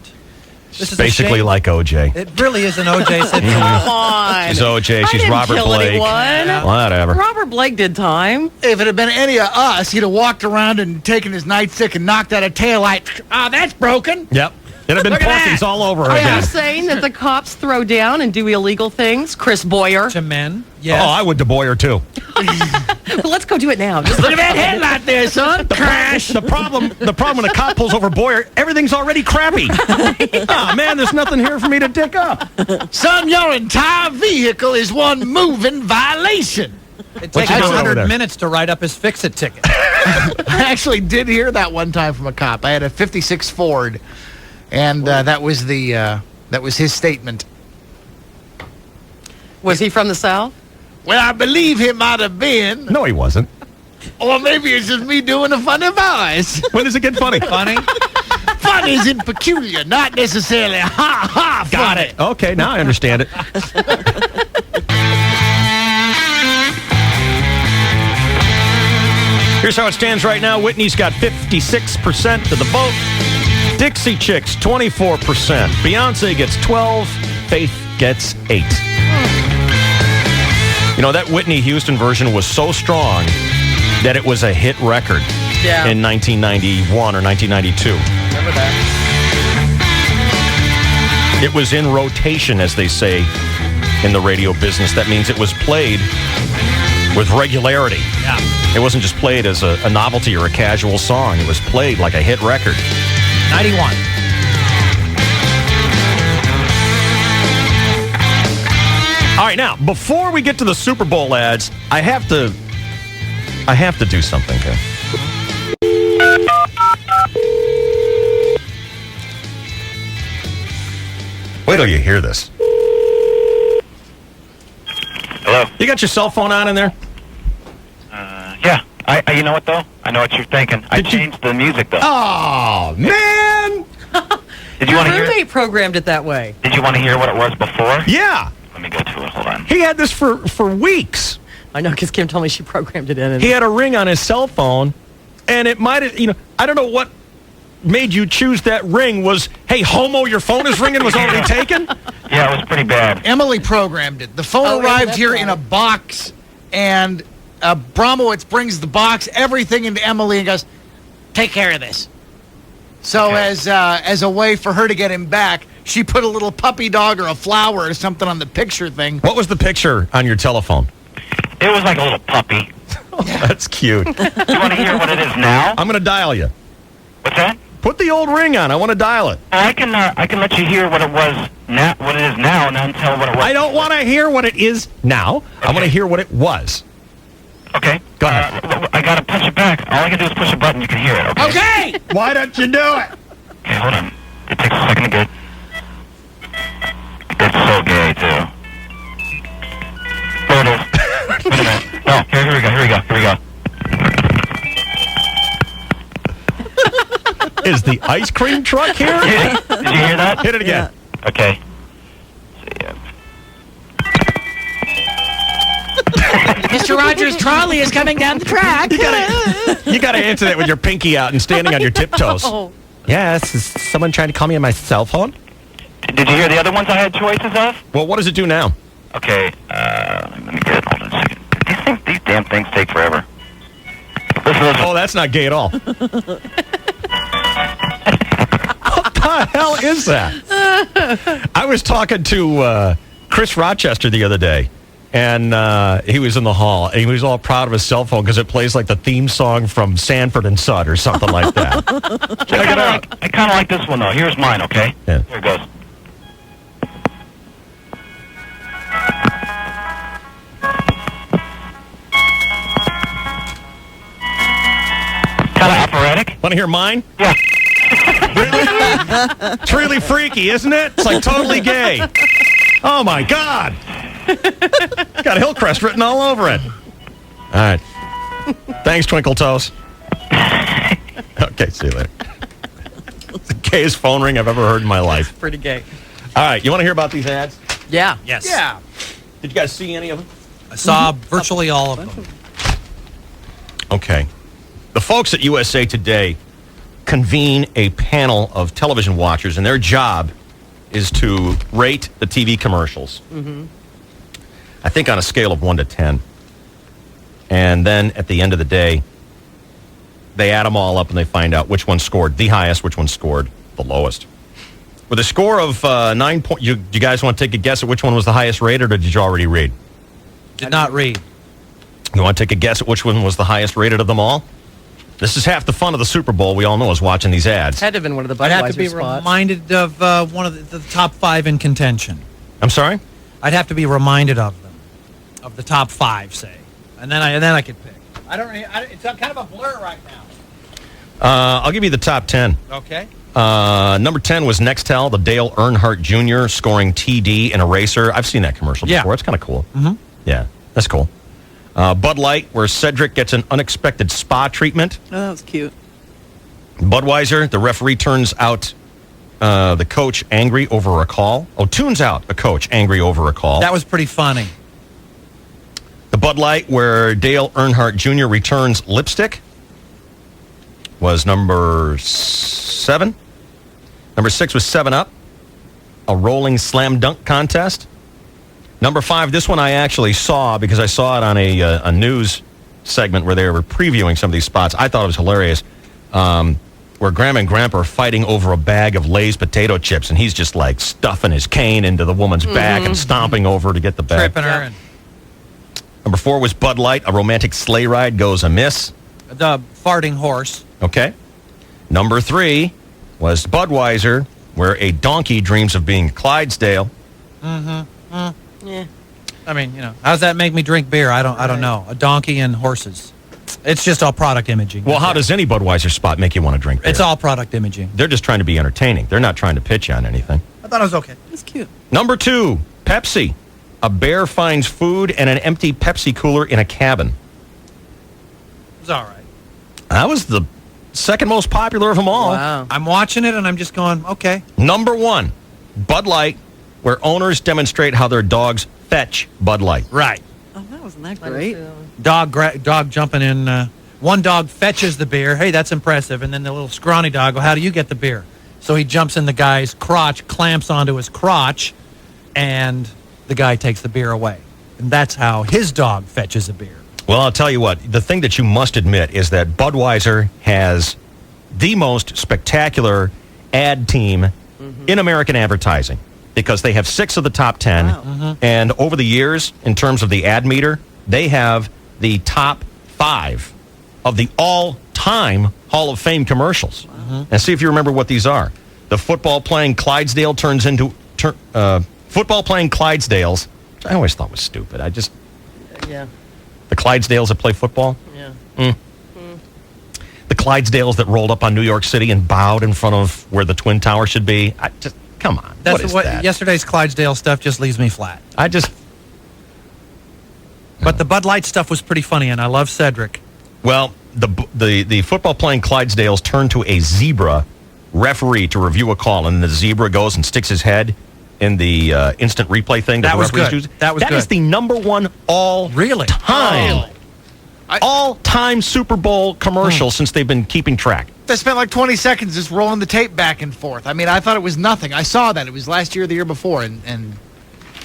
This It's is a basically shame. like OJ. It really is an OJ situation. Come on. She's OJ. I She's didn't Robert kill Blake. anyone. Whatever. Robert Blake did time. If it had been any of us, he'd have walked around and taken his nightstick and knocked out a taillight. That's broken. Yep. It'd have been Look at Porky's that. all over Are again. you saying that the cops throw down and do illegal things? Chris Boyer. To men, Oh, yes. I would to Boyer too. Well, let's go do it now. Just Look at that headlight there, son. Crash. The problem when a cop pulls over Boyer, everything's already crappy. Oh man, there's nothing here for me to dig up. Son, your entire vehicle is one moving violation. It What takes you doing over 100 there? minutes to write up his fix-it ticket. I actually did hear that one time from a cop. I had a 56 Ford, and that was his statement. Was he from the South? Well, I believe he might have been, No, he wasn't. or maybe it's just me doing a funny voice. When does it get funny? Funny? Funny is in peculiar, not necessarily ha Got funny. it. Okay, now I understand it. Here's how it stands right now. Whitney's got 56% of the vote. Dixie Chicks, 24%. Beyonce gets 12. Faith gets 8. You know, that Whitney Houston version was so strong that it was a hit record in 1991 or 1992. Remember that? It was in rotation, as they say in the radio business. That means it was played with regularity. Yeah. It wasn't just played as a novelty or a casual song. It was played like a hit record. 91. All right, now, before we get to the Super Bowl ads, I have to do something here. Wait till you hear this. Hello? You got your cell phone on in there? Yeah. You know what, though? I know what you're thinking. I changed the music, though. Oh, man! Did you Your want to hear? roommate programmed it that way. Did you want to hear what it was before? Yeah. Let me go to it. Hold on. He had this for weeks. I know, because Kim told me she programmed it in. And He had a ring on his cell phone, and it might have, I don't know what made you choose that ring. Was, hey, homo, your phone is ringing, was already taken? Yeah, it was pretty bad. Emily programmed it. The phone Oh, yeah, arrived that's here right. in a box, and Bromowitz brings the box, everything into Emily, and goes, "Take care of this." So as a way for her to get him back, she put a little puppy dog or a flower or something on the picture thing. What was the picture on your telephone? It was like a little puppy. That's cute. You want to hear what it is now? I'm going to dial you. What's that? Put the old ring on. I want to dial it. I can let you hear what it was now, what it is now, and then tell what it was. I don't want to hear what it is now. Okay. I want to hear what it was. Okay. Go ahead. I got to push it back. All I can do is push a button. You can hear it, okay? Okay! Why don't you do it? Okay, hold on. It takes a second to get... It's so gay, too. There it is. Wait a minute. No, here we go. Is the ice cream truck here? Did you hear that? Hit it again. Yeah. Okay. Mr. Rogers' trolley is coming down the track. You gotta answer that with your pinky out and standing on your tiptoes. Oh. Yes, is someone trying to call me on my cell phone? Did you hear the other ones I had choices of? Well, what does it do now? Okay, let me get it. Hold on a second. These damn things take forever. Listen. Oh, that's not gay at all. What the hell is that? I was talking to Chris Rochester the other day, and he was in the hall, and he was all proud of his cell phone because it plays like the theme song from Sanford and Son or something like that. Check it out. I kind of like this one, though. Here's mine, okay? Yeah. Here it goes. Kind of operatic. Want to hear mine? Yeah. Really? It's really freaky, isn't it? It's like totally gay. Oh, my God. It's got Hillcrest written all over it. All right. Thanks, Twinkle Toes. Okay, see you later. It's the gayest phone ring I've ever heard in my life. Pretty gay. All right, you want to hear about these ads? Yeah. Yes. Yeah. Did you guys see any of them? I saw virtually all of them. Okay. The folks at USA Today convene a panel of television watchers, and their job is to rate the TV commercials. Mm-hmm. I think on a scale of 1 to 10. And then at the end of the day, they add them all up and they find out which one scored the highest, which one scored the lowest. With a score of 9 points, you guys want to take a guess at which one was the highest rated, or did you already read? Did not read. You want to take a guess at which one was the highest rated of them all? This is half the fun of the Super Bowl, we all know, is watching these ads. Had to have been one of the I'd Budweiser have to be spots. reminded of one of the top 5 in contention. I'm sorry? I'd have to be reminded of them, of the top 5, say, and then I could pick. It's kind of a blur right now. I'll give you the top 10. Okay. Number 10 was Nextel, the Dale Earnhardt Jr. scoring TD in a racer. I've seen that commercial before. It's kind of cool. Mm-hmm. Yeah, that's cool. Bud Light, where Cedric gets an unexpected spa treatment. Oh, that was cute. Budweiser, the referee turns out the coach angry over a call. Oh, tunes out a coach angry over a call. That was pretty funny. The Bud Light, where Dale Earnhardt Jr. returns lipstick, was number 7. Number 6 was 7-Up, a rolling slam dunk contest. Number 5, this one I actually saw because I saw it on a news segment where they were previewing some of these spots. I thought it was hilarious, where Grandma and Grandpa are fighting over a bag of Lay's potato chips, and he's just like stuffing his cane into the woman's back and stomping over to get the bag. Tripping her. Number 4 was Bud Light, a romantic sleigh ride goes amiss. The farting horse. Okay. Number 3 was Budweiser, where a donkey dreams of being Clydesdale. Mm-hmm. Yeah. I mean, how does that make me drink beer? I don't know. A donkey and horses. It's just all product imaging. Well, how does any Budweiser spot make you want to drink beer? It's all product imaging. They're just trying to be entertaining. They're not trying to pitch you on anything. I thought it was okay. It's cute. Number 2, Pepsi. A bear finds food and an empty Pepsi cooler in a cabin. It was all right. That was the second most popular of them all. Wow. I'm watching it and I'm just going, okay. Number 1, Bud Light, where owners demonstrate how their dogs fetch Bud Light. Right. Oh, that wasn't that great. Dog jumping in. One dog fetches the beer. Hey, that's impressive. And then the little scrawny dog, well, how do you get the beer? So he jumps in the guy's crotch, clamps onto his crotch, and the guy takes the beer away. And that's how his dog fetches a beer. Well, I'll tell you what, the thing that you must admit is that Budweiser has the most spectacular ad team in American advertising, because they have 6 of the top 10. Wow. And over the years, in terms of the ad meter, they have the top 5 of the all-time all-time Hall of Fame commercials. And see if you remember what these are. The football playing Clydesdale turns into football playing Clydesdales. Which I always thought was stupid. Yeah. The Clydesdales that play football. Yeah. The Clydesdales that rolled up on New York City and bowed in front of where the Twin Tower should be. Come on. That's what is what that? yesterday's Clydesdale stuff just leaves me flat. But the Bud Light stuff was pretty funny, and I love Cedric. Well, the football playing Clydesdales turn to a zebra referee to review a call, and the zebra goes and sticks his head in the instant replay thing. That was good. Use. That was good. That is the number one all-time all-time Super Bowl commercial since they've been keeping track. They spent like 20 seconds just rolling the tape back and forth. I mean, I thought it was nothing. I saw that. It was last year or the year before, and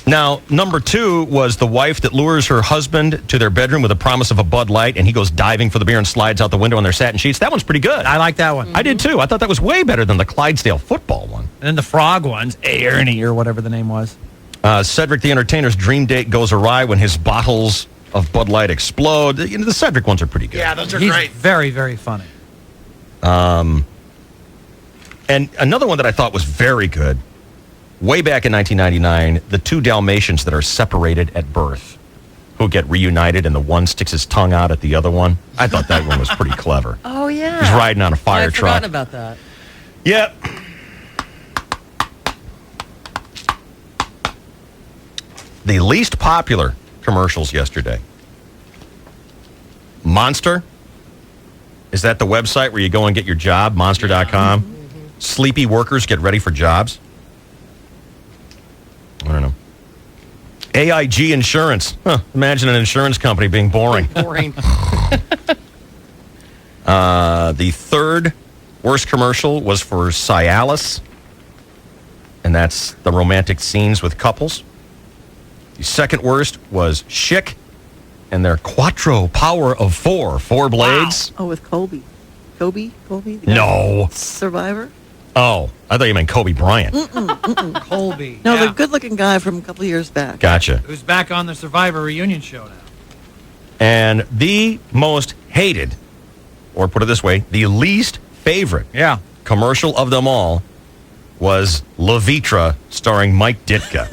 Now, number 2 was the wife that lures her husband to their bedroom with a promise of a Bud Light, and he goes diving for the beer and slides out the window on their satin sheets. That one's pretty good. I like that one. I did too. I thought that was way better than the Clydesdale football one. And then the frog ones, Ernie or whatever the name was. Cedric the Entertainer's dream date goes awry when his bottles of Bud Light explode. You know, the Cedric ones are pretty good. yeah, those are He's great. very, very funny. And another one that I thought was very good, way back in 1999, the 2 Dalmatians that are separated at birth, who get reunited, and the one sticks his tongue out at the other one. I thought that one was pretty clever. Oh, yeah. He's riding on a fire I'd truck. forgotten about that. Yep. The least popular commercials yesterday. Monster. Is that the website where you go and get your job? Monster.com. Sleepy workers get ready for jobs. I don't know. AIG Insurance. Huh. Imagine an insurance company being boring. Boring. The third worst commercial was for Cialis, and that's the romantic scenes with couples. The second worst was Schick and their Quattro Power of 4 blades. Oh, with Colby. Colby? The guy No. from Survivor? Oh, I thought you meant Kobe Bryant. Colby. No, yeah. the good-looking guy from a couple of years back. Gotcha. Who's back on the Survivor reunion show now. And the most hated, or put it this way, the least favorite commercial of them all was Levitra starring Mike Ditka.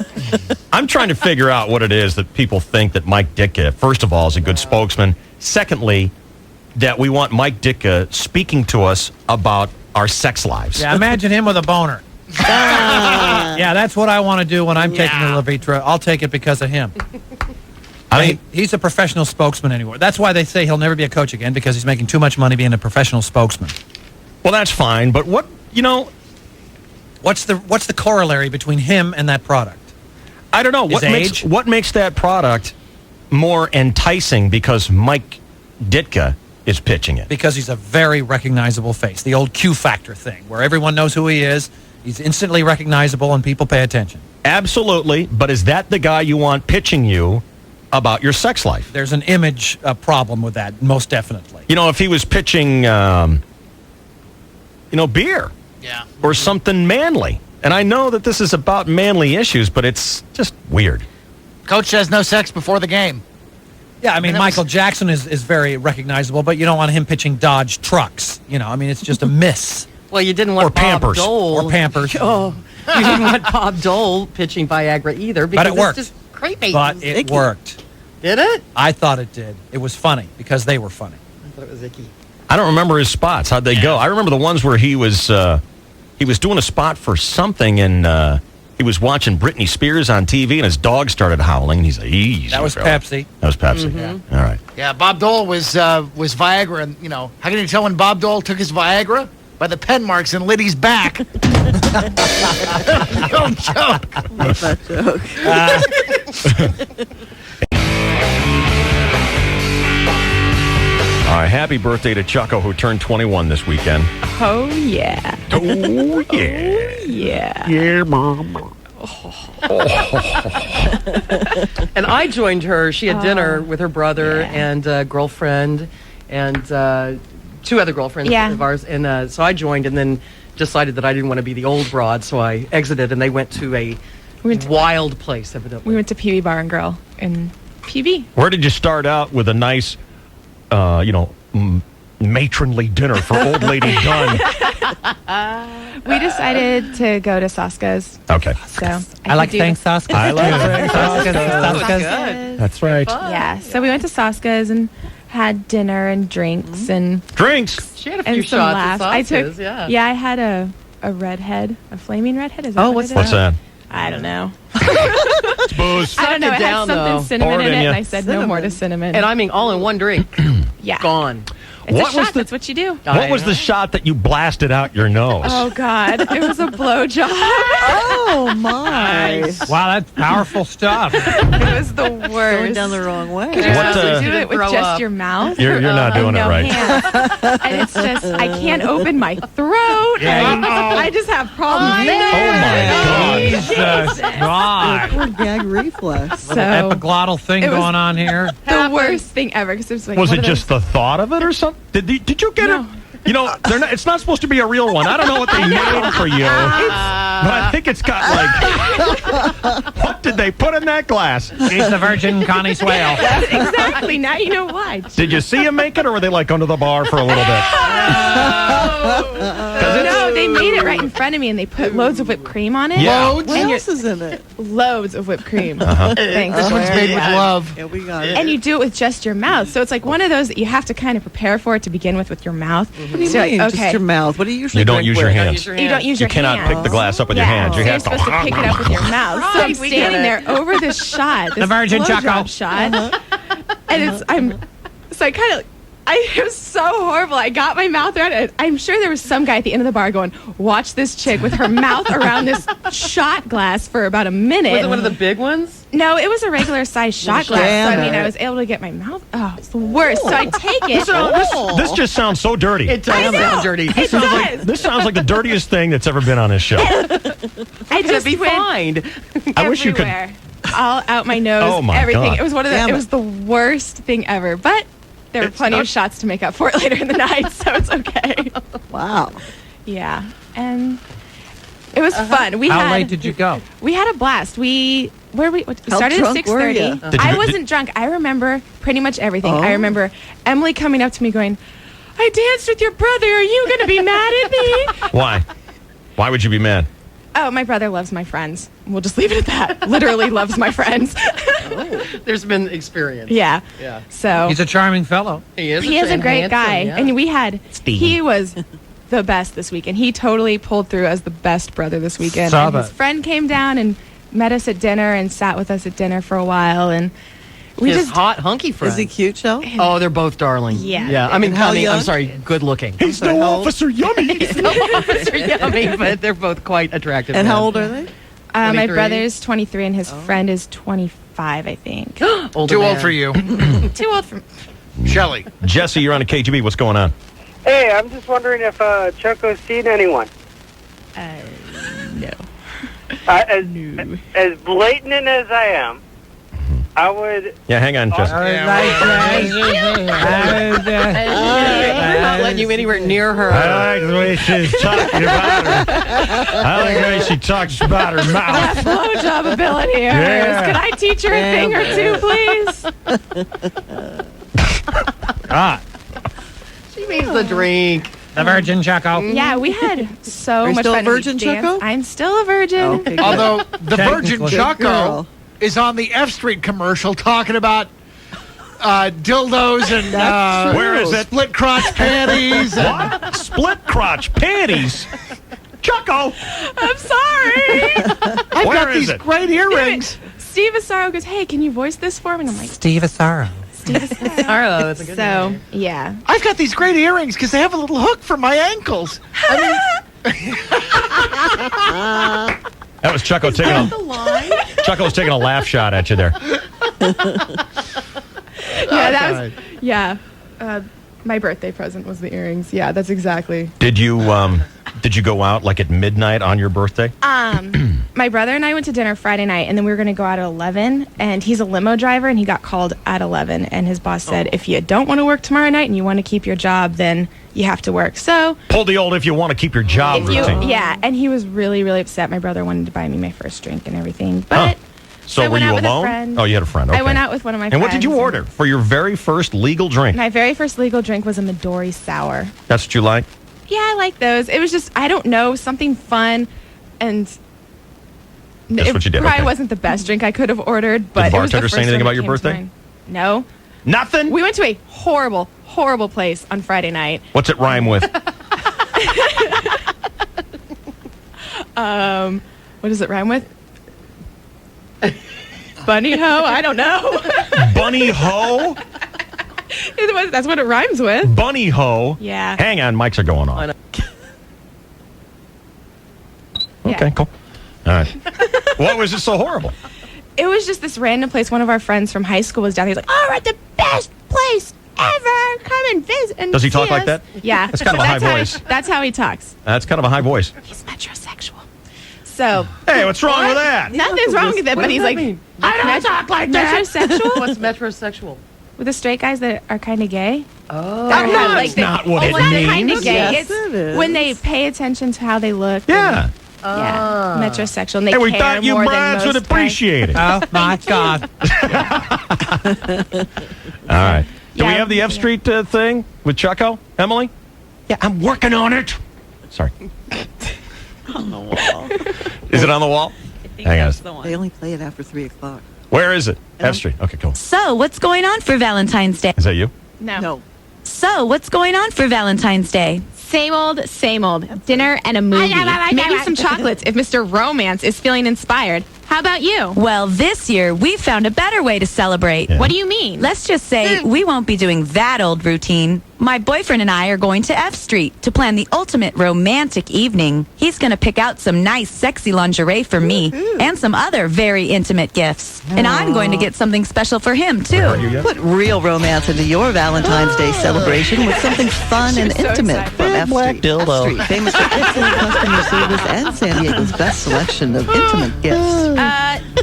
I'm trying to figure out what it is that people think that Mike Ditka, first of all, is a good spokesman. Secondly, that we want Mike Ditka speaking to us about our sex lives. Yeah, imagine him with a boner. Yeah, that's what I want to do when I'm taking the Levitra. I'll take it because of him. I mean, he's a professional spokesman anymore. That's why they say he'll never be a coach again, because he's making too much money being a professional spokesman. Well, that's fine, but what's the corollary between him and that product? I don't know. What makes that product more enticing because Mike Ditka is pitching it? Because he's a very recognizable face. The old Q Factor thing, where everyone knows who he is. He's instantly recognizable and people pay attention. Absolutely, but is that the guy you want pitching you about your sex life? There's an image problem with that, most definitely. You know, if he was pitching, beer. Yeah. Or something manly. And I know that this is about manly issues, but it's just weird. Coach says no sex before the game. Yeah, I mean, Michael Jackson is very recognizable, but you don't want him pitching Dodge trucks. It's just a miss. Well, you didn't want Or Pampers. Bob Dole. Or Pampers. Oh, you didn't want Bob Dole pitching Viagra either, because But it worked. it's just creepy. But it worked. Did it? I thought it did. It was funny because they were funny. I thought it was icky. I don't remember his spots. How'd they go? I remember the ones where he was doing a spot for something, and he was watching Britney Spears on TV, and his dog started howling, and he's like, easy. That was fella." Pepsi. That was Pepsi. Mm-hmm. All right. Yeah, Bob Dole was Viagra, and how can you tell when Bob Dole took his Viagra? By the pen marks in Liddy's back. Don't joke. Love that joke. Happy birthday to Chucko, who turned 21 this weekend. Oh, yeah. Oh, yeah. Yeah. Yeah, Mom. And I joined her. She had dinner with her brother and girlfriend and 2 other girlfriends of ours. And so I joined and then decided that I didn't want to be the old broad, so I exited, and they went to a wild place, evidently. We went to PB Bar and Grill in PB. Where did you start out with a nice, matronly dinner for old lady Dunn? We decided to go to Saska's. Okay. So I like thanks, Saska. I like Saska's. That's right. Yeah. So we went to Saska's and had dinner and drinks and Drinks. She had a and few some shots laughs. at I took. Saska's, yeah. Yeah, I had a redhead, a flaming redhead. Is that what what's it What's is? that? I don't know. It's booze. I don't know. Suck It it had down, something though. Pour cinnamon it in in it, ya. and I said no more to cinnamon. And I mean, all in one drink. yeah, Gone. it's What a was shot. the- That's what you do. What was the shot that you blasted out your nose? Oh God, it was a blowjob. Oh my! Wow, that's powerful stuff. It was the Going worst. down the wrong way. You're What, supposed to uh, do it with Throw just up. your mouth. You're not doing it no right. hands. And it's just, I can't open my throat. And I just have problems there. Oh my God. Jesus God. Poor gag reflex. So, Epiglottal thing it was- going on here. the worst thing ever. Because it was like, Was one it of just the thought of it or something? Did you get it? You know, it's not supposed to be a real one. I don't know what they made for you, but I think it's got like. What did they put in that glass? She's the Virgin Connie Swale. those- exactly. Now you know why. Did you see him make it, or were they like under the bar for a little bit? No, they made it right in front of me, and they put loads of whipped cream on it. Yeah. What And else is in it? loads of whipped cream. Uh-huh. Thanks. This one's made with love. Yeah, we got it. And you do it with just your mouth. So it's like one of those that you have to kind of prepare for it to begin with your mouth. What do you So you're mean? like, Just okay. your mouth. What do you usually You don't drink use with? your hands. You don't use You your cannot hands. pick the glass up with your Yeah, hands. You so have you're supposed to pick it up with your mouth. So I'm we get standing it. there over this shot, this Virgin blowjob Choco. shot, and so I kind of. It was so horrible. I got my mouth around it. I'm sure there was some guy at the end of the bar going, watch this chick with her mouth around this shot glass for about a minute. Was it one of the big ones? No, it was a regular size shot glass. So, Damn I mean, it. I was able to get my mouth. Oh, it's the worst. So I take it. This just sounds so dirty. It does sound dirty. It does. This sounds like the dirtiest thing that's ever been on this show. I just be went fined. I wish you could. everywhere. All out my nose, Oh, my everything. God. It was one of the. Damn It it. was the worst thing ever. But there were It's plenty not- of shots to make up for it later in the night, so it's okay. Wow. Yeah, and it was fun. We How had late did you go? we had a blast. We How started at drunk were 6:30. ya? Did you I go- wasn't drunk. I remember pretty much everything. Oh. I remember Emily coming up to me going, "I danced with your brother. Are you going to be mad at me?" Why? Why would you be mad? Oh, my brother loves my friends. We'll just leave it at that. Literally loves my friends. There's been experience. Yeah. Yeah. So He's a charming fellow. He is. he is a great handsome, guy, yeah. and we had. Steve. He was the best this weekend. He totally pulled through as the best brother this weekend. Saw And his that. friend came down and met us at dinner and sat with us at dinner for a while, and we His just hot, hunky friend. Is he cute, Shell? Oh, they're both darling. Yeah. Yeah. I mean, And how I'm young? sorry, good looking. He's no Officer Yummy. He's no officer yummy, but they're both quite attractive. And men. how old are they? my 23? brother's 23 and his friend is 25, I think. Older Too old man. for you. Too old for. Shelley. Jesse, you're on a KGB. What's going on? Hey, I'm just wondering if Choco's seen anyone. No. As blatant as I am, I would. Yeah, hang on, Jesse. We're not letting you anywhere near her. I like the way she's talking about her. I like the way she talks about her mouth. Blowjob ability of hers. Yeah. Could I teach her a thing or two, please? Ah, She means the drink. the Virgin Choco. Yeah, we had so Are you much still a fun. virgin, We danced. Choco? I'm still a virgin. Okay, good. Although the Virgin Technically. Choco Girl. is on the F Street commercial talking about dildos and That's Where is it? split crotch panties. What? Split crotch panties? Choco! I'm sorry. I've Where got is these it? great earrings. Steve Asaro goes, "Hey, can you voice this for me?" And I'm like, Steve Asaro. "Steve Asaro." Arlo, that's a good So name. yeah, I've got these great earrings because they have a little hook for my ankles. That was Choco taking a Choco was taking a laugh shot at you there. yeah, that was yeah. My birthday present was the earrings. Yeah, that's exactly. Did you go out like at midnight on your birthday? My brother and I went to dinner Friday night, and then we were going to go out at 11. And he's a limo driver, and he got called at 11. And his boss said, "If you don't want to work tomorrow night and you want to keep your job, then you have to work." So Pull the old if you want to keep your job if you, routine. yeah, and he was really, really upset. My brother wanted to buy me my first drink and everything, but So I were went you out with a alone? friend. Oh, you had a friend. Okay. I went out with one of my And friends. what did you order for your very first legal drink? My very first legal drink was a Midori Sour. That's what you like? Yeah, I like those. It was just, I don't know, something fun, and That's it what you did, probably okay. wasn't the best drink I could have ordered, but Did the it was the bartender say first anything one about your that came to birthday? mind. No. Nothing? We went to a horrible, horrible place on Friday night. What's it rhyme with? What does it rhyme with? Bunny hoe? I don't know. Bunny hoe? That's what it rhymes with. Bunny hoe? Yeah. Hang on, mics are going on. Okay, cool. All right. What was it so horrible? It was just this random place. One of our friends from high school was down there. He's like, "Oh, we're at the best place ever. Come and visit." And Does he see talk like us." that? Yeah. That's kind of a high how voice. That's how he talks. That's kind of a high voice. He's metrosexual. So. Hey, what's wrong with that? Nothing's wrong with it, but he's like, I don't talk like that. Metrosexual? What's metrosexual? With the straight guys that are kind of gay. Oh. That's not what it means. Kind of gay. Yes, it's it is. when they pay attention to how they look. Yeah. Yeah. Metrosexual. And they Hey, we care thought you more than Brads most would appreciate it. Oh, my God. All right. Do we Yeah, have the F Street thing with Chucko, Emily? Yeah, I'm working on it. Sorry. On the wall. Is it on the wall? Hang on. They only play it after 3 o'clock. Where is it? F Street. Okay, cool. So, what's going on for Valentine's Day? Is that you? No. So, what's going on for Valentine's Day? Same old, same old. Dinner and a movie. Maybe some chocolates if Mr. Romance is feeling inspired. How about you? Well, this year we found a better way to celebrate. Yeah. What do you mean? Let's just say we won't be doing that old routine. My boyfriend and I are going to F Street to plan the ultimate romantic evening. He's going to pick out some nice, sexy lingerie for me and some other very intimate gifts. And I'm going to get something special for him, too. Heard you yet? Put real romance into your Valentine's Day celebration with something fun and so intimate excited. from F Black Street. dildo. F Street, famous for excellent customer service and San Diego's best selection of intimate gifts.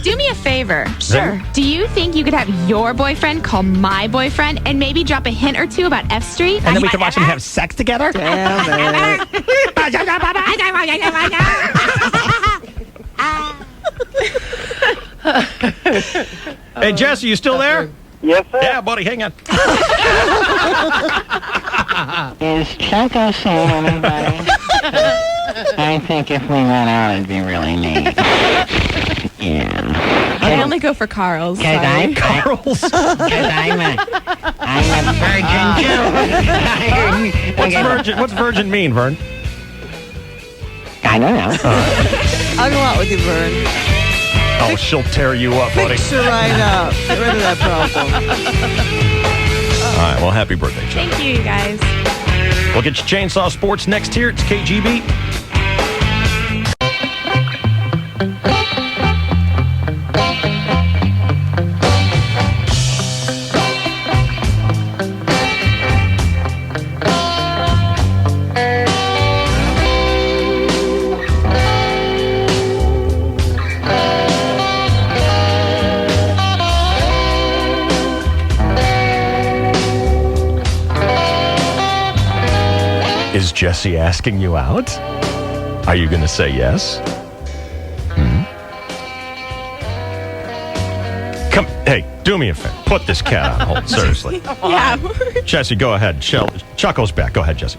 Do me a favor. Sure. Do you think you could have your boyfriend call my boyfriend and maybe drop a hint or two about F Street? And then we can watch them have sex together? Damn it. Hey, Jesse, you still there? Yes, sir. Yeah, buddy, hang on. Is Chucko seeing anybody? I think if we went out, it'd be really neat. Yeah. I only go for Carl's. Because I'm a virgin too. What's virgin mean, Vern? I don't know. I'll go out with you, Vern. Oh, she'll tear you up, buddy. Picture right up. Get rid of that problem. All right, well, happy birthday, Chuck. Thank you, you guys. We'll get you Chainsaw Sports next here. It's KGB. Is Jesse asking you out? Are you going to say yes? Come, hey, do me a favor. Put this cat on hold, seriously. Yeah. Jesse, go ahead. Chucko's back. Go ahead, Jesse.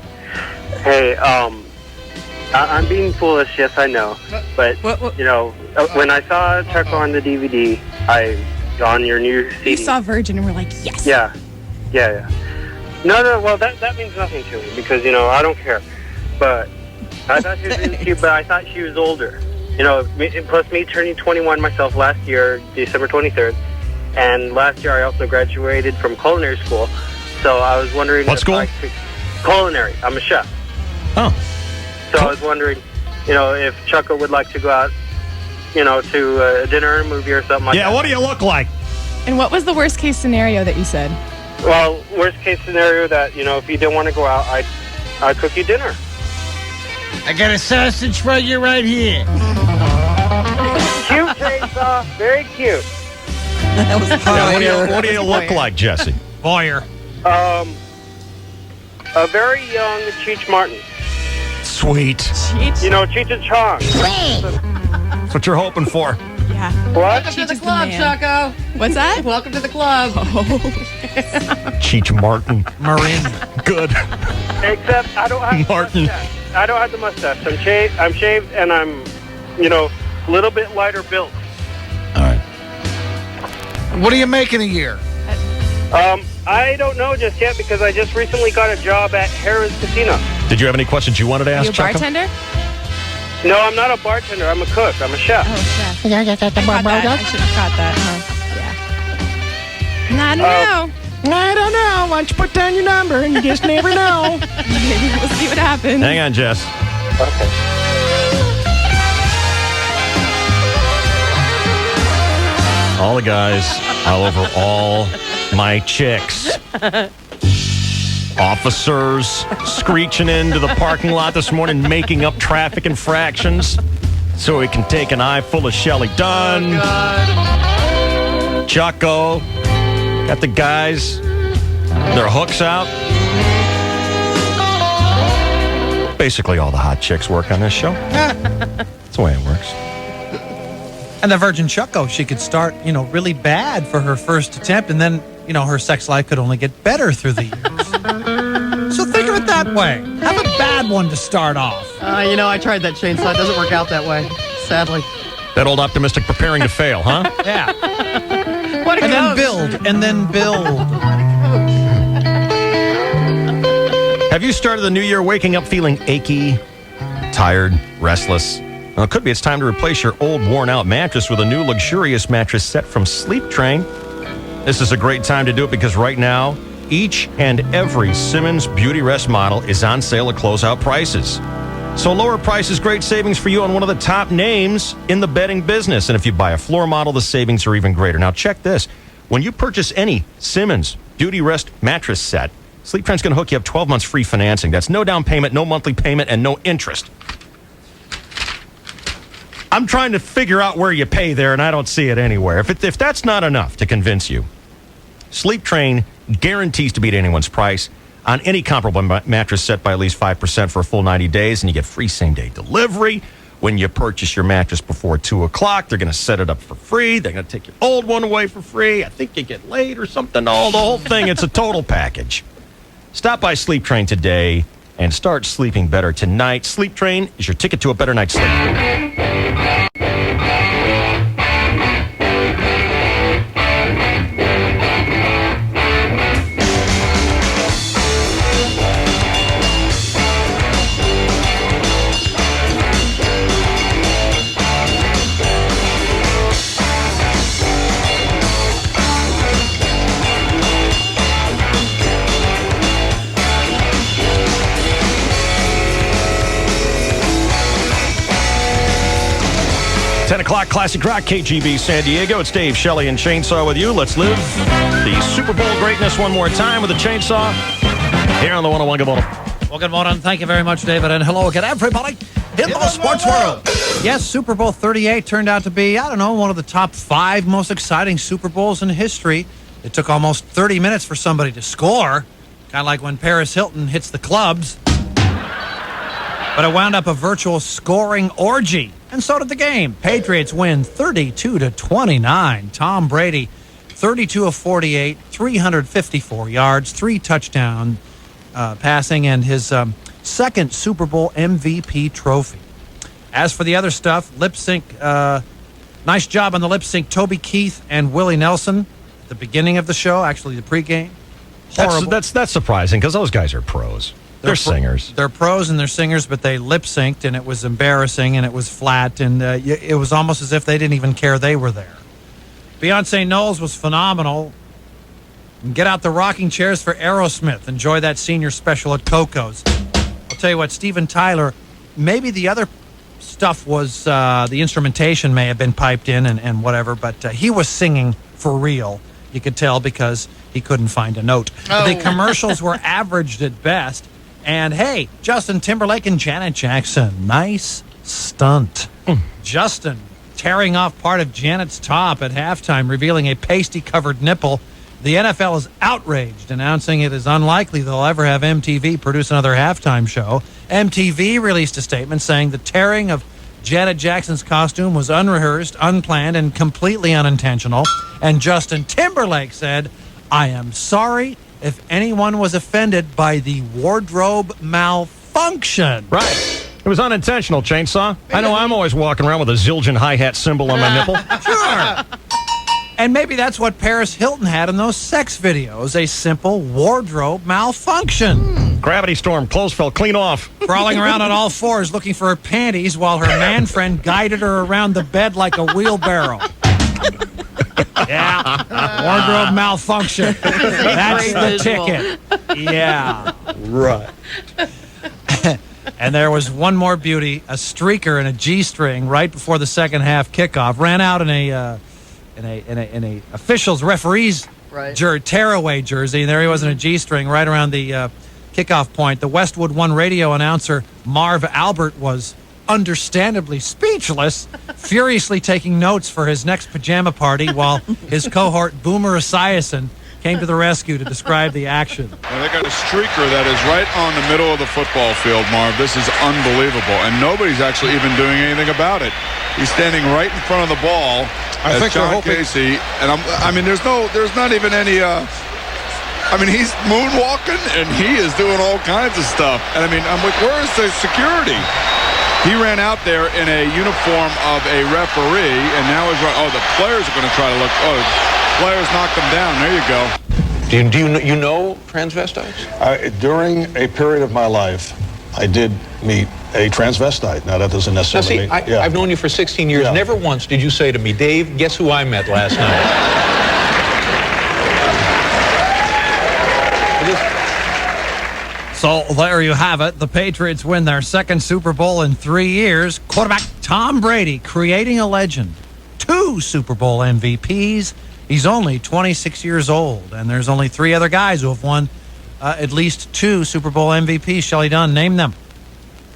Hey, I'm being foolish, yes, I know. But, you know, when I saw Chucko on the DVD, on your new CD. We saw Virgin and we're like, yes. Yeah. No, well, that means nothing to me because, you know, I don't care. But I thought she was really cute, but I thought she was older. You know, plus me turning 21 myself last year, December 23rd. And last year I also graduated from culinary school. So I was wondering What school? Culinary. I'm a chef. Oh. So I was wondering, you know, if Chucko would like to go out, you know, to a dinner or a movie or something like that. Yeah, what do you look like? And what was the worst case scenario that you said? Well, worst case scenario that, you know, if you didn't want to go out, I'd cook you dinner. I got a sausage for you right here. Cute, Chainsaw. Very cute. That was Yeah, what do you look like, Jesse? Voyeur. A very young Cheech Martin. Sweet. You know, Cheech and Chong. That's what you're hoping for. Yeah. Yeah. What? Welcome to Cheech the is the club, man. Choco. What's that? Welcome to the club. Cheech Martin. Marin. Good. Except I don't have Martin. the mustache. I don't have the mustache. I'm shaved, and I'm, a little bit lighter built. What are you making a year? I don't know just yet because I just recently got a job at Harrah's Casino. Did you have any questions you wanted to ask, You a Choco? bartender? No, I'm not a bartender. I'm a cook. I'm a chef. Oh, chef. I should have got that. Yeah. I don't know. I don't know. Why don't you put down your number and you just never know. Maybe we'll see what happens. Hang on, Jess. Okay. All the guys all over all my chicks. Officers screeching into the parking lot this morning, making up traffic infractions so we can take an eye full of Shelley Dunn. Choco. Got the guys, their hooks out. Basically, all the hot chicks work on this show. That's the way it works. And the Virgin Choco, she could start, really bad for her first attempt, and then, her sex life could only get better through the years. So think of it that way. Have a bad one to start off. I tried that chainsaw. It doesn't work out that way, sadly. That old optimistic preparing to fail, huh? Yeah. What a And then coach. build, and then build. Have you started the new year waking up feeling achy, tired, restless? Well, it could be it's time to replace your old worn-out mattress with a new luxurious mattress set from Sleep Train. This is a great time to do it because right now, each and every Simmons Beauty Rest model is on sale at closeout prices. So lower prices, great savings for you on one of the top names in the bedding business. And if you buy a floor model, the savings are even greater. Now check this. When you purchase any Simmons Beauty Rest mattress set, Sleep Train's going to hook you up 12 months free financing. That's no down payment, no monthly payment, and no interest. I'm trying to figure out where you pay there, and I don't see it anywhere. If that's not enough to convince you, Sleep Train guarantees to beat anyone's price on any comparable mattress set by at least 5% for a full 90 days, and you get free same-day delivery. When you purchase your mattress before 2 o'clock, they're going to set it up for free. They're going to take your old one away for free. I think you get laid or something. The whole thing, it's a total package. Stop by Sleep Train today and start sleeping better tonight. Sleep Train is your ticket to a better night's sleep. 10 o'clock, Classic Rock, KGB San Diego. It's Dave, Shelley, and Chainsaw with you. Let's live the Super Bowl greatness one more time with the Chainsaw here on the 101 Good Morning. Well, good morning. Thank you very much, David, and hello again, everybody in the sports world. Yes, Super Bowl 38 turned out to be, one of the top 5 most exciting Super Bowls in history. It took almost 30 minutes for somebody to score, kind of like when Paris Hilton hits the clubs. But it wound up a virtual scoring orgy, and so did the game. Patriots win 32-29. Tom Brady, 32 of 48, 354 yards, 3 touchdown passing, and his second Super Bowl MVP trophy. As for the other stuff, lip sync, nice job on the lip sync, Toby Keith and Willie Nelson at the beginning of the show, actually the pregame. Horrible. That's surprising because those guys are pros. They're singers. They're pros and they're singers, but they lip synced, and it was embarrassing, and it was flat, and it was almost as if they didn't even care they were there. Beyonce Knowles was phenomenal. And get out the rocking chairs for Aerosmith. Enjoy that senior special at Coco's. I'll tell you what, Steven Tyler, maybe the other stuff was the instrumentation may have been piped in and whatever, but he was singing for real. You could tell because he couldn't find a note. Oh. The commercials were averaged at best. And hey, Justin Timberlake and Janet Jackson, nice stunt. Justin tearing off part of Janet's top at halftime, revealing a pasty-covered nipple. The NFL is outraged, announcing it is unlikely they'll ever have MTV produce another halftime show. MTV released a statement saying the tearing of Janet Jackson's costume was unrehearsed, unplanned, and completely unintentional. And Justin Timberlake said, I am sorry if anyone was offended by the wardrobe malfunction. Right. It was unintentional, Chainsaw. I know I'm always walking around with a Zildjian hi-hat symbol on my nipple. Sure. And maybe that's what Paris Hilton had in those sex videos, a simple wardrobe malfunction. Gravity storm, clothes fell clean off. Crawling around on all fours looking for her panties while her man friend guided her around the bed like a wheelbarrow. Yeah, wardrobe malfunction. That's the ticket. Yeah. Right. And there was one more beauty, a streaker in a G-string right before the second half kickoff. Ran out in a officials referees tearaway jersey, and there he was in a G-string right around the kickoff point. The Westwood One radio announcer Marv Albert was understandably speechless, furiously taking notes for his next pajama party, while his cohort Boomer Esiason came to the rescue to describe the action. And they got a streaker that is right on the middle of the football field, Marv. This is unbelievable, and nobody's actually even doing anything about it. He's standing right in front of the ball. I think John Casey, and there's not even any. He's moonwalking and he is doing all kinds of stuff. And I'm like, where is the security? He ran out there in a uniform of a referee, and now he's right. Oh, the players are going to try to look. Oh, the players knocked him down. There you go. Do you know transvestites? During a period of my life, I did meet a transvestite. Now, that doesn't necessarily mean... I've known you for 16 years. Yeah. Never once did you say to me, Dave, guess who I met last night? So there you have it. The Patriots win their second Super Bowl in 3 years. Quarterback Tom Brady creating a legend. 2 Super Bowl MVPs. He's only 26 years old, and there's only 3 other guys who have won at least 2 Super Bowl MVPs. Shelley Dunn, name them.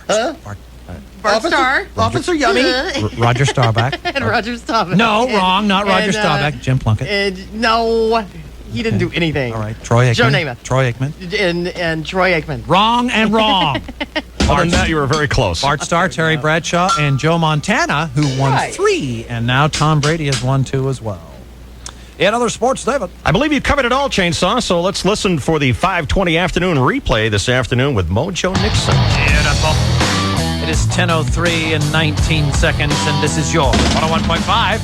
Bart Starr. Officer Yummy. Roger Staubach. And Roger Staubach. No, wrong. Not Roger Staubach. Jim Plunkett. No, he didn't do anything. All right. Troy Aikman. Joe Namath. Troy Aikman. And Troy Aikman. Wrong and wrong. Other than that, you were very close. Bart Starr, Terry Bradshaw, and Joe Montana, who won 3. And now Tom Brady has won 2 as well. In other sports, David. I believe you covered it all, Chainsaw, so let's listen for the 5:20 afternoon replay this afternoon with Mojo Nixon. Beautiful. It is 10:03 and 19 seconds, and this is your 101.5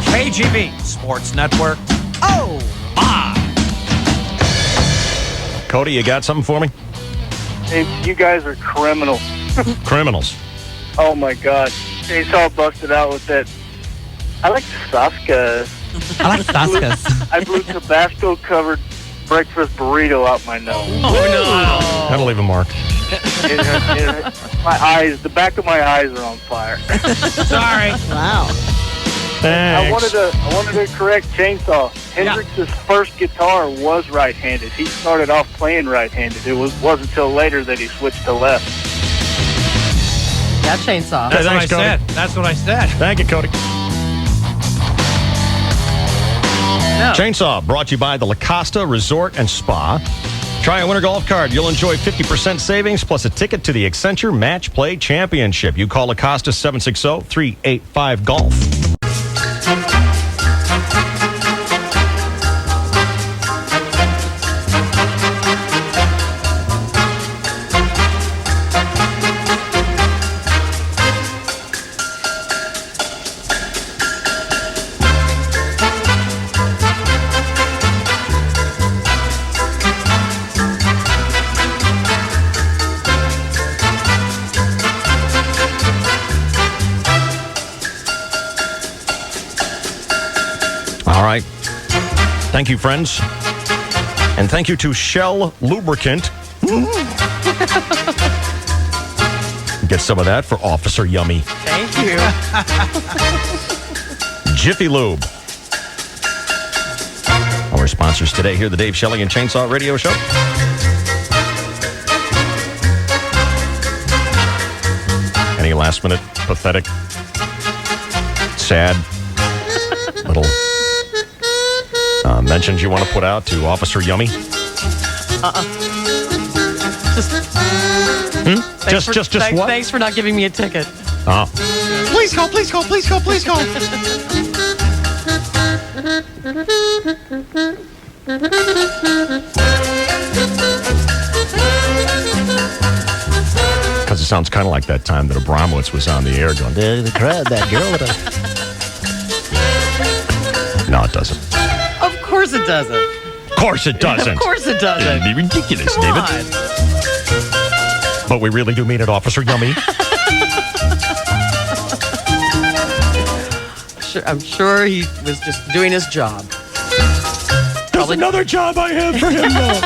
KGB Sports Network. Oh, my. Cody, you got something for me? Hey, you guys are criminals. Criminals. Oh, my God. Chainsaw busted out with that. I like Saska. I like Saskas. I blew Tabasco-covered breakfast burrito out my nose. Oh, no. That'll leave a mark. My eyes, the back of my eyes are on fire. Sorry. Wow. I wanted to correct Chainsaw. Hendrix's first guitar was right-handed. He started off playing right-handed. It wasn't until later that he switched to left. That Chainsaw. That's what I said. That's what I said. Thank you, Cody. No. Chainsaw brought to you by the La Costa Resort and Spa. Try a winter golf card. You'll enjoy 50% savings plus a ticket to the Accenture Match Play Championship. You call La Costa 760-385-GOLF. All right. Thank you, friends. And thank you to Shell Lubricant. Get some of that for Officer Yummy. Thank you. Jiffy Lube. Our sponsors today here, the Dave Shelley and Chainsaw Radio Show. Any last minute, pathetic, sad, little mentions you want to put out to Officer Yummy? Just what? Thanks for not giving me a ticket. Oh. Please go, please go, please go, please go. Because it sounds kind of like that time that Abramowitz was on the air going, the crowd, that girl. No, it doesn't. Of course it doesn't. Of course it doesn't. Of course it doesn't. It'd be ridiculous, Come David. on. But we really do mean it, Officer Yummy. I'm sure he was just doing his job. There's another job I have for him, though.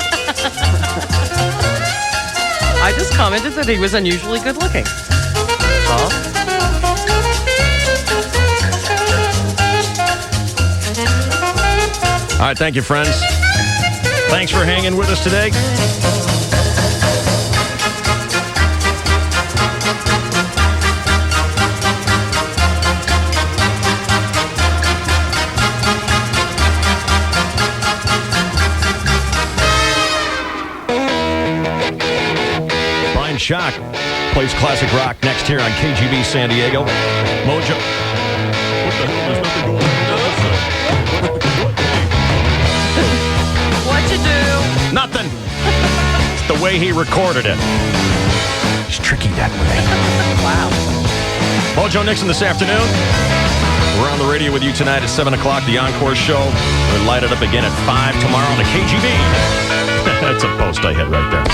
I just commented that he was unusually good looking. Well, all right, thank you, friends. Thanks for hanging with us today. Brian Shock plays classic rock next here on KGB San Diego. Mojo. What the hell? There's nothing going on. what'd you do? Nothing. It's the way he recorded it. It's tricky that way. Wow. Mojo Nixon this afternoon. We're on the radio with you tonight at 7 o'clock. The Encore Show. We'll light it up again at 5 tomorrow on the KGB. That's a post I hit right there.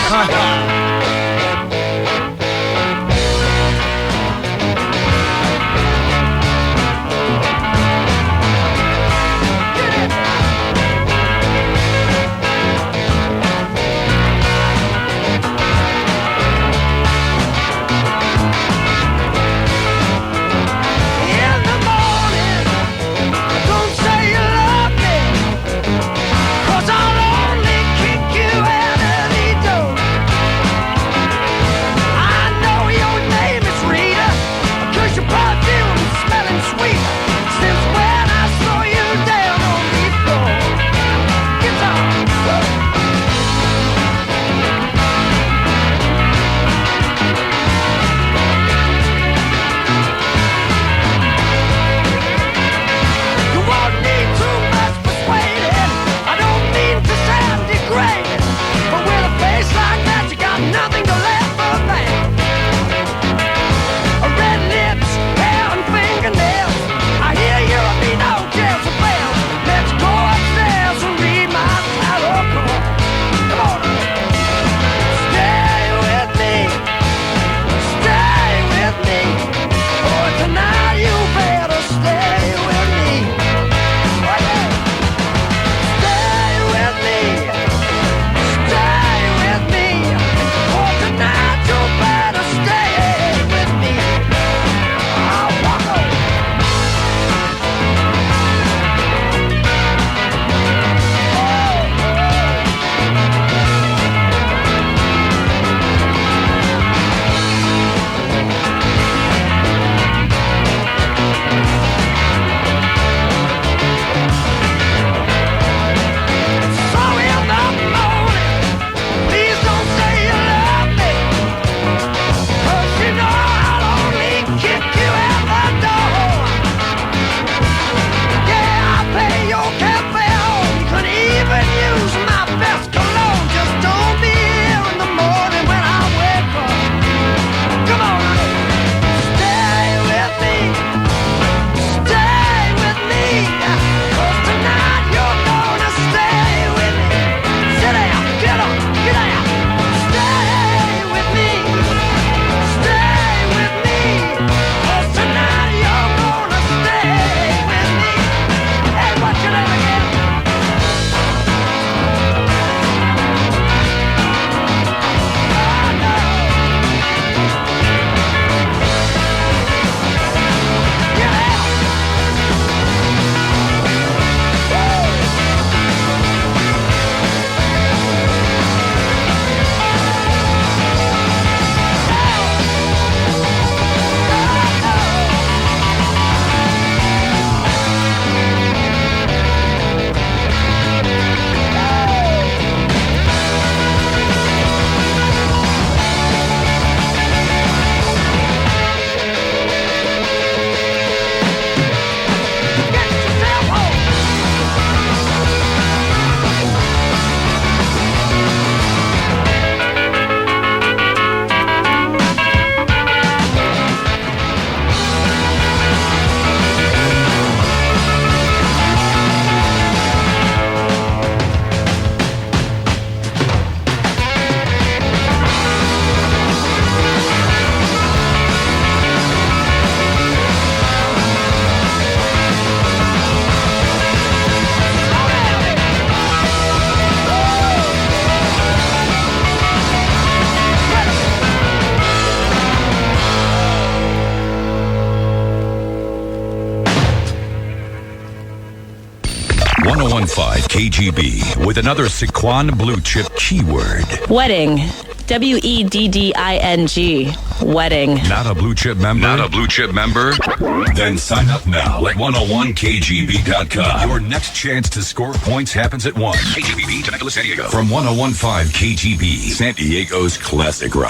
1015 KGB with another Sequan Blue Chip keyword. Wedding. WEDDING. Wedding. Not a Blue Chip member? Not a Blue Chip member? Then sign up now at 101KGB.com. Your next chance to score points happens at 1. KGB, Temecula, San Diego. From 1015 KGB, San Diego's classic rock.